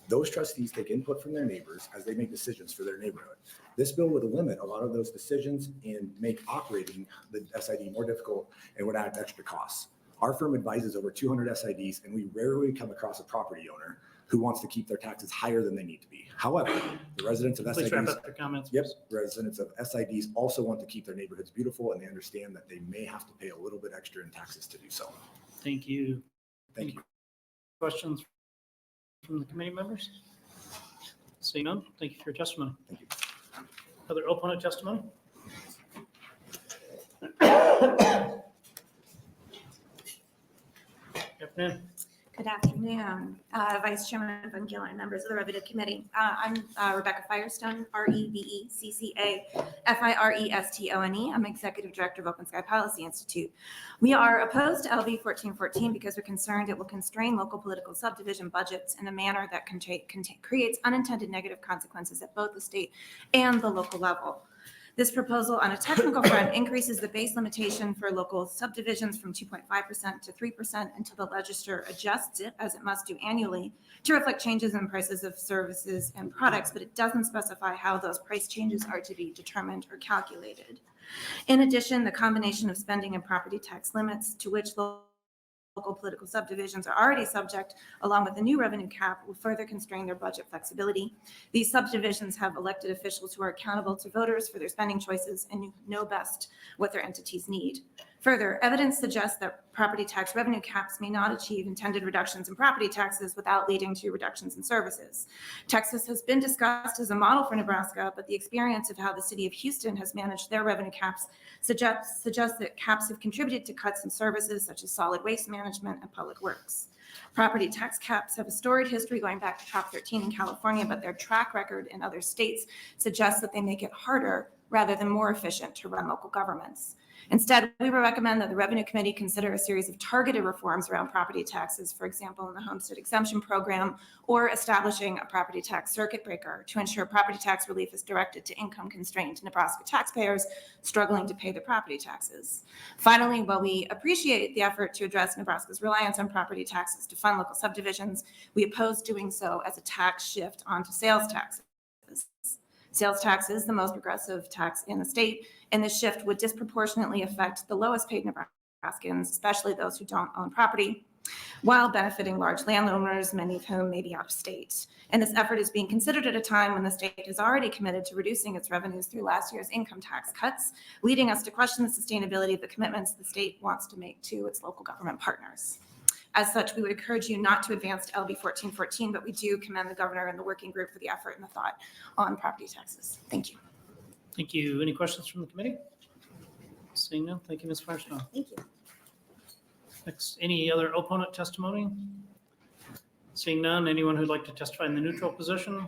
Those trustees take input from their neighbors as they make decisions for their neighborhood. This bill would limit a lot of those decisions and make operating the SID more difficult and would add extra costs. Our firm advises over 200 SIDs, and we rarely come across a property owner who wants to keep their taxes higher than they need to be. However, the residents of Please wrap SIDs, up your comments. yep, residents of SIDs also want to keep their neighborhoods beautiful, and they understand that they may have to pay a little bit extra in taxes to do so. Thank you. Thank you. Questions from the committee members? Seeing none, thank you for your testimony. Thank you. Other opponent testimony? Good afternoon. Good afternoon, Vice Chairman Von Gillern, members of the Revenue Committee. I'm Rebecca Firestone, REBECCA-FIRESTONE. I'm Executive Director of Open Sky Policy Institute. We are opposed to LB 1414 because we're concerned it will constrain local political subdivision budgets in a manner that creates unintended negative consequences at both the state and the local level. This proposal on a technical front increases the base limitation for local subdivisions from 2.5% to 3% until the legislature adjusts it, as it must do annually, to reflect changes in prices of services and products, but it doesn't specify how those price changes are to be determined or calculated. In addition, the combination of spending and property tax limits to which local political subdivisions are already subject, along with the new revenue cap, will further constrain their budget flexibility. These subdivisions have elected officials who are accountable to voters for their spending choices and know best what their entities need. Further, evidence suggests that property tax revenue caps may not achieve intended reductions in property taxes without leading to reductions in services. Texas has been discussed as a model for Nebraska, but the experience of how the city of Houston has managed their revenue caps suggests that caps have contributed to cuts in services such as solid waste management and public works. Property tax caps have a storied history going back to Prop 13 in California, but their track record in other states suggests that they make it harder rather than more efficient to run local governments. Instead, we would recommend that the Revenue Committee consider a series of targeted reforms around property taxes, for example, in the homestead exemption program, or establishing a property tax circuit breaker to ensure property tax relief is directed to income-constrained Nebraska taxpayers struggling to pay their property taxes. Finally, while we appreciate the effort to address Nebraska's reliance on property taxes to fund local subdivisions, we oppose doing so as a tax shift onto sales taxes. Sales tax is the most progressive tax in the state, and this shift would disproportionately affect the lowest paid Nebraskans, especially those who don't own property, while benefiting large landowners, many of whom may be out of state. And this effort is being considered at a time when the state has already committed to reducing its revenues through last year's income tax cuts, leading us to question the sustainability of the commitments the state wants to make to its local government partners. As such, we would encourage you not to advance to LB 1414, but we do commend the governor and the working group for the effort and the thought on property taxes. Thank you. Thank you. Any questions from the committee? Seeing none, thank you, Ms. Firestone. Thank you. Next, any other opponent testimony? Seeing none, anyone who'd like to testify in the neutral position?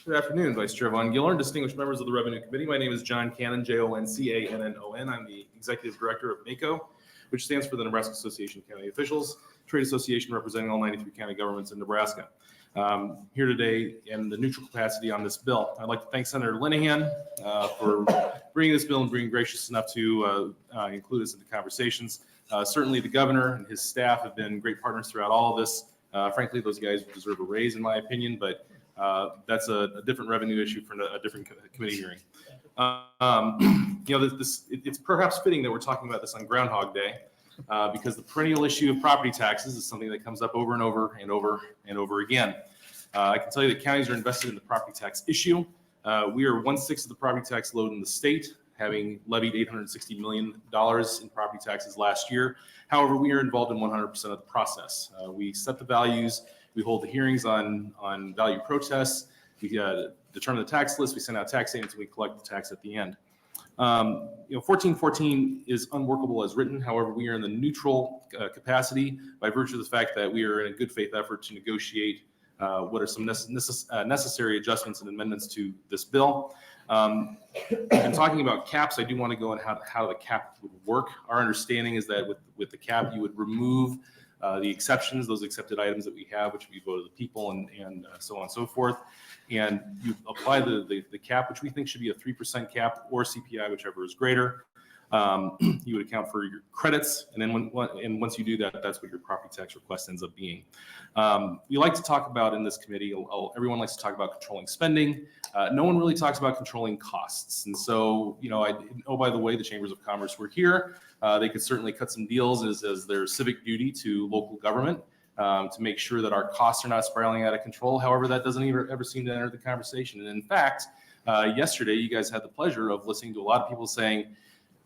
Good afternoon, Vice Chair Von Giller, distinguished members of the Revenue Committee. My name is John Cannon, Joncannon. I'm the Executive Director of NACO, which stands for the Nebraska Association of County Officials, trade association representing all 93 county governments in Nebraska. Here today in the neutral capacity on this bill. I'd like to thank Senator Linehan for bringing this bill and being gracious enough to include us in the conversations. Certainly the governor and his staff have been great partners throughout all of this. Frankly, those guys deserve a raise in my opinion, but that's a different revenue issue for a different committee hearing. It's perhaps fitting that we're talking about this on Groundhog Day because the perennial issue of property taxes is something that comes up over and over and over and over again. I can tell you that counties are invested in the property tax issue. We are 1/6 of the property tax load in the state, having levied $860 million in property taxes last year. However, we are involved in 100% of the process. We set the values. We hold the hearings on value protests. We determine the tax list. We send out tax statements, and we collect the tax at the end. 1414 is unworkable as written. However, we are in the neutral capacity by virtue of the fact that we are in a good faith effort to negotiate what are some necessary adjustments and amendments to this bill. And talking about caps, I do want to go on how the cap would work. Our understanding is that with the cap, you would remove the exceptions, those accepted items that we have, which we vote to the people and so on and so forth. And you apply the cap, which we think should be a 3% cap or CPI, whichever is greater. You would account for your credits. And then once you do that, that's what your property tax request ends up being. We like to talk about in this committee, everyone likes to talk about controlling spending. No one really talks about controlling costs. And so, by the way, the Chambers of Commerce were here. They could certainly cut some deals as their civic duty to local government to make sure that our costs are not spiraling out of control. However, that doesn't ever seem to enter the conversation. And in fact, yesterday, you guys had the pleasure of listening to a lot of people saying,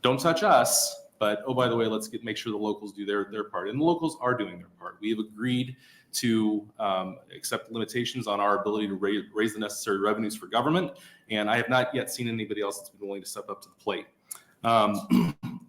don't touch us, but oh, by the way, let's make sure the locals do their part. And the locals are doing their part. We have agreed to accept limitations on our ability to raise the necessary revenues for government. And I have not yet seen anybody else that's been willing to step up to the plate.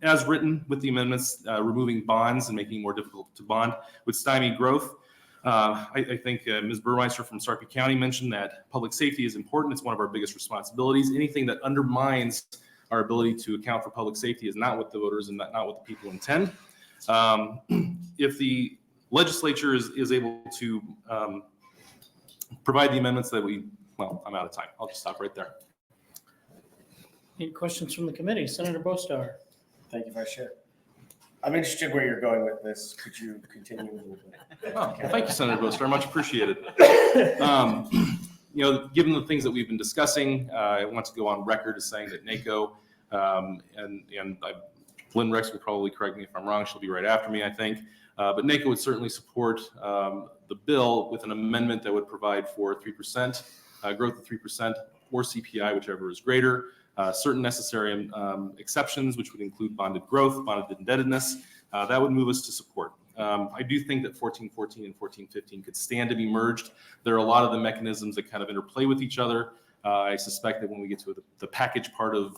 As written with the amendments, removing bonds and making it more difficult to bond would stymie growth. I think Ms. Burmeister from Sarpy County mentioned that public safety is important. It's one of our biggest responsibilities. Anything that undermines our ability to account for public safety is not what the voters and not what the people intend. If the legislature is able to provide the amendments that well, I'm out of time. I'll just stop right there. Any questions from the committee? Senator Bostar. Thank you, Vice Chair. I'm interested where you're going with this. Could you continue a little bit? Oh, well, thank you, Senator Bostar. Much appreciated. Given the things that we've been discussing, I want to go on record as saying that NACO, Lynn Rex will probably correct me if I'm wrong. She'll be right after me, I think. But NACO would certainly support the bill with an amendment that would provide for 3%, growth of 3%, or CPI, whichever is greater. Certain necessary exceptions, which would include bonded growth, bonded indebtedness, that would move us to support. I do think that 1414 and 1415 could stand to be merged. There are a lot of the mechanisms that kind of interplay with each other. I suspect that when we get to the package part of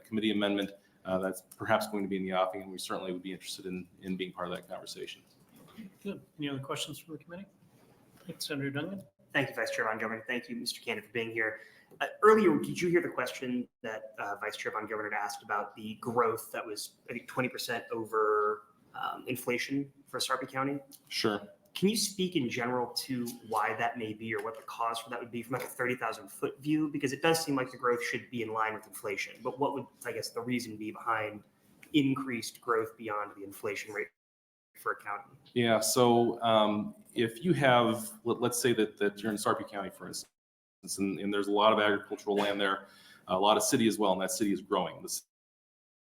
committee amendment, that's perhaps going to be in the offing, and we certainly would be interested in being part of that conversation. Good. Any other questions from the committee? Thanks, Senator Duncan. Thank you, Vice Chair Von Gilbert. Thank you, Mr. Cannon, for being here. Earlier, did you hear the question that Vice Chair Von Gilbert asked about the growth that was, I think, 20% over inflation for Sarpy County? Sure. Can you speak in general to why that may be, or what the cause for that would be from like a 30,000 foot view? Because it does seem like the growth should be in line with inflation, but what would, I guess, the reason be behind increased growth beyond the inflation rate for a county? Yeah, so if you have, let's say that you're in Sarpy County, for instance, and there's a lot of agricultural land there, a lot of city as well, and that city is growing. The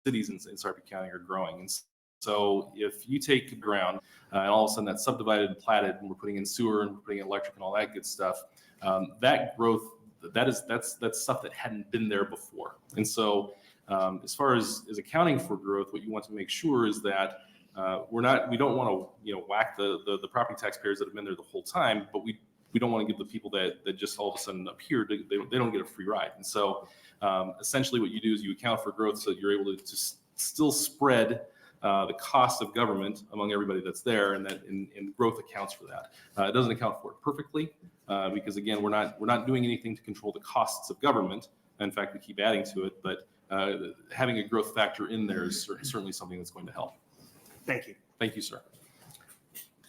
cities in Sarpy County are growing. And so if you take ground and all of a sudden that's subdivided and platted, and we're putting in sewer and we're putting in electric and all that good stuff, that growth, that's stuff that hadn't been there before. And so as far as accounting for growth, what you want to make sure is that we don't want to whack the property taxpayers that have been there the whole time, but we don't want to give the people that just all of a sudden appear, they don't get a free ride. And so essentially what you do is you account for growth so that you're able to still spread the cost of government among everybody that's there, and that in growth accounts for that. It doesn't account for it perfectly because again, we're not doing anything to control the costs of government. In fact, we keep adding to it, but having a growth factor in there is certainly something that's going to help. Thank you. Thank you, sir.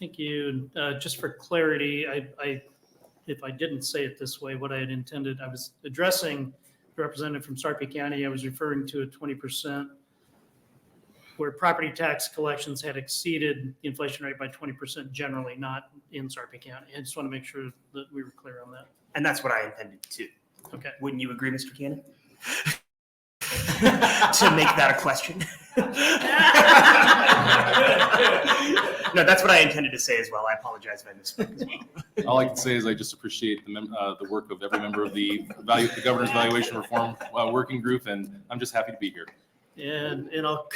Thank you. Just for clarity, if I didn't say it this way, what I had intended, I was addressing the representative from Sarpy County. I was referring to a 20% where property tax collections had exceeded the inflation rate by 20% generally, not in Sarpy County. I just want to make sure that we were clear on that. And that's what I intended too. Okay. Wouldn't you agree, Mr. Cannon? To make that a question. No, that's what I intended to say as well. I apologize if I misspoke as well. All I can say is I just appreciate the work of every member of the Governor's Valuation Reform Working Group, and I'm just happy to be here. And I'll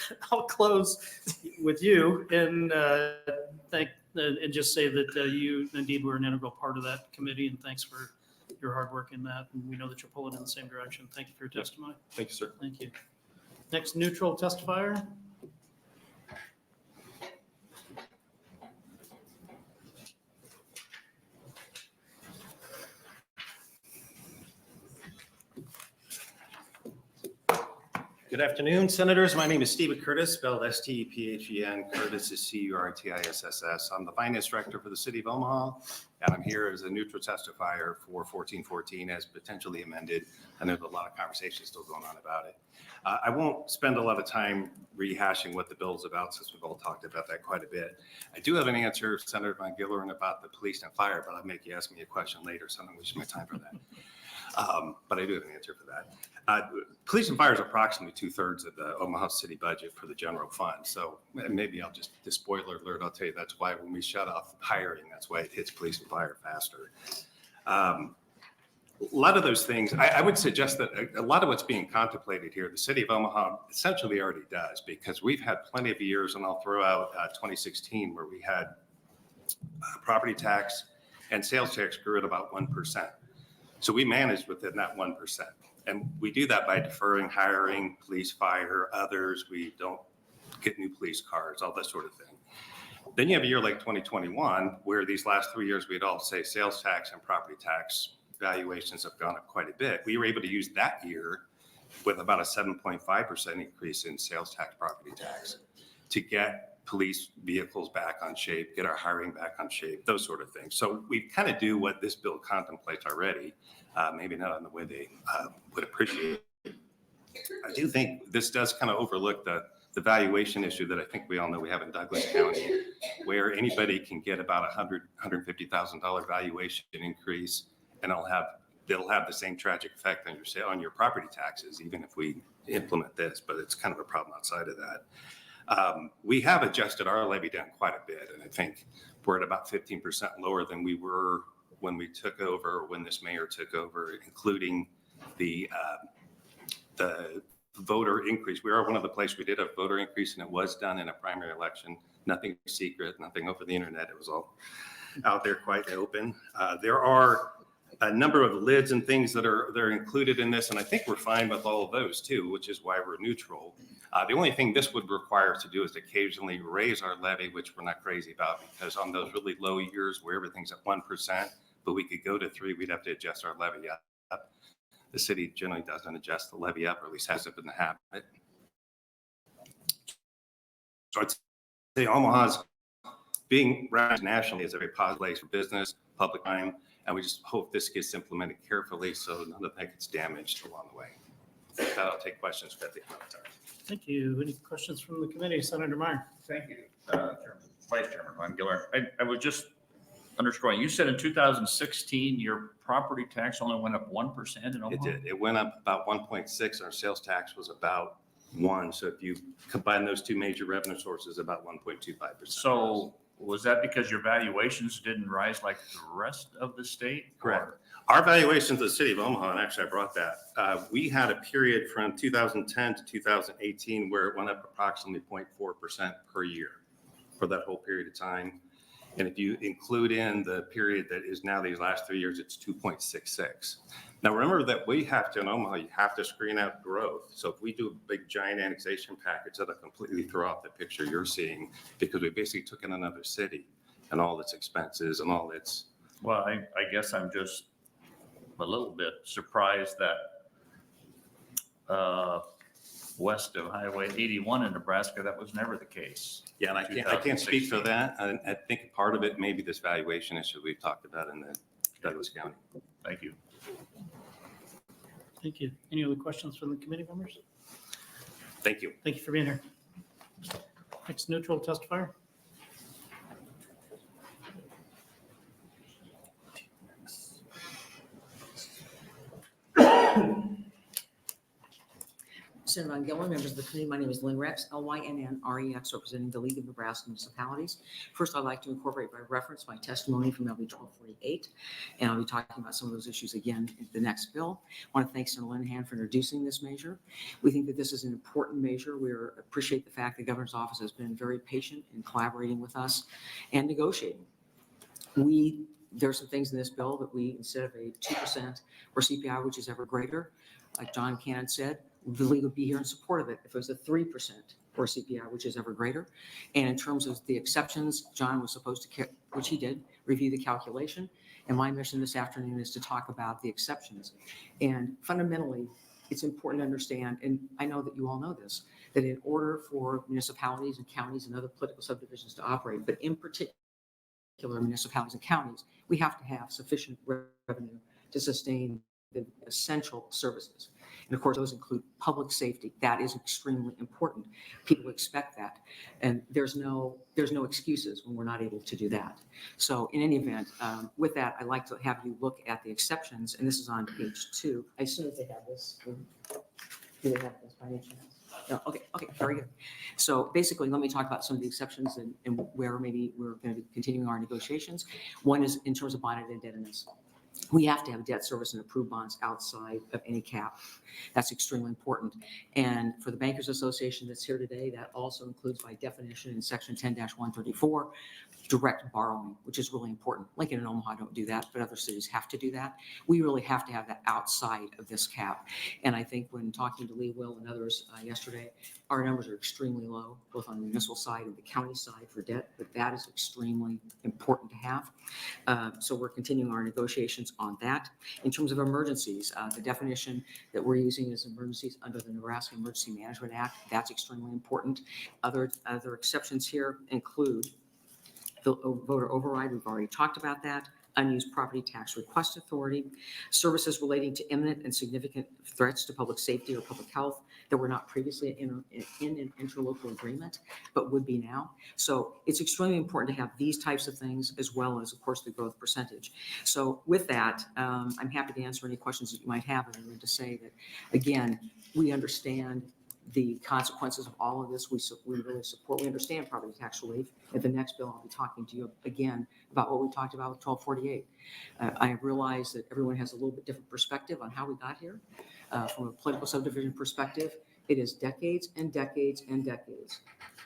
close with you and and just say that you indeed were an integral part of that committee, and thanks for your hard work in that. And we know that you're pulling in the same direction. Thank you for your testimony. Thank you, sir. Thank you. Next neutral testifier. Good afternoon, Senators. My name is Stephen Curtis, spelled S-T-E-P-H-E-N. Curtis is C-U-R-T-I-S-S-S. I'm the Finance Director for the City of Omaha, and I'm here as a neutral testifier for 1414 as potentially amended. And there's a lot of conversation still going on about it. I won't spend a lot of time rehashing what the bill is about, since we've all talked about that quite a bit. I do have an answer, Senator Von Gilbert, about the police and fire, but I'll make you ask me a question later, so I'm not wasting my time for that. But I do have an answer for that. Police and fire is approximately 2/3 of the Omaha City budget for the general fund. So maybe I'll just, this spoiler alert, I'll tell you that's why when we shut off hiring, that's why it hits police and fire faster. A lot of those things, I would suggest that a lot of what's being contemplated here, the City of Omaha essentially already does, because we've had plenty of years, and I'll throw out 2016, where we had property tax and sales tax grew at about 1%. So we managed within that 1%. And we do that by deferring hiring, police, fire, others. We don't get new police cars, all that sort of thing. Then you have a year like 2021, where these last 3 years, we'd all say sales tax and property tax valuations have gone up quite a bit. We were able to use that year with about a 7.5% increase in sales tax, property tax, to get police vehicles back on shape, get our hiring back on shape, those sort of things. So we kind of do what this bill contemplates already, maybe not in the way they would appreciate. I do think this does kind of overlook the valuation issue that I think we all know we have in Douglas County, where anybody can get about $150,000 valuation increase, and it'll have the same tragic effect on your property taxes, even if we implement this, but it's kind of a problem outside of that. We have adjusted our levy down quite a bit, and I think we're at about 15% lower than we were when we took over, when this mayor took over, including the voter increase. We are one of the places we did a voter increase, and it was done in a primary election. Nothing secret, nothing over the internet. It was all out there quite open. There are a number of lids and things that are included in this, and I think we're fine with all of those too, which is why we're neutral. The only thing this would require us to do is to occasionally raise our levy, which we're not crazy about, because on those really low years where everything's at 1%, but we could go to 3%, we'd have to adjust our levy up. The city generally doesn't adjust the levy up, or at least hasn't been the habit. So I'd say Omaha's being recognized nationally is a very positive place for business, public time, and we just hope this gets implemented carefully so none of that gets damaged along the way. With that, I'll take questions for the commentary. Thank you. Any questions from the committee? Senator Meyer. Thank you, Vice Chairman Von Giller. I was just underscoring, you said in 2016, your property tax only went up 1% in Omaha? It did. It went up about 1.6. Our sales tax was about 1. So if you combine those two major revenue sources, about 1.25%. So was that because your valuations didn't rise like the rest of the state? Correct. Our valuations of the city of Omaha, and actually I brought that, we had a period from 2010 to 2018 where it went up approximately 0.4% per year for that whole period of time. And if you include in the period that is now these last 3 years, it's 2.66. Now, remember that we have to, in Omaha, you have to screen out growth. So if we do a big giant annexation package, that'll completely throw off the picture you're seeing, because we basically took in another city and all its expenses and all its. Well, I guess I'm just a little bit surprised that west of Highway 81 in Nebraska, that was never the case. Yeah, and I can't speak for that. I think part of it may be this valuation issue we've talked about in the Douglas County. Thank you. Thank you. Any other questions from the committee members? Thank you. Thank you for being here. Next neutral testifier. Senator Von Giller, members of the committee, my name is Lynn Rex, Lynnrex, representing the League of Nebraska Municipalities. First, I'd like to incorporate by reference my testimony from LB 1248, and I'll be talking about some of those issues again in the next bill. I want to thank Senator Linehan for introducing this measure. We think that this is an important measure. We appreciate the fact the governor's office has been very patient in collaborating with us and negotiating. There are some things in this bill that we, instead of a 2% or CPI, which is ever greater, like John Cannon said, the league would be here in support of it if it was a 3% or CPI, which is ever greater. And in terms of the exceptions, John was supposed to, which he did, review the calculation. And my mission this afternoon is to talk about the exceptions. And fundamentally, it's important to understand, and I know that you all know this, that in order for municipalities and counties and other political subdivisions to operate, but in particular municipalities and counties, we have to have sufficient revenue to sustain the essential services. And of course, those include public safety. That is extremely important. People expect that. And there's no excuses when we're not able to do that. So in any event, with that, I'd like to have you look at the exceptions. And this is on page 2. I assume that they have this. Do they have this by any chance? No, okay, very good. So basically, let me talk about some of the exceptions and where maybe we're going to be continuing our negotiations. One is in terms of bonded indebtedness. We have to have debt service and approved bonds outside of any cap. That's extremely important. And for the Bankers Association that's here today, that also includes by definition in section 10-134, direct borrowing, which is really important. Lincoln and Omaha don't do that, but other cities have to do that. We really have to have that outside of this cap. And I think when talking to Lee Will and others yesterday, our numbers are extremely low, both on the municipal side and the county side for debt, but that is extremely important to have. So we're continuing our negotiations. on that. In terms of emergencies, the definition that we're using is emergencies under the Nebraska Emergency Management Act. That's extremely important. Other exceptions here include the voter override. We've already talked about that. Unused property tax request authority, services relating to imminent and significant threats to public safety or public health that were not previously in an interlocal agreement, but would be now. So it's extremely important to have these types of things, as well as, of course, the growth percentage. So with that, I'm happy to answer any questions that you might have. And I want to say that, again, we understand the consequences of all of this. We really support, we understand property tax relief. At the next bill, I'll be talking to you again about what we talked about with 1248. I have realized that everyone has a little bit different perspective on how we got here. From a political subdivision perspective, it is decades and decades and decades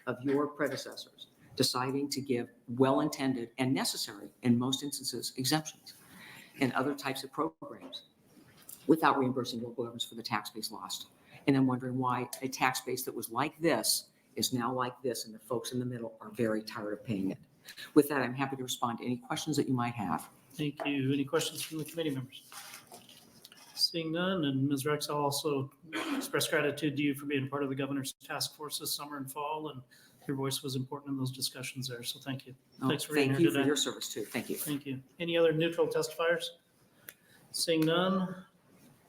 of your predecessors deciding to give well-intended and necessary, in most instances, exemptions and other types of programs without reimbursing local governments for the tax base lost. And I'm wondering why a tax base that was like this is now like this, and the folks in the middle are very tired of paying it. With that, I'm happy to respond to any questions that you might have. Thank you. Any questions from the committee members? Seeing none, and Ms. Rex, I'll also express gratitude to you for being part of the governor's task force this summer and fall, and your voice was important in those discussions there, so thank you. Thanks for being Thank here you for today. your service too. Thank you. Thank you. Any other neutral testifiers? Seeing none,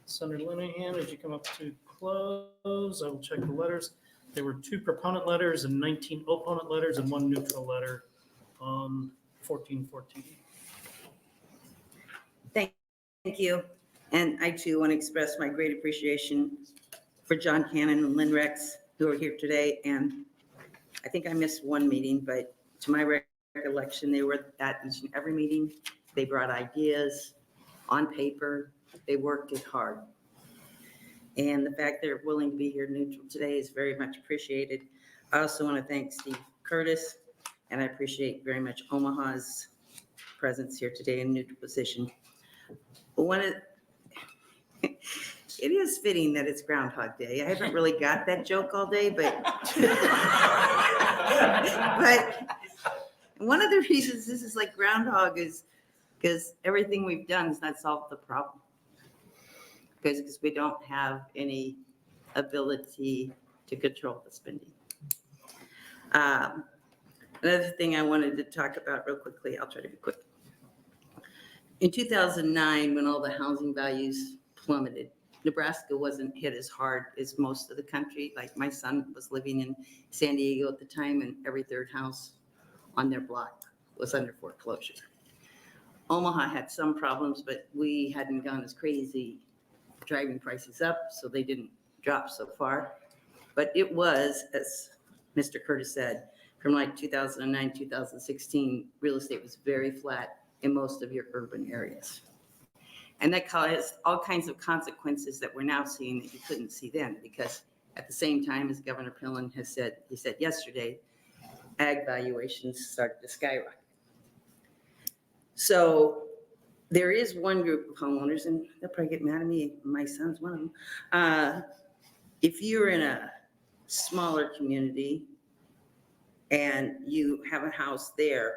Senator Linehan, would you come up to close? I will check the letters. There were 2 proponent letters and 19 opponent letters and 1 neutral letter on 1414. Thank you. And I too want to express my great appreciation for John Cannon and Lynn Rex, who are here today. And I think I missed one meeting, but to my recollection, they were at each and every meeting. They brought ideas on paper. They worked it hard. And the fact they're willing to be here neutral today is very much appreciated. I also want to thank Steve Curtis, and I appreciate very much Omaha's presence here today in neutral position. It is fitting that it's Groundhog Day. I haven't really got that joke all day, but but one of the reasons this is like Groundhog is because everything we've done has not solved the problem. Because we don't have any ability to control the spending. Another thing I wanted to talk about real quickly, I'll try to be quick. In 2009, when all the housing values plummeted, Nebraska wasn't hit as hard as most of the country. Like my son was living in San Diego at the time, and every 3rd house on their block was under foreclosure. Omaha had some problems, but we hadn't gone as crazy driving prices up, so they didn't drop so far. But it was, as Mr. Curtis said, from like 2009, 2016, real estate was very flat in most of your urban areas. And that caused all kinds of consequences that we're now seeing that you couldn't see then, because at the same time, as Governor Pillen has said, he said yesterday, ag valuations started to skyrocket. So there is one group of homeowners, and they'll probably get mad at me, my son's one of them. If you're in a smaller community and you have a house there,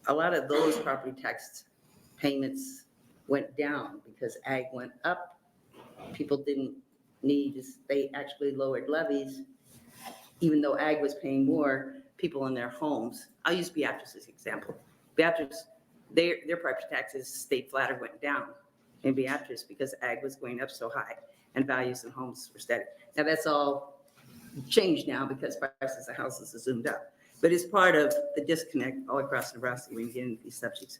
a lot of those property tax payments went down because ag went up. People didn't need, they actually lowered levies. Even though ag was paying more, people in their homes, I'll use Beatrice as an example. Beatrice, their property taxes stayed flat or went down in Beatrice because ag was going up so high and values in homes were steady. Now that's all changed now because prices of houses have zoomed up. But it's part of the disconnect all across Nebraska when you get into these subjects.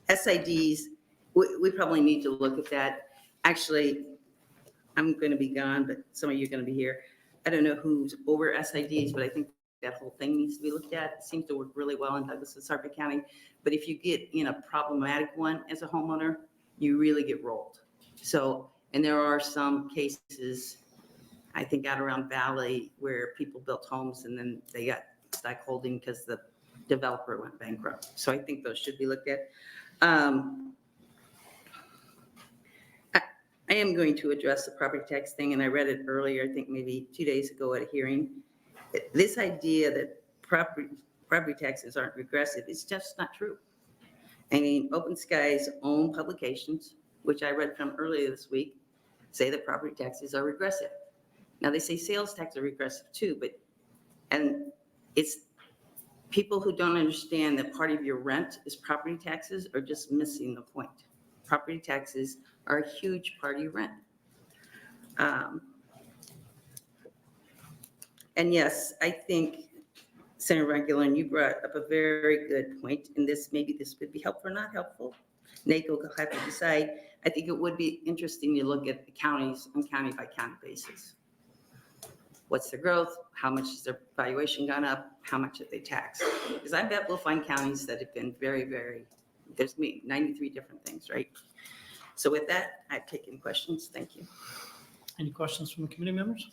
SIDs, we probably need to look at that. Actually, I'm going to be gone, but some of you are going to be here. I don't know who's over SIDs, but I think that whole thing needs to be looked at. It seems to work really well in Douglas and Sarpy County. But if you get in a problematic one as a homeowner, you really get rolled. So, and there are some cases, I think out around Valley, where people built homes and then they got stuck holding because the developer went bankrupt. So I think those should be looked at. I am going to address the property tax thing, and I read it earlier, I think maybe 2 days ago at a hearing. This idea that property taxes aren't regressive. It's just not true. I mean, Open Sky's own publications, which I read from earlier this week, say that property taxes are regressive. Now, they say sales tax are regressive too, and it's people who don't understand that part of your rent is property taxes are just missing the point. Property taxes are a huge part of your rent. And yes, I think Senator Van Gillen, you brought up a very good point, and maybe this would be helpful or not helpful. NACO will have to decide. I think it would be interesting to look at the counties on county by county basis. What's their growth? How much has their valuation gone up? How much have they taxed? Because I bet we'll find counties that have been very, there's 93 different things, right? So with that, I've taken questions. Thank you. Any questions from the committee members?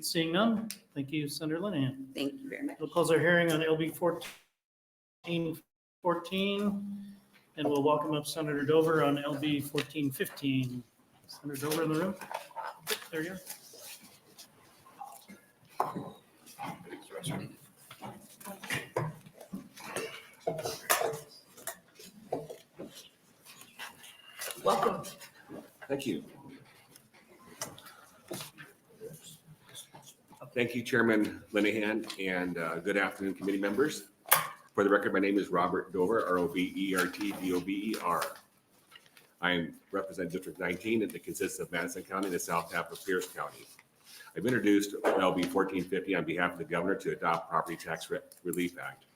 Seeing none, thank you, Senator Linehan. Thank you very much. We'll close our hearing on LB 1414, and we'll welcome up Senator Dover on LB 1415. Senator Dover in the room? There you are. Welcome. Thank you. Thank you, Chairman Linehan, and good afternoon, committee members. For the record, my name is Robert Dover, R-O-B-E-R-T-D-O-V-E-R. I represent District 19, and it consists of Madison County and the South half of Pierce County. I've introduced LB 1450 on behalf of the governor to adopt Property Tax Relief Act.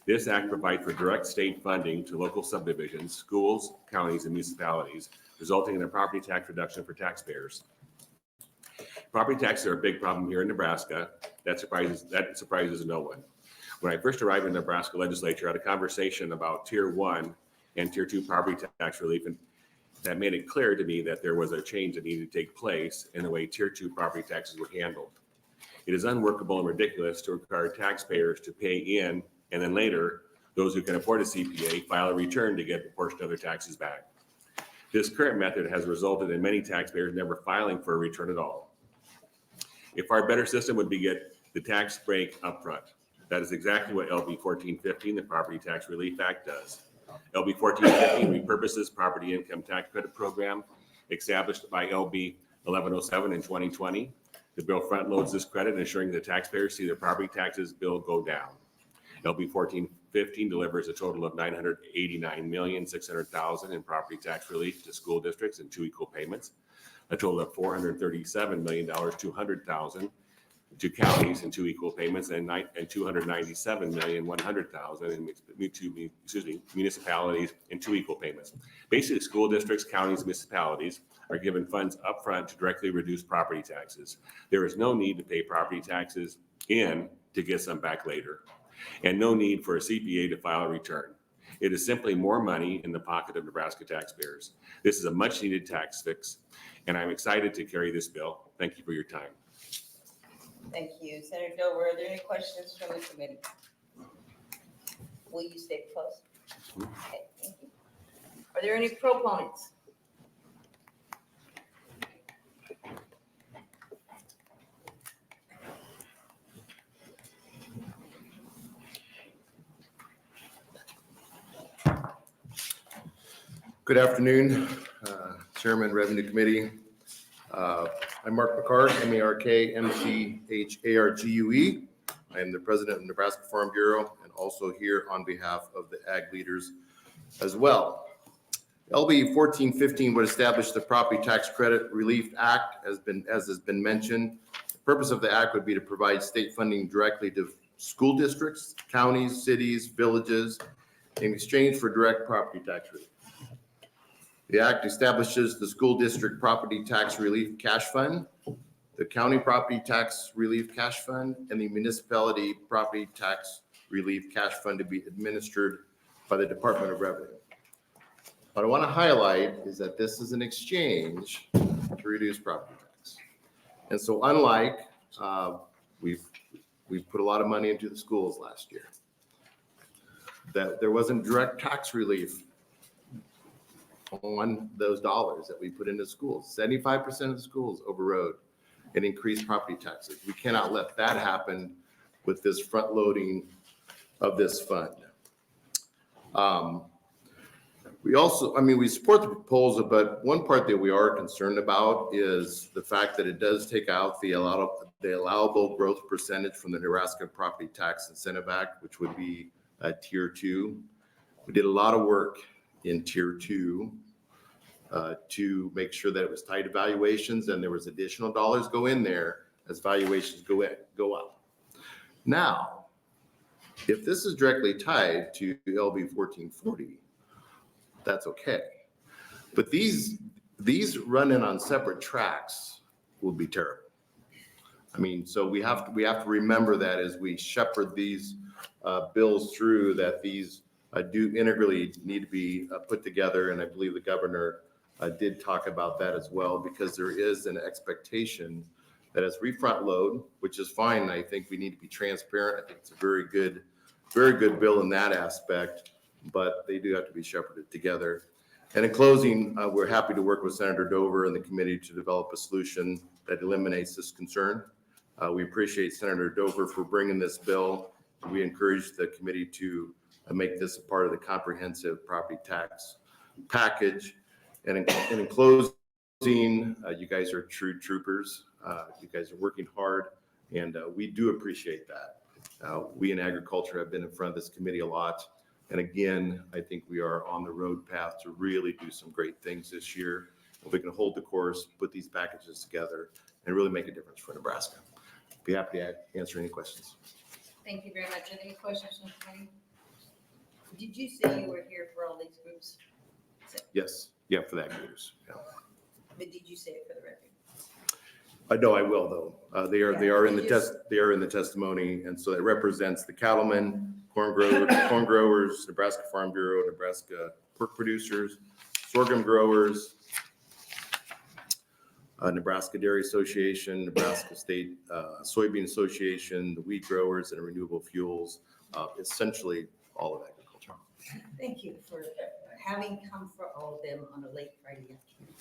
This act provides for direct state funding to local subdivisions, schools, counties, and municipalities, resulting in a property tax reduction for taxpayers. Property taxes are a big problem here in Nebraska. That surprises no one. When I first arrived in the Nebraska Legislature, I had a conversation about Tier 1 and Tier 2 property tax relief, and that made it clear to me that there was a change that needed to take place in the way Tier 2 property taxes were handled. It is unworkable and ridiculous to require taxpayers to pay in, and then later, those who can afford a CPA file a return to get a portion of their taxes back. This current method has resulted in many taxpayers never filing for a return at all. If our better system would be get the tax break upfront. That is exactly what LB 1415, the Property Tax Relief Act, does. LB 1415 repurposes property income tax credit program established by LB 1107 in 2020. The bill front loads this credit, ensuring that taxpayers see their property taxes bill go down. LB 1415 delivers a total of $989,600,000 in property tax relief to school districts in 2 equal payments, a total of $437,200,000 to counties in 2 equal payments, and $297,100,000 in municipalities in 2 equal payments. Basically, school districts, counties, and municipalities are given funds upfront to directly reduce property taxes. There is no need to pay property taxes in to get some back later, and no need for a CPA to file a return. It is simply more money in the pocket of Nebraska taxpayers. This is a much needed tax fix, and I'm excited to carry this bill. Thank you for your time. Thank you. Senator Dover, are there any questions from the committee? Will you stay close? Okay, thank you. Are there any proponents? Good afternoon, Chairman, Revenue Committee. I'm Mark McCart, M-A-R-K-M-C-H-A-R-G-U-E. I am the president of Nebraska Farm Bureau and also here on behalf of the ag leaders as well. LB 1415 would establish the Property Tax Credit Relief Act, as has been mentioned. The purpose of the act would be to provide state funding directly to school districts, counties, cities, villages, in exchange for direct property tax relief. The act establishes the school district property tax relief cash fund, the county property tax relief cash fund, and the municipality property tax relief cash fund to be administered by the Department of Revenue. What I want to highlight is that this is an exchange to reduce property tax. And so unlike, we've put a lot of money into the schools last year, that there wasn't direct tax relief on those dollars that we put into schools. 75% of the schools overrode and increased property taxes. We cannot let that happen with this front loading of this fund. We also, I mean, we support the proposal, but one part that we are concerned about is the fact that it does take out the allowable growth percentage from the Nebraska Property Tax Incentive Act, which would be Tier 2. We did a lot of work in Tier 2 to make sure that it was tied to valuations and there was additional dollars go in there as valuations go up. Now, if this is directly tied to LB 1440, that's okay. But these running on separate tracks will be terrible. I mean, so we have to remember that as we shepherd these bills through, that these do integrally need to be put together. And I believe the governor did talk about that as well, because there is an expectation that as we front load, which is fine. I think we need to be transparent. I think it's a very good bill in that aspect, but they do have to be shepherded together. And in closing, we're happy to work with Senator Dover and the committee to develop a solution that eliminates this concern. We appreciate Senator Dover for bringing this bill. We encourage the committee to make this a part of the comprehensive property tax package. And in closing, you guys are true troopers. You guys are working hard, and we do appreciate that. We in agriculture have been in front of this committee a lot. And again, I think we are on the road path to really do some great things this year. If we can hold the course, put these packages together, and really make a difference for Nebraska. Be happy to answer any questions. Thank you very much. Are there any questions from the committee? Did you say you were here for all these groups? Yes, yeah, for that years. Yeah. But did you say it for the record? No, I will though. They are in the testimony, and so it represents the cattlemen, corn growers, Nebraska Farm Bureau, Nebraska pork producers, sorghum growers, Nebraska Dairy Association, Nebraska State Soybean Association, the wheat growers and renewable fuels, essentially all of agriculture. Thank you for having come for all of them on a late Friday afternoon.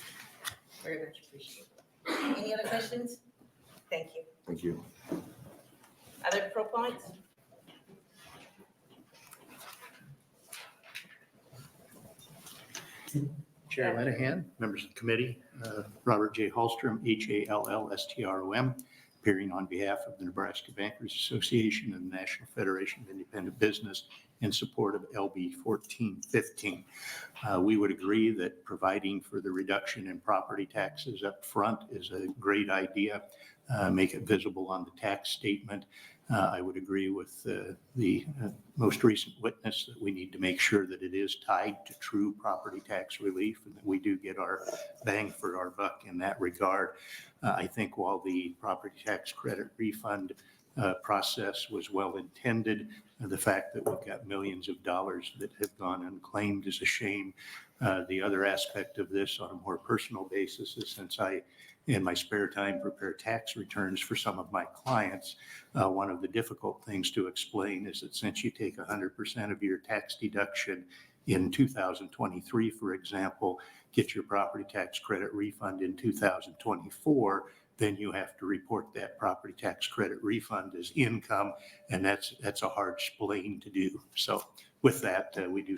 Very much appreciated. Any other questions? Thank you. Thank you. Other proponents? Chair Linehan, members of the committee, Robert J. Hallstrom, Hallstrom, appearing on behalf of the Nebraska Bankers Association and the National Federation of Independent Business in support of LB 1415. We would agree that providing for the reduction in property taxes up front is a great idea. Make it visible on the tax statement. I would agree with the most recent witness that we need to make sure that it is tied to true property tax relief and that we do get our bang for our buck in that regard. I think while the property tax credit refund process was well intended, the fact that we've got millions of dollars that have gone unclaimed is a shame. The other aspect of this on a more personal basis is, since I, in my spare time, prepare tax returns for some of my clients, one of the difficult things to explain is that since you take 100% of your tax deduction in 2023, for example, get your property tax credit refund in 2024, then you have to report that property tax credit refund as income, and that's a hard spleen to do. So with that, we do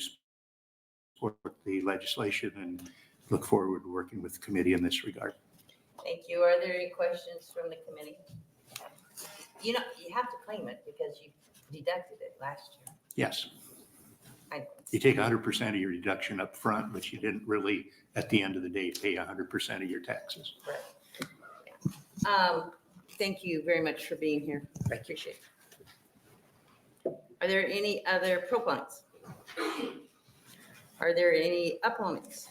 support the legislation and look forward to working with the committee in this regard. Thank you. Are there any questions from the committee? You know, you have to claim it because you deducted it last year. Yes. I know. You take 100% of your deduction up front, but you didn't really, at the end of the day, pay 100% of your taxes. Right. Thank you very much for being here. I appreciate it. Are there any other proponents? Are there any opponents?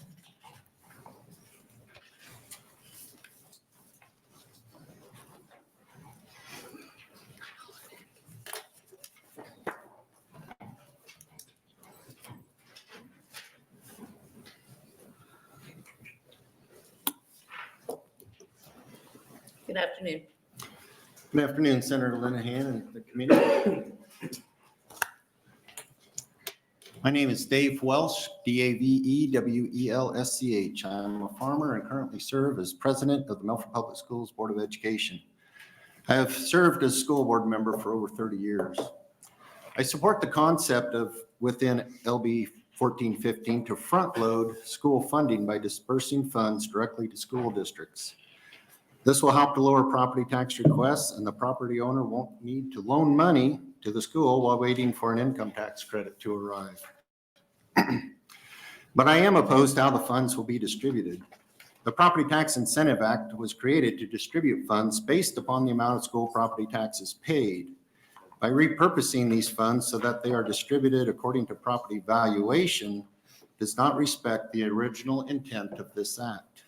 Good afternoon. Good afternoon, Senator Linehan and the committee. My name is Dave Welsh, D-A-V-E-W-E-L-S-C-H. I'm a farmer and currently serve as president of the Milford Public Schools Board of Education. I have served as school board member for over 30 years. I support the concept of within LB 1415 to front load school funding by dispersing funds directly to school districts. This will help to lower property tax requests, and the property owner won't need to loan money to the school while waiting for an income tax credit to arrive. But I am opposed to how the funds will be distributed. The Property Tax Incentive Act was created to distribute funds based upon the amount of school property taxes paid. By repurposing these funds so that they are distributed according to property valuation does not respect the original intent of this act.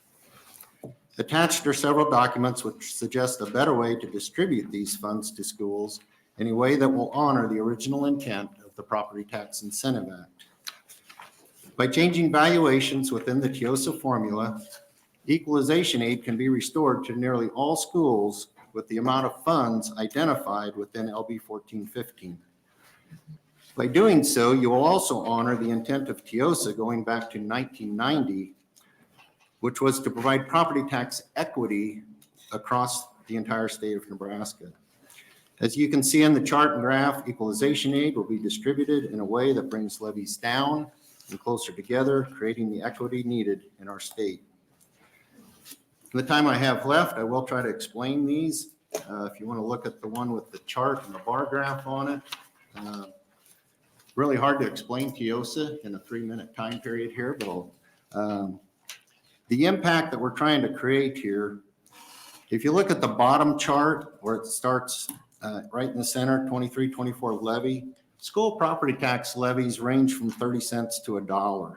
Attached are several documents which suggest a better way to distribute these funds to schools in a way that will honor the original intent of the Property Tax Incentive Act. By changing valuations within the TIOSA formula, equalization aid can be restored to nearly all schools with the amount of funds identified within LB 1415. By doing so, you will also honor the intent of TIOSA going back to 1990, which was to provide property tax equity across the entire state of Nebraska. As you can see in the chart and graph, equalization aid will be distributed in a way that brings levies down and closer together, creating the equity needed in our state. In the time I have left, I will try to explain these. If you want to look at the one with the chart and the bar graph on it, really hard to explain TIOSA in a 3-minute time period here, but the impact that we're trying to create here, if you look at the bottom chart where it starts right in the center, 23-24 levy, school property tax levies range from 30 cents to $1.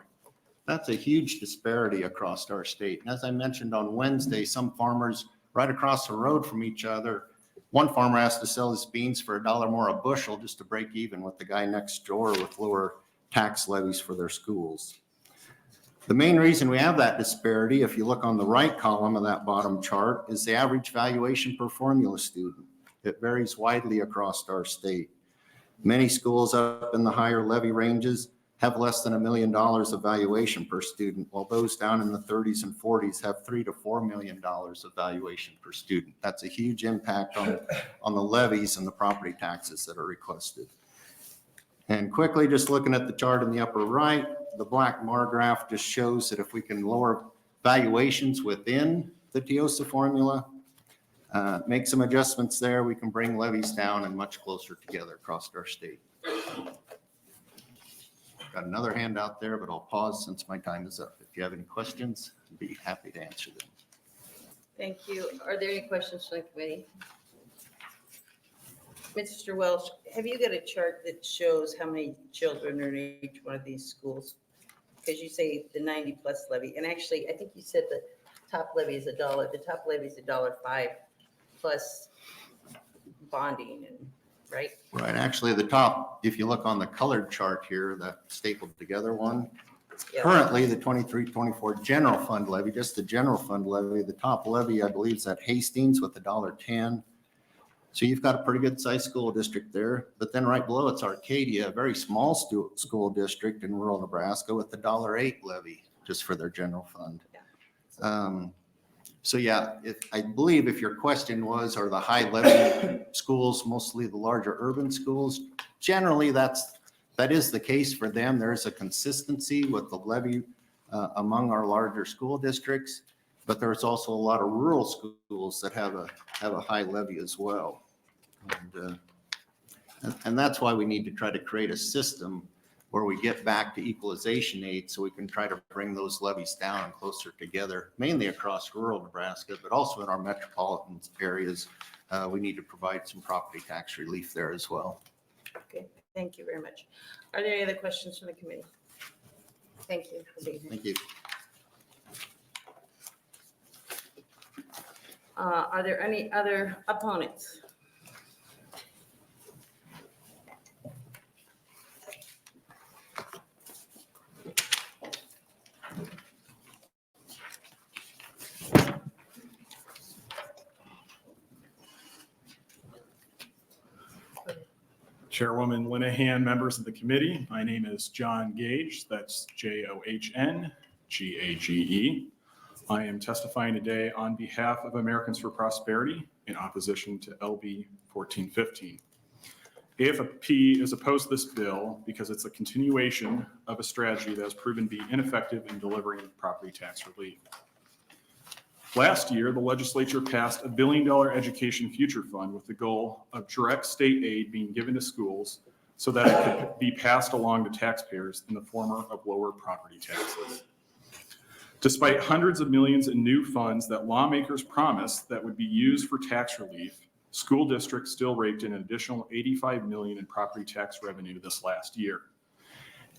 That's a huge disparity across our state. And as I mentioned on Wednesday, some farmers right across the road from each other, one farmer has to sell his beans for $1 more a bushel just to break even with the guy next door with lower tax levies for their schools. The main reason we have that disparity, if you look on the right column of that bottom chart, is the average valuation per formula student. It varies widely across our state. Many schools up in the higher levy ranges have less than $1 million of valuation per student, while those down in the 30s and 40s have $3 to $4 million of valuation per student. That's a huge impact on the levies and the property taxes that are requested. And quickly, just looking at the chart in the upper right, the black bar graph just shows that if we can lower valuations within the TIOSA formula, make some adjustments there, we can bring levies down and much closer together across our state. Got another handout there, but I'll pause since my time is up. If you have any questions, I'd be happy to answer them. Thank you. Are there any questions from the committee? Mr. Welch, have you got a chart that shows how many children are in each one of these schools? Because you say the 90 plus levy, and actually, I think you said the top levy is $1. The top levy is $1.05 plus bonding, and right? Right, actually the top, if you look on the colored chart here, that stapled together one, Yeah. currently the 23-24 general fund levy, just the general fund levy, the top levy, I believe, is at Hastings with $1.10. So you've got a pretty good sized school district there, but then right below it's Arcadia, a very small school district in rural Nebraska with the $1.08 levy just for their general fund. So yeah, I believe if your question was, are the high levy schools mostly the larger urban schools? Generally, that is the case for them. There is a consistency with the levy among our larger school districts, but there's also a lot of rural schools that have a high levy as well. And that's why we need to try to create a system where we get back to equalization aid so we can try to bring those levies down and closer together, mainly across rural Nebraska, but also in our metropolitan areas. We need to provide some property tax relief there as well. Okay, thank you very much. Are there any other questions from the committee? Thank you for being here. Thank you. Are there any other opponents? Chairwoman Linehan, members of the committee, my name is John Gage. That's Johngage. I am testifying today on behalf of Americans for Prosperity in opposition to LB 1415. AFP is opposed to this bill because it's a continuation of a strategy that has proven to be ineffective in delivering property tax relief. Last year, the legislature passed a $1 billion education future fund with the goal of direct state aid being given to schools so that it could be passed along to taxpayers in the form of lower property taxes. Despite hundreds of millions in new funds that lawmakers promised that would be used for tax relief, school districts still raked in an additional $85 million in property tax revenue this last year.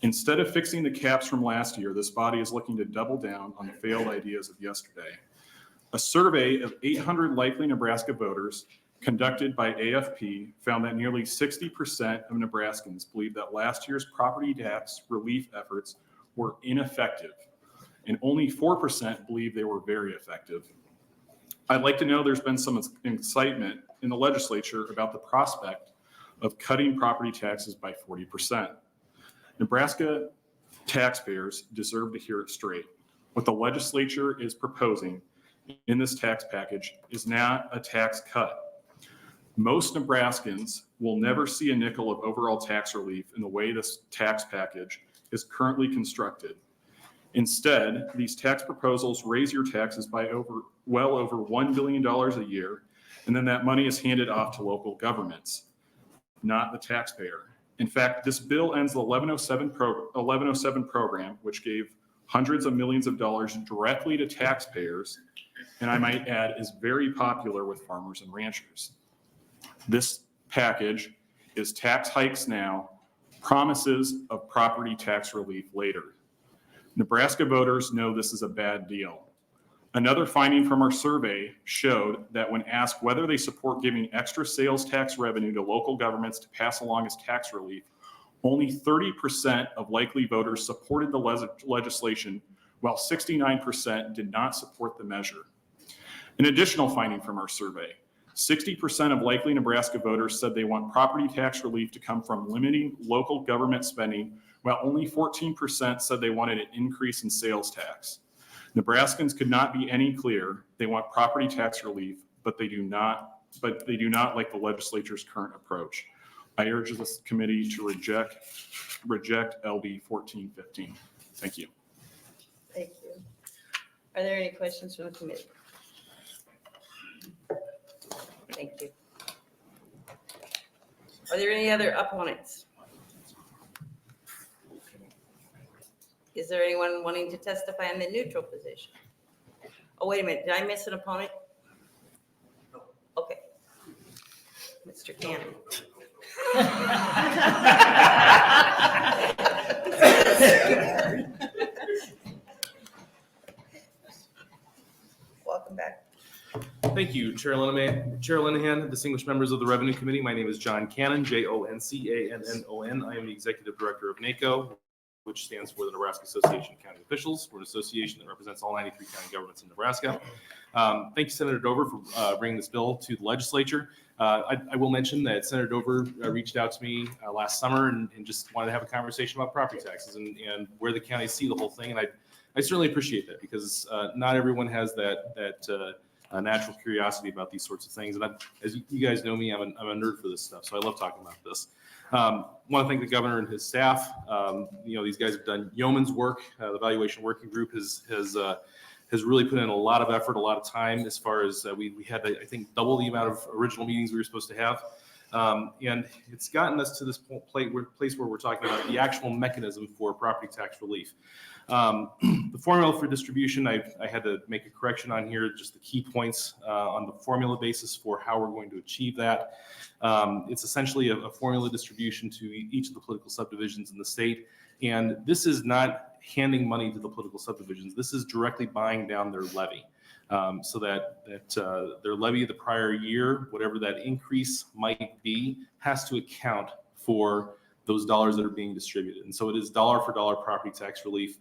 Instead of fixing the caps from last year, this body is looking to double down on the failed ideas of yesterday. A survey of 800 likely Nebraska voters conducted by AFP found that nearly 60% of Nebraskans believe that last year's property tax relief efforts were ineffective, and only 4% believe they were very effective. I'd like to know there's been some excitement in the legislature about the prospect of cutting property taxes by 40%. Nebraska taxpayers deserve to hear it straight. What the legislature is proposing in this tax package is not a tax cut. Most Nebraskans will never see a nickel of overall tax relief in the way this tax package is currently constructed. Instead, these tax proposals raise your taxes by well over $1 billion a year, and then that money is handed off to local governments, not the taxpayer. In fact, this bill ends the 1107 program, which gave hundreds of millions of dollars directly to taxpayers, and I might add, is very popular with farmers and ranchers. This package is tax hikes now, promises of property tax relief later. Nebraska voters know this is a bad deal. Another finding from our survey showed that when asked whether they support giving extra sales tax revenue to local governments to pass along as tax relief, only 30% of likely voters supported the legislation, while 69% did not support the measure. An additional finding from our survey, 60% of likely Nebraska voters said they want property tax relief to come from limiting local government spending, while only 14% said they wanted an increase in sales tax. Nebraskans could not be any clearer. They want property tax relief, but they do not like the legislature's current approach. I urge this committee to reject LB 1415. Thank you. Thank you. Are there any questions from the committee? Thank you. Are there any other opponents? Is there anyone wanting to testify in the neutral position? Oh, wait a minute. Did I miss an opponent? Okay. Mr. Cannon. Welcome back. Thank you, Chair Linehan, distinguished members of the Revenue Committee. My name is John Cannon, Joncannon. I am the Executive Director of NACO, which stands for the Nebraska Association of County Officials. We're an association that represents all 93 county governments in Nebraska. Thank you, Senator Dover, for bringing this bill to the legislature. I will mention that Senator Dover reached out to me last summer and just wanted to have a conversation about property taxes and where the counties see the whole thing. And I certainly appreciate that because not everyone has that natural curiosity about these sorts of things. And as you guys know me, I'm a nerd for this stuff, so I love talking about this. Want to thank the governor and his staff. These guys have done yeoman's work. The valuation working group has really put in a lot of effort, a lot of time as far as we had, I think, double the amount of original meetings we were supposed to have. And it's gotten us to this place where we're talking about the actual mechanism for property tax relief. The formula for distribution, I had to make a correction on here, just the key points on the formula basis for how we're going to achieve that. It's essentially a formula distribution to each of the political subdivisions in the state. And this is not handing money to the political subdivisions. This is directly buying down their levy. So that their levy the prior year, whatever that increase might be, has to account for those dollars that are being distributed. And so it is dollar for dollar property tax relief.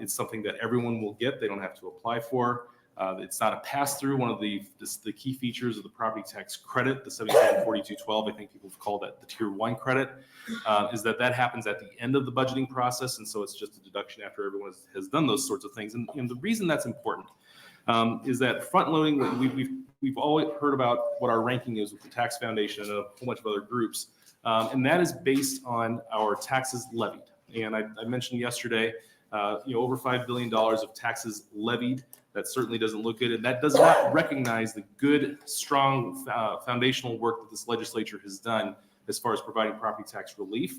It's something that everyone will get. They don't have to apply for. It's not a pass-through. One of the key features of the property tax credit, the 774212, I think people have called that the tier 1 credit, is that happens at the end of the budgeting process. And so it's just a deduction after everyone has done those sorts of things. And the reason that's important is that front loading, we've always heard about what our ranking is with the Tax Foundation and a whole bunch of other groups. And that is based on our taxes levied. And I mentioned yesterday, over $5 billion of taxes levied. That certainly doesn't look good. And that does not recognize the good, strong foundational work that this legislature has done as far as providing property tax relief.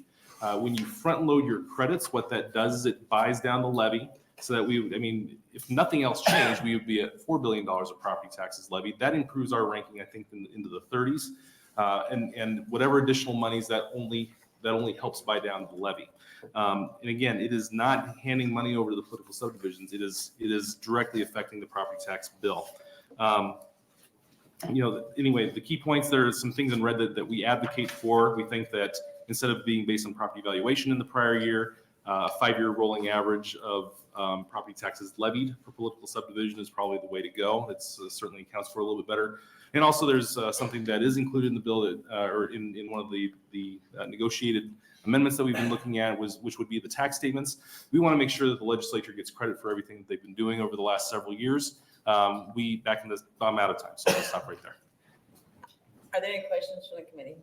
When you front load your credits, what that does is it buys down the levy so that if nothing else changed, we would be at $4 billion of property taxes levied. That improves our ranking, I think, into the 30s. And whatever additional monies that only helps buy down the levy. And again, it is not handing money over to the political subdivisions. It is directly affecting the property tax bill. Anyway, the key points, there are some things in red that we advocate for. We think that instead of being based on property valuation in the prior year, a 5-year rolling average of property taxes levied for political subdivision is probably the way to go. It certainly accounts for a little bit better. And also there's something that is included in the bill or in one of the negotiated amendments that we've been looking at, which would be the tax statements. We want to make sure that the legislature gets credit for everything that they've been doing over the last several years. I'm out of time, so I'll stop right there. Are there any questions from the committee?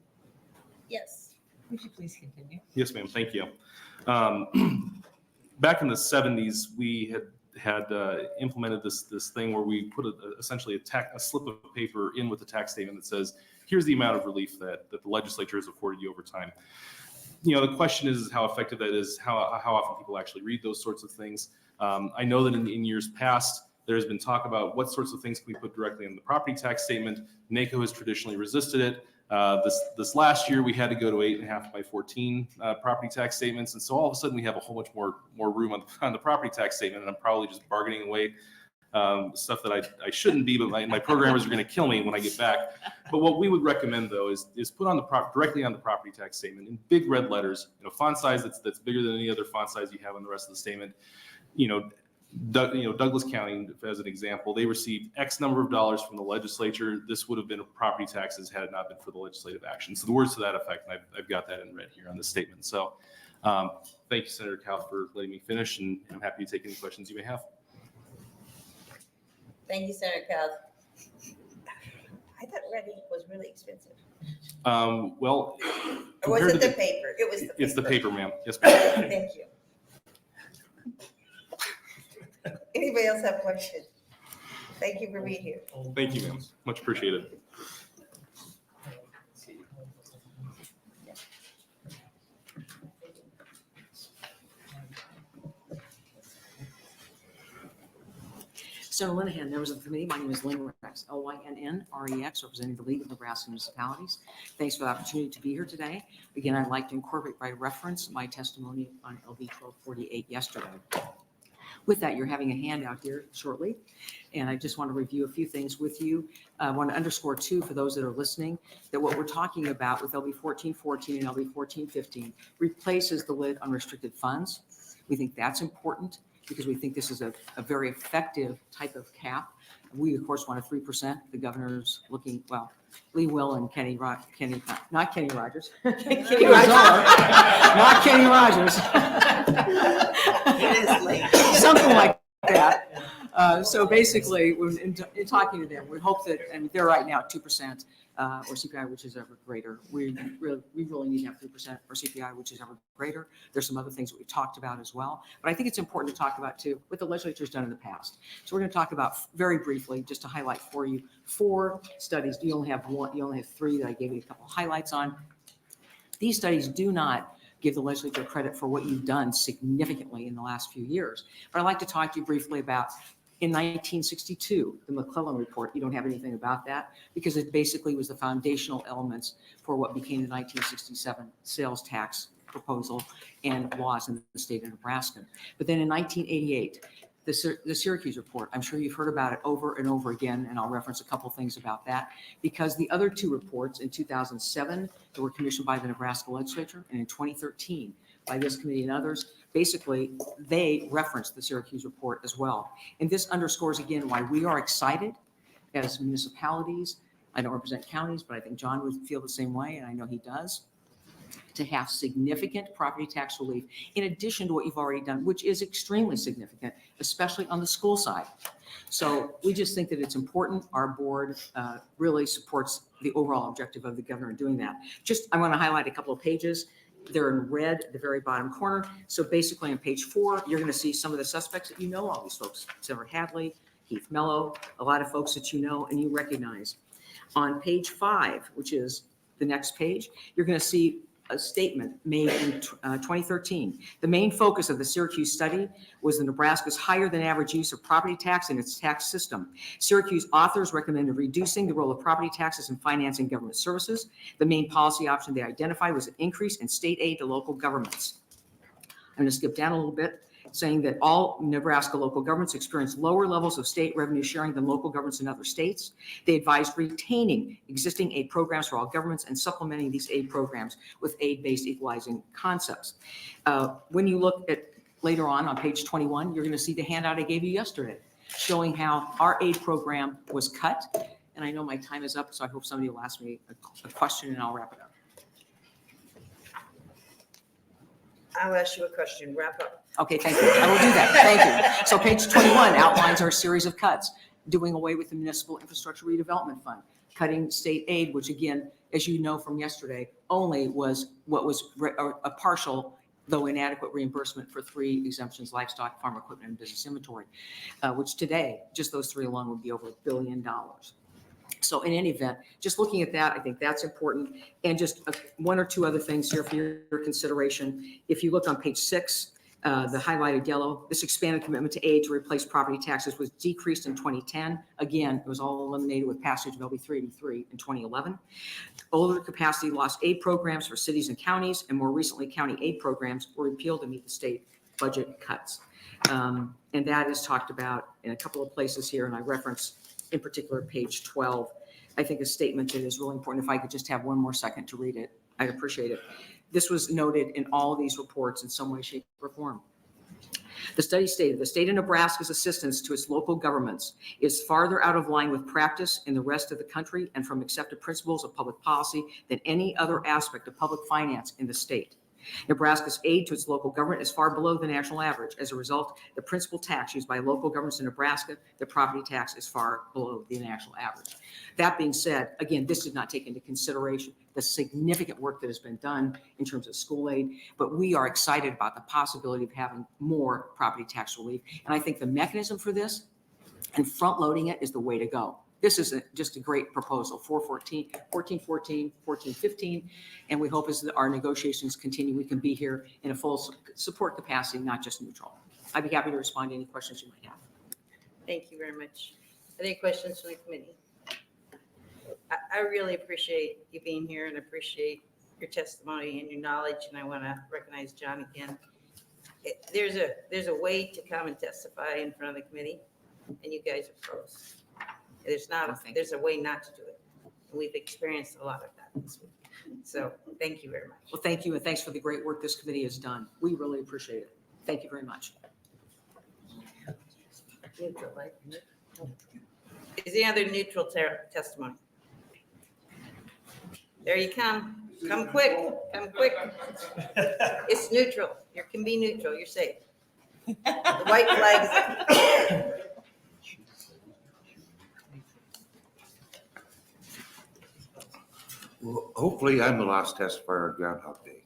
Yes. Would you please continue? Yes, ma'am. Thank you. Back in the 70s, we had implemented this thing where we put essentially a slip of paper in with the tax statement that says, here's the amount of relief that the legislature has afforded you over time. The question is how effective that is, how often people actually read those sorts of things. I know that in years past, there's been talk about what sorts of things can we put directly in the property tax statement. NACO has traditionally resisted it. This last year, we had to go to 8.5 by 14 property tax statements. And so all of a sudden, we have a whole bunch more room on the property tax statement. And I'm probably just bargaining away stuff that I shouldn't be, but my programmers are going to kill me when I get back. But what we would recommend, though, is put on directly on the property tax statement in big red letters, font size that's bigger than any other font size you have on the rest of the statement. Douglas County, as an example, they received X number of dollars from the legislature. This would have been property taxes had it not been for the legislative action. So the words to that effect, and I've got that in red here on the statement. So thank you, Senator Cal, for letting me finish, and I'm happy to take any questions you may have. Thank you, Senator Cal. I thought red ink was really expensive. Well, Or was it the paper? It was the paper. It's the paper, ma'am. Yes, ma'am. Thank you. Anybody else have questions? Thank you for being here. Thank you, ma'am. Much appreciated. So Linehan, members of the committee, my name is Lynn Rex, Lynnrex, representing the League of Nebraska Municipalities. Thanks for the opportunity to be here today. Again, I'd like to incorporate by reference my testimony on LB 1248 yesterday. With that, you're having a handout here shortly, and I just want to review a few things with you. I want to underscore, too, for those that are listening, that what we're talking about with LB 1414 and LB 1415 replaces the lid on restricted funds. We think that's important because we think this is a very effective type of cap. We, of course, want a 3%. The governor's looking, well, Lee Will and not Kenny Rogers. Kenny Rogers. Not Kenny Rogers. It is late. Something like that. So basically, in talking to them, we hope that, and they're right now at 2% or CPI, which is ever greater. We really need to have 3% or CPI, which is ever greater. There's some other things that we talked about as well. But I think it's important to talk about, too, what the legislature's done in the past. So we're going to talk about very briefly, just to highlight for you, 4 studies. You only have 1, you only have 3 that I gave you a couple highlights on. These studies do not give the legislature credit for what you've done significantly in the last few years. But I'd like to talk to you briefly about, in 1962, the McClellan report. You don't have anything about that because it basically was the foundational elements for what became the 1967 sales tax proposal and laws in the state of Nebraska. But then in 1988, the Syracuse report, I'm sure you've heard about it over and over again, and I'll reference a couple things about that, because the other 2 reports in 2007 that were commissioned by the Nebraska Legislature, and in 2013 by this committee and others, basically, they reference the Syracuse report as well. And this underscores again why we are excited as municipalities. I don't represent counties, but I think John would feel the same way, and I know he does, to have significant property tax relief in addition to what you've already done, which is extremely significant, especially on the school side. So we just think that it's important. Our board really supports the overall objective of the governor in doing that. Just, I want to highlight a couple of pages. They're in red at the very bottom corner. So basically on page 4, you're going to see some of the suspects that you know, all these folks, Senator Hadley, Heath Mello, a lot of folks that you know and you recognize. On page 5, which is the next page, you're going to see a statement made in 2013. The main focus of the Syracuse study was the Nebraska's higher than average use of property tax in its tax system. Syracuse authors recommended reducing the role of property taxes in financing government services. The main policy option they identified was an increase in state aid to local governments. I'm going to skip down a little bit, saying that all Nebraska local governments experience lower levels of state revenue sharing than local governments in other states. They advised retaining existing aid programs for all governments and supplementing these aid programs with aid-based equalizing concepts. When you look at later on page 21, you're going to see the handout I gave you yesterday, showing how our aid program was cut. And I know my time is up, so I hope somebody will ask me a question and I'll wrap it up. I'll ask you a question, wrap up. Okay, thank you. I will do that. Thank you. So page 21 outlines our series of cuts, doing away with the Municipal Infrastructure Redevelopment Fund, cutting state aid, which again, as you know from yesterday, only was what was a partial, though inadequate reimbursement for 3 exemptions: livestock, farm equipment, and business inventory, which today, just those 3 alone would be over $1 billion. So in any event, just looking at that, I think that's important. And just 1 or 2 other things here for your consideration. If you look on page 6, the highlighted yellow, this expanded commitment to aid to replace property taxes was decreased in 2010. Again, it was all eliminated with passage of LB 383 in 2011. Older capacity lost aid programs for cities and counties, and more recently, county aid programs were repealed to meet the state budget cuts. And that is talked about in a couple of places here, and I reference in particular page 12. I think a statement that is really important. If I could just have 1 more second to read it, I'd appreciate it. This was noted in all of these reports in some way, shape, or form. The study stated the state of Nebraska's assistance to its local governments is farther out of line with practice in the rest of the country and from accepted principles of public policy than any other aspect of public finance in the state. Nebraska's aid to its local government is far below the national average. As a result, the principal tax used by local governments in Nebraska, the property tax, is far below the national average. That being said, again, this did not take into consideration the significant work that has been done in terms of school aid, but we are excited about the possibility of having more property tax relief. And I think the mechanism for this and front loading it is the way to go. This is just a great proposal, 414, 1414, 1415, and we hope as our negotiations continue, we can be here in a full support capacity, not just neutral. I'd be happy to respond to any questions you might have. Thank you very much. Any questions from the committee? I really appreciate you being here and appreciate your testimony and your knowledge, and I want to recognize John again. There's a way to come and testify in front of the committee, and you guys are pros. There's a way not to do it. And we've experienced a lot of that this week. So thank you very much. Well, thank you, and thanks for the great work this committee has done. We really appreciate it. Thank you very much. Neutral, right? Is there any other neutral testimony? There you come. Come quick. Come quick. It's neutral. You can be neutral. You're safe. The white flag is Well, hopefully I'm the last testifier on Groundhog Day.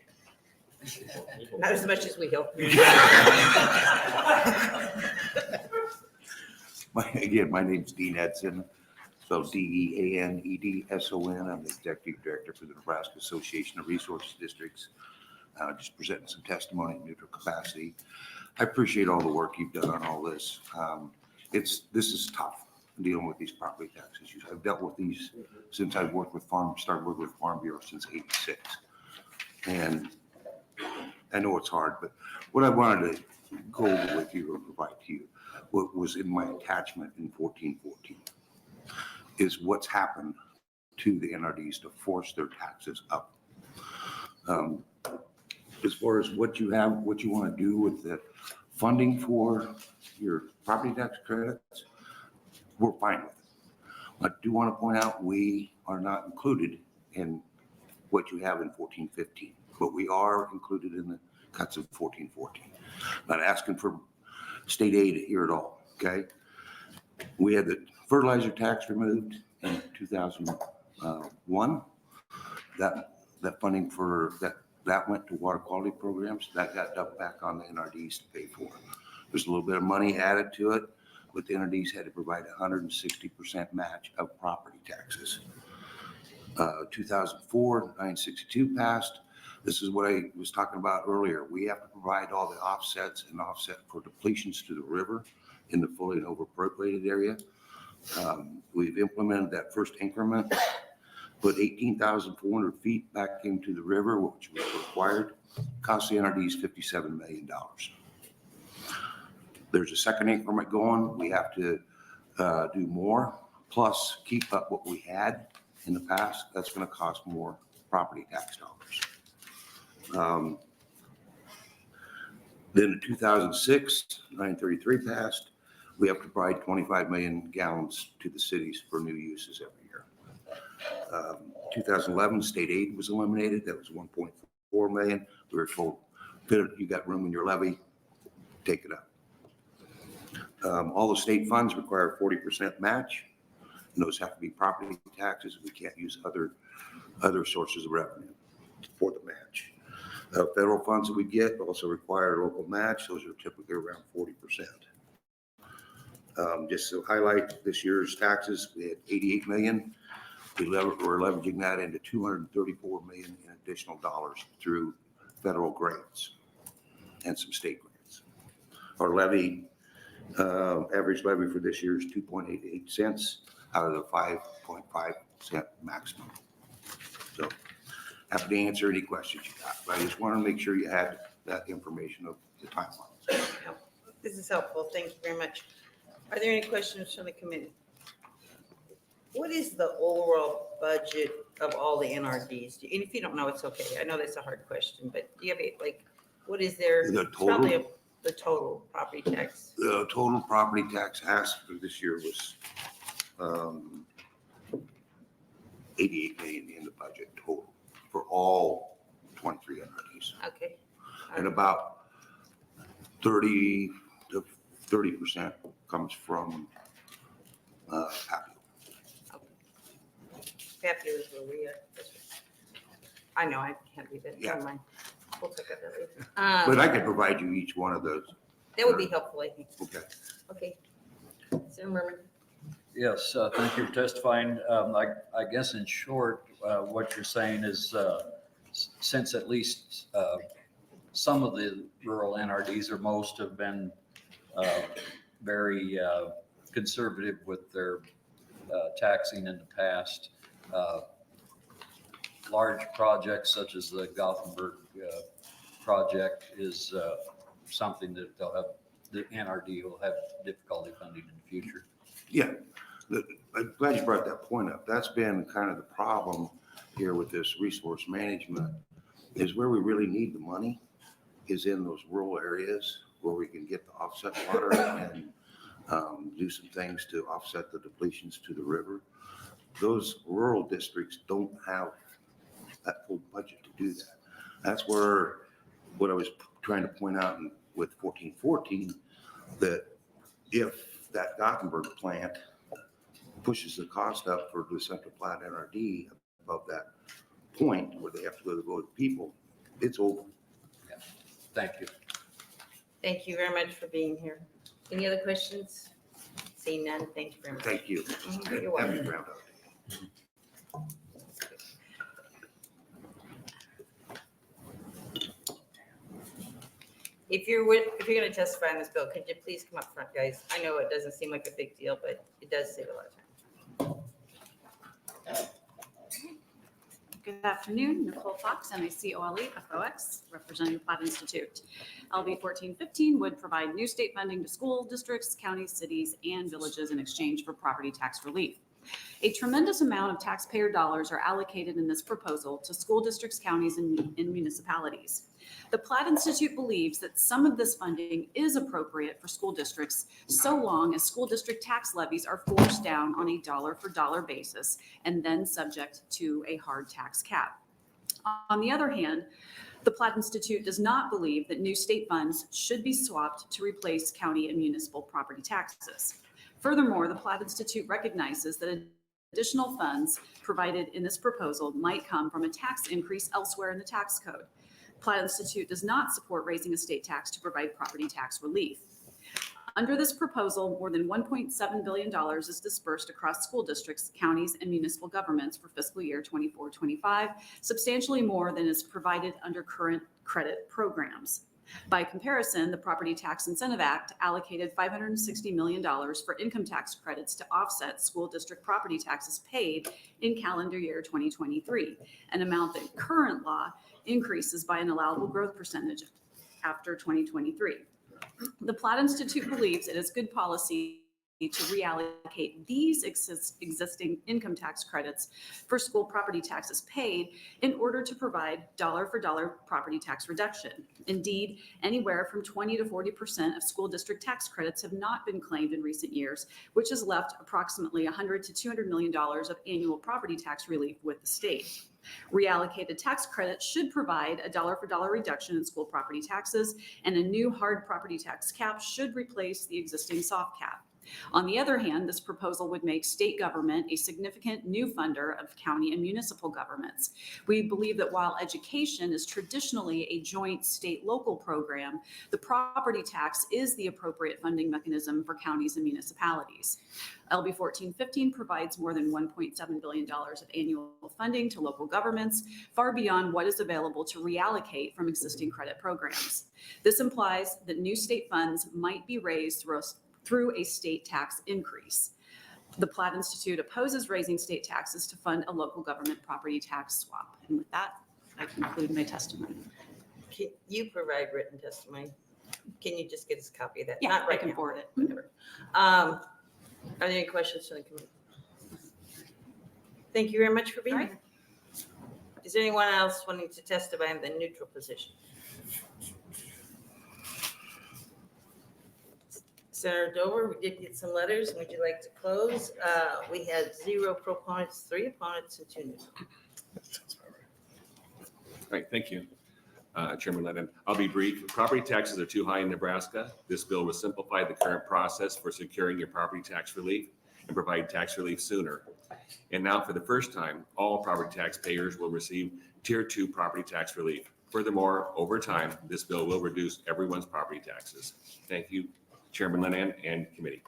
not as much as we hope. My name's Dean Edson, spelled DEANEDSON. I'm the Executive Director for the Nebraska Association of Resources Districts. Just presenting some testimony in neutral capacity. I appreciate all the work you've done on all this. This is tough, dealing with these property tax issues. I've dealt with these since I've started working with Farm Bureau since '86. And I know it's hard, but what I wanted to go over with you or provide to you, what was in my attachment in 1414, is what's happened to the NRDs to force their taxes up. as far as what you have, what you want to do with the funding for your property tax credits, we're fine with it. I do want to point out, we are not included in what you have in 1415, but we are included in the cuts of 1414. Not asking for state aid here at all, okay? We had the fertilizer tax removed in 2001. That funding for that went to water quality programs. That got dumped back on the NRDs to pay for. There's a little bit of money added to it, but the NRDs had to provide 160% match of property taxes. 2004, 962 passed. This is what I was talking about earlier. We have to provide all the offsets and offset for depletions to the river in the fully and overappropriated area. We've implemented that first increment, put 18,400 feet back into the river, which was required, cost the NRDs $57 million. There's a second increment going. We have to do more, plus keep up what we had in the past. That's going to cost more property tax dollars. Then in 2006, 933 passed. We have to provide 25 million gallons to the cities for new uses every year. 2011, state aid was eliminated. That was 1.4 million. We were told, you got room in your levy, take it up. All the state funds require 40% match, and those have to be property taxes. We can't use other sources of revenue for the match. Federal funds that we get also require local match. Those are typically around 40%. Just to highlight this year's taxes, we had 88 million. We're leveraging that into 234 million in additional dollars through federal grants and some state grants. Our levy, average levy for this year is 2.88 cents out of the 5.5 cent maximum. So happy to answer any questions you got, but I just want to make sure you had that information of the timelines. This is helpful. Thank you very much. Are there any questions from the committee? What is the overall budget of all the NRDs? And if you don't know, it's okay. I know that's a hard question, but do you have what is their? The total? Probably the total property tax. The total property tax asked for this year was 88 million in the budget total for all 23 NRDs. Okay. And about 30% comes from Papio. Papio is where we are. I know, I can't read that. Yeah. Never mind. We'll talk about that later. But I could provide you each one of those. That would be helpful, I think. Okay. Okay. Senator Merman. Yes, thank you for testifying. I guess in short, what you're saying is since at least some of the rural NRDs or most have been very conservative with their taxing in the past, large projects such as the Gothenburg project is something that the NRD will have difficulty funding in the future. Yeah, I'm glad you brought that point up. That's been kind of the problem here with this resource management, is where we really need the money is in those rural areas where we can get the offset water and do some things to offset the depletions to the river. Those rural districts don't have that full budget to do that. That's where what I was trying to point out with 1414, that if that Gothenburg plant pushes the cost up for the Central Platte NRD above that point where they have to go to the vote of people, it's over. Yeah. Thank you. Thank you very much for being here. Any other questions? Seeing none, thank you very much. Thank you. You're welcome. Happy Groundhog Day. If you're going to testify on this bill, could you please come up front, guys? I know it doesn't seem like a big deal, but it does save a lot of time. Good afternoon, Nicole Fox, MACOLE-FOX, representing the Platte Institute. LB 1415 would provide new state funding to school districts, counties, cities, and villages in exchange for property tax relief. A tremendous amount of taxpayer dollars are allocated in this proposal to school districts, counties, and municipalities. The Platt Institute believes that some of this funding is appropriate for school districts so long as school district tax levies are forced down on a dollar-for-dollar basis and then subject to a hard tax cap. On the other hand, the Platt Institute does not believe that new state funds should be swapped to replace county and municipal property taxes. Furthermore, the Platt Institute recognizes that additional funds provided in this proposal might come from a tax increase elsewhere in the tax code. Platt Institute does not support raising a state tax to provide property tax relief. Under this proposal, more than $1.7 billion is dispersed across school districts, counties, and municipal governments for fiscal year 24-25, substantially more than is provided under current credit programs. By comparison, the Property Tax Incentive Act allocated $560 million for income tax credits to offset school district property taxes paid in calendar year 2023, an amount that current law increases by an allowable growth percentage after 2023. The Platt Institute believes it is good policy to reallocate these existing income tax credits for school property taxes paid in order to provide dollar-for-dollar property tax reduction. Indeed, anywhere from 20 to 40% of school district tax credits have not been claimed in recent years, which has left approximately $100 to $200 million of annual property tax relief with the state. Reallocated tax credits should provide a dollar-for-dollar reduction in school property taxes, and a new hard property tax cap should replace the existing soft cap. On the other hand, this proposal would make state government a significant new funder of county and municipal governments. We believe that while education is traditionally a joint state-local program, the property tax is the appropriate funding mechanism for counties and municipalities. LB 1415 provides more than $1.7 billion of annual funding to local governments, far beyond what is available to reallocate from existing credit programs. This implies that new state funds might be raised through a state tax increase. The Platt Institute opposes raising state taxes to fund a local government property tax swap. And with that, I conclude my testimony. Can you provide written testimony? Can you just get us a copy of that? Yeah, Not right I can now. forward it. Whatever. Are there any questions from the committee? Thank you very much for being here. Is there anyone else wanting to testify in the neutral position? Senator Dover, we did get some letters. Would you like to close? We had 0 proponents, 3 opponents, and 2 neutral. All right, thank you, Chairman Lennon. I'll be brief. Property taxes are too high in Nebraska. This bill will simplify the current process for securing your property tax relief and provide tax relief sooner. And now, for the first time, all property taxpayers will receive Tier 2 property tax relief. Furthermore, over time, this bill will reduce everyone's property taxes. Thank you, Chairman Linehan and committee.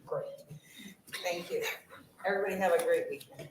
Great. Thank you. Everybody have a great weekend.